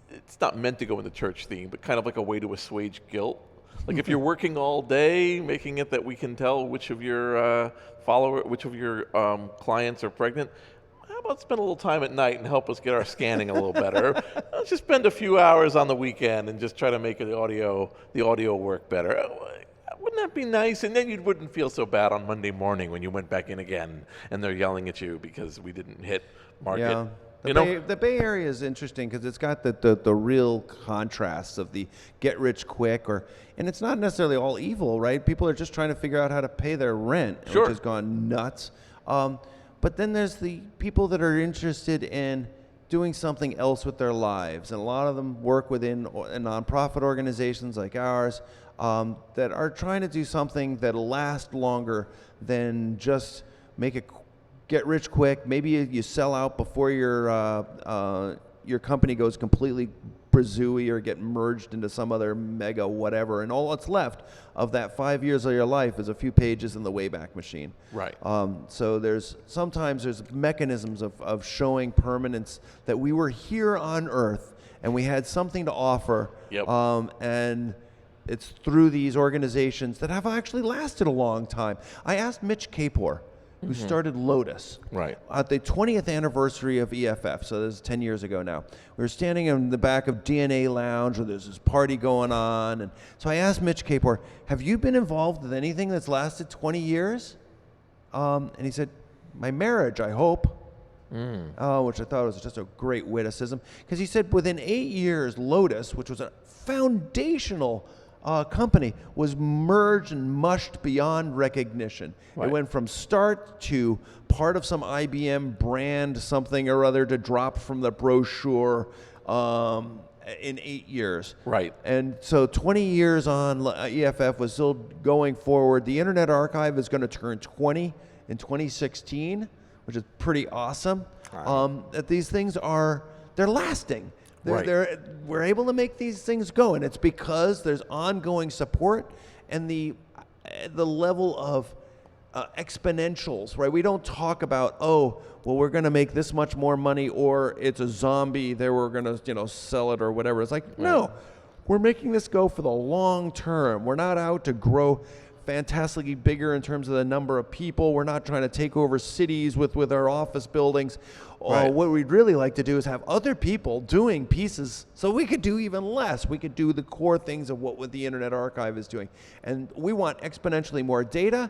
It's not meant to go in the church theme, but kind of like a way to assuage guilt. Like if you're working all day, making it that we can tell which of your clients are pregnant, how about spend a little time at night and help us get our scanning a little better? Let's just spend a few hours on the weekend and just try to make the audio work better. Wouldn't that be nice? And then you wouldn't feel so bad on Monday morning when you went back in again and they're yelling at you because we didn't hit market. Yeah. The Bay Area is interesting because it's got the real contrasts of the get rich quick, and it's not necessarily all evil, right? People are just trying to figure out how to pay their rent, which has gone nuts. But then there's the people that are interested in doing something else with their lives, and a lot of them work within nonprofit organizations like ours that are trying to do something that'll last longer than just make it get rich quick. Maybe you sell out before your company goes completely brazooey or get merged into some other mega whatever, and all that's left of that 5 years of your life is a few pages in the Wayback Machine. Right. So sometimes there's mechanisms of showing permanence, that we were here on Earth and we had something to offer. Yep. And it's through these organizations that have actually lasted a long time. I asked Mitch Kapor, who started Lotus, at the 20th anniversary of EFF, so this is 10 years ago now. We were standing in the back of DNA Lounge where there's this party going on, and so I asked Mitch Kapor, have you been involved with anything that's lasted 20 years? And he said, my marriage, I hope. Which I thought was just a great witticism, because he said within 8 years, Lotus, which was a foundational company, was merged and mushed beyond recognition. It went from start to part of some IBM brand something or other to drop from the brochure, in 8 years. Right. And so 20 years on, EFF was still going forward. The Internet Archive is going to turn 20 in 2016, which is pretty awesome. That these things they're lasting. We're able to make these things go, and it's because there's ongoing support and the level of exponentials, right? We don't talk about, oh, well, we're going to make this much more money, or it's a zombie, there we're going to sell it or whatever. It's like, no, we're making this go for the long term. We're not out to grow fantastically bigger in terms of the number of people. We're not trying to take over cities with our office buildings. What we'd really like to do is have other people doing pieces so we could do even less. We could do the core things of what the Internet Archive is doing. And we want exponentially more data,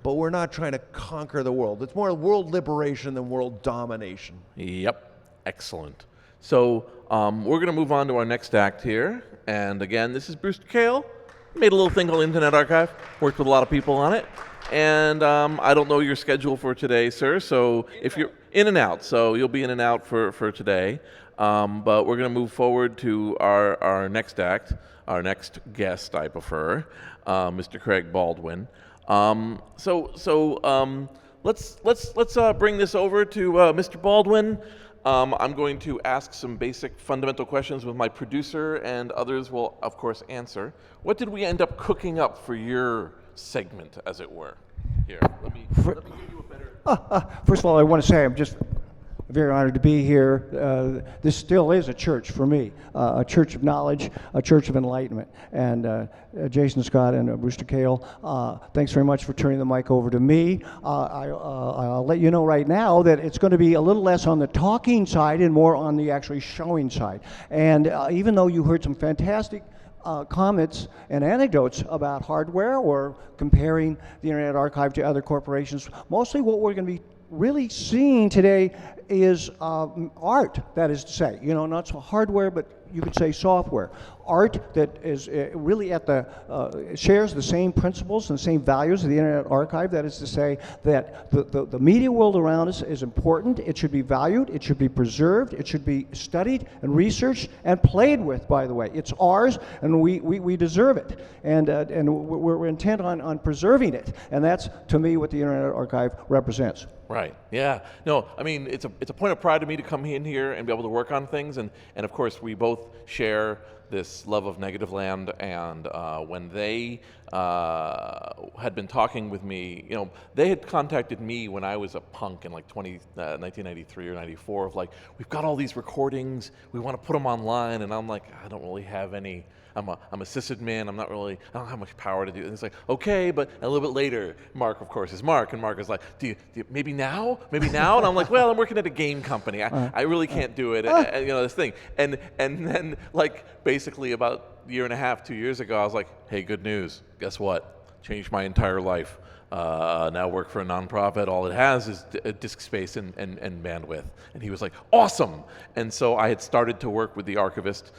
but we're not trying to conquer the world. It's more world liberation than world domination. Yep. Excellent. So we're going to move on to our next act here. And again, this is Brewster Kale. Made a little thing called Internet Archive. Worked with a lot of people on it. And I don't know your schedule for today, sir. So if you're in and out, so you'll be in and out for today. But we're going to move forward to our next act, our next guest, I prefer, Mr. Craig Baldwin. Let's bring this over to Mr. Baldwin. I'm going to ask some basic fundamental questions with my producer, and others will, of course, answer. What did we end up cooking up for your segment, as it were? Here, let me give you a better... First of all, I want to say I'm just very honored to be here. This still is a church for me, a church of knowledge, a church of enlightenment. And Jason Scott and Brewster Kale, thanks very much for turning the mic over to me. I'll let you know right now that it's going to be a little less on the talking side and more on the actually showing side. And even though you heard some fantastic comments and anecdotes about hardware or comparing the Internet Archive to other corporations, mostly what we're going to be really seeing today is art, that is to say, not so hardware, but you could say software. Art that is really at shares the same principles and the same values of the Internet Archive. That is to say that the media world around us is important. It should be valued. It should be preserved. It should be studied and researched and played with, by the way. It's ours, and we deserve it. And we're intent on preserving it. And that's, to me, what the Internet Archive represents. Right. Yeah. No, I mean, it's a point of pride to me to come in here and be able to work on things. And of course, we both share this love of Negative Land. And when they had been talking with me, they had contacted me when I was a punk in like 1993 or 94 of like, we've got all these recordings, we want to put them online. And I'm like, I don't really have any. I'm a sysadmin. I don't have much power to do it. And it's like, okay, but a little bit later, Mark, of course, is Mark. And Mark is like, do you maybe now? And I'm like, well, I'm working at a game company. I really can't do it. This thing. And then, like, basically about a year and a half, 2 years ago, I was like, hey, good news. Guess what? Changed my entire life. Now work for a nonprofit. All it has is disk space and bandwidth. And he was like, awesome. And so I had started to work with the archivist,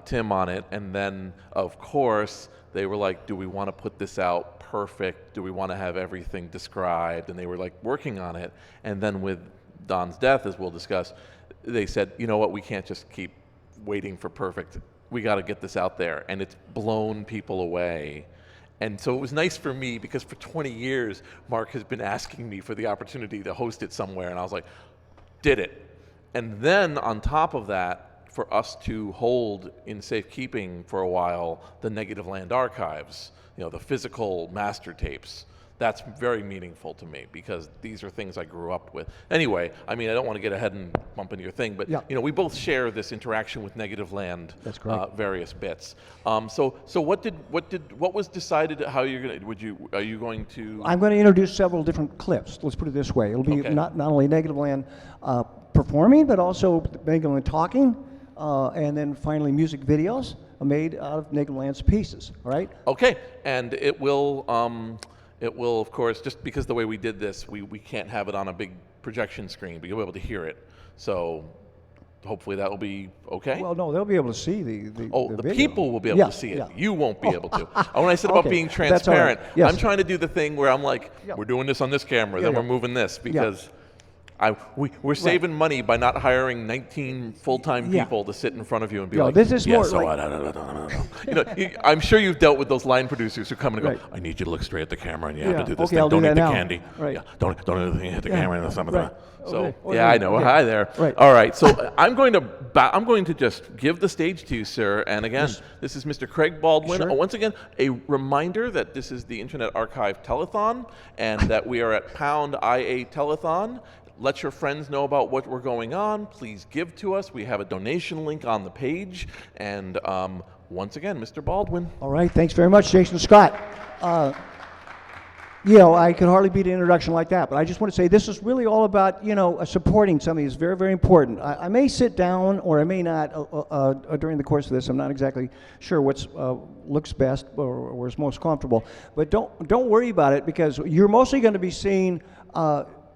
Tim, on it. And then, of course, they were like, do we want to put this out perfect? Do we want to have everything described? And they were like working on it. And then with Don's death, as we'll discuss, they said, you know what, we can't just keep waiting for perfect. We got to get this out there. And it's blown people away. And so it was nice for me because for 20 years, Mark has been asking me for the opportunity to host it somewhere. And I was like, did it. And then on top of that, for us to hold in safekeeping for a while the Negative Land archives, the physical master tapes, that's very meaningful to me because these are things I grew up with. Anyway, I mean, I don't want to get ahead and bump into your thing, but we both share this interaction with Negative Land. That's correct. Various bits. So what was decided? How you're gonna? Are you going to? I'm going to introduce several different clips. Let's put it this way: it'll be not only Negative Land performing, but also Negative Land talking, and then finally music videos made out of Negative Land's pieces. All right? Okay, and it will. It will, of course, just because the way we did this, we can't have it on a big projection screen, but you'll be able to hear it. So hopefully that will be okay. Well, no, they'll be able to see the video. People will be able to see it. Yeah. You won't be able to. When I said about being transparent, right. Yes. I'm trying to do the thing where I'm like, we're doing this on this camera, then we're moving this because we're saving money by not hiring 19 full-time Yeah. people to sit in front of you and be Yeah, like, this is yeah, more so like- you know, I'm sure you've dealt with those line producers who come in and Right. go, I need you to look straight at the camera and you have Yeah, to do this okay, thing. I'll do Don't that eat the now." candy. Right. Yeah, don't do anything. Hit the Yeah. camera and something. Right. So Okay. yeah, I know. Okay. Hi there. Right. All right. So I'm going to just give the stage to you, sir. And again, this is Mr. Craig Baldwin. Sure. Once again, a reminder that this is the Internet Archive Telethon, and that we are at Pound IA Telethon. Let your friends know about what we're going on. Please give to us. We have a donation link on the page. And once again, Mr. Baldwin. All right, thanks very much, Jason Scott. You know, I could hardly beat an introduction like that, but I just want to say this is really all about, you know, supporting something that's very, very important. I may sit down, or I may not during the course of this. I'm not exactly sure what's looks best or is most comfortable. But don't worry about it, because you're mostly going to be seeing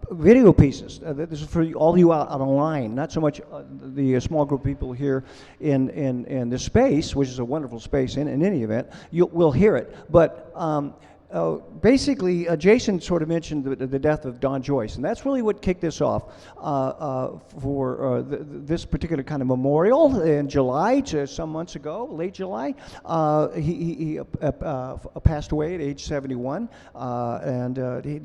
video pieces. This is for all you out online, not so much the small group of people here in this space, which is a wonderful space in any event. We'll hear it, but. Basically, Jason sort of mentioned the death of Don Joyce, and that's really what kicked this off for this particular kind of memorial in July, some months ago, late July. He passed away at age 71, and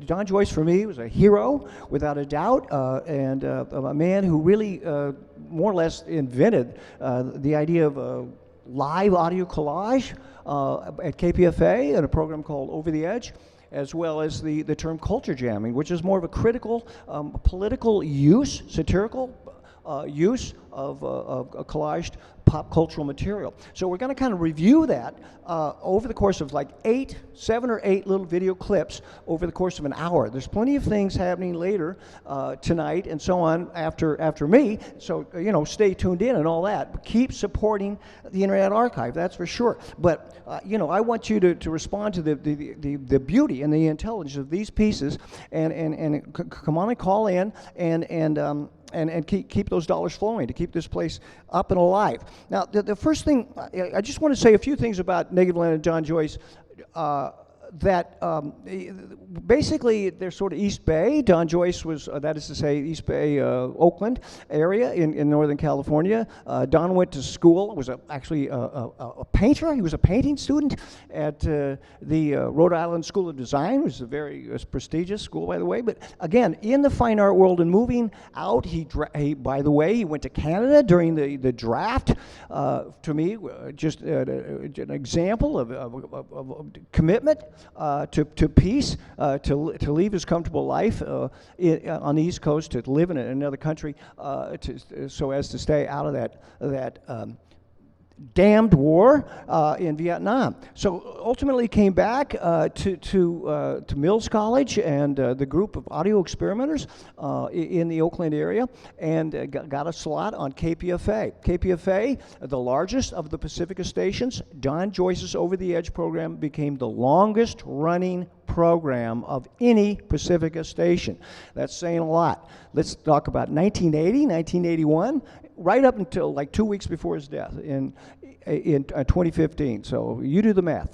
Don Joyce, for me, was a hero, without a doubt, and a man who really more or less invented the idea of live audio collage at KPFA in a program called Over the Edge, as well as the term culture jamming, which is more of a critical political use, satirical use of collaged pop cultural material. So we're going to kind of review that over the course of like 7 or 8 little video clips over the course of an hour. There's plenty of things happening later tonight and so on after me. So, you know, stay tuned in and all that. But keep supporting the Internet Archive, that's for sure. But, you know, I want you to respond to the beauty and the intelligence of these pieces, and come on and call in and keep those dollars flowing to keep this place up and alive. Now, the first thing, I just want to say a few things about Negativland and Don Joyce. That basically they're sort of East Bay. Don Joyce was, that is to say, East Bay, Oakland area in Northern California. Don went to school, was actually a painter. He was a painting student at the Rhode Island School of Design, which is a very prestigious school, by the way. But again, in the fine art world and moving out, he by the way, he went to Canada during the draft. To me, just an example of commitment to peace, to live his comfortable life on the East Coast, to live in another country, so as to stay out of that damned war in Vietnam. So ultimately came back to Mills College and the group of audio experimenters in the Oakland area, and got a slot on KPFA. KPFA, the largest of the Pacifica stations, Don Joyce's Over the Edge program became the longest running program of any Pacifica station. That's saying a lot. Let's talk about 1980, 1981, right up until like 2 weeks before his death in 2015. So you do the math.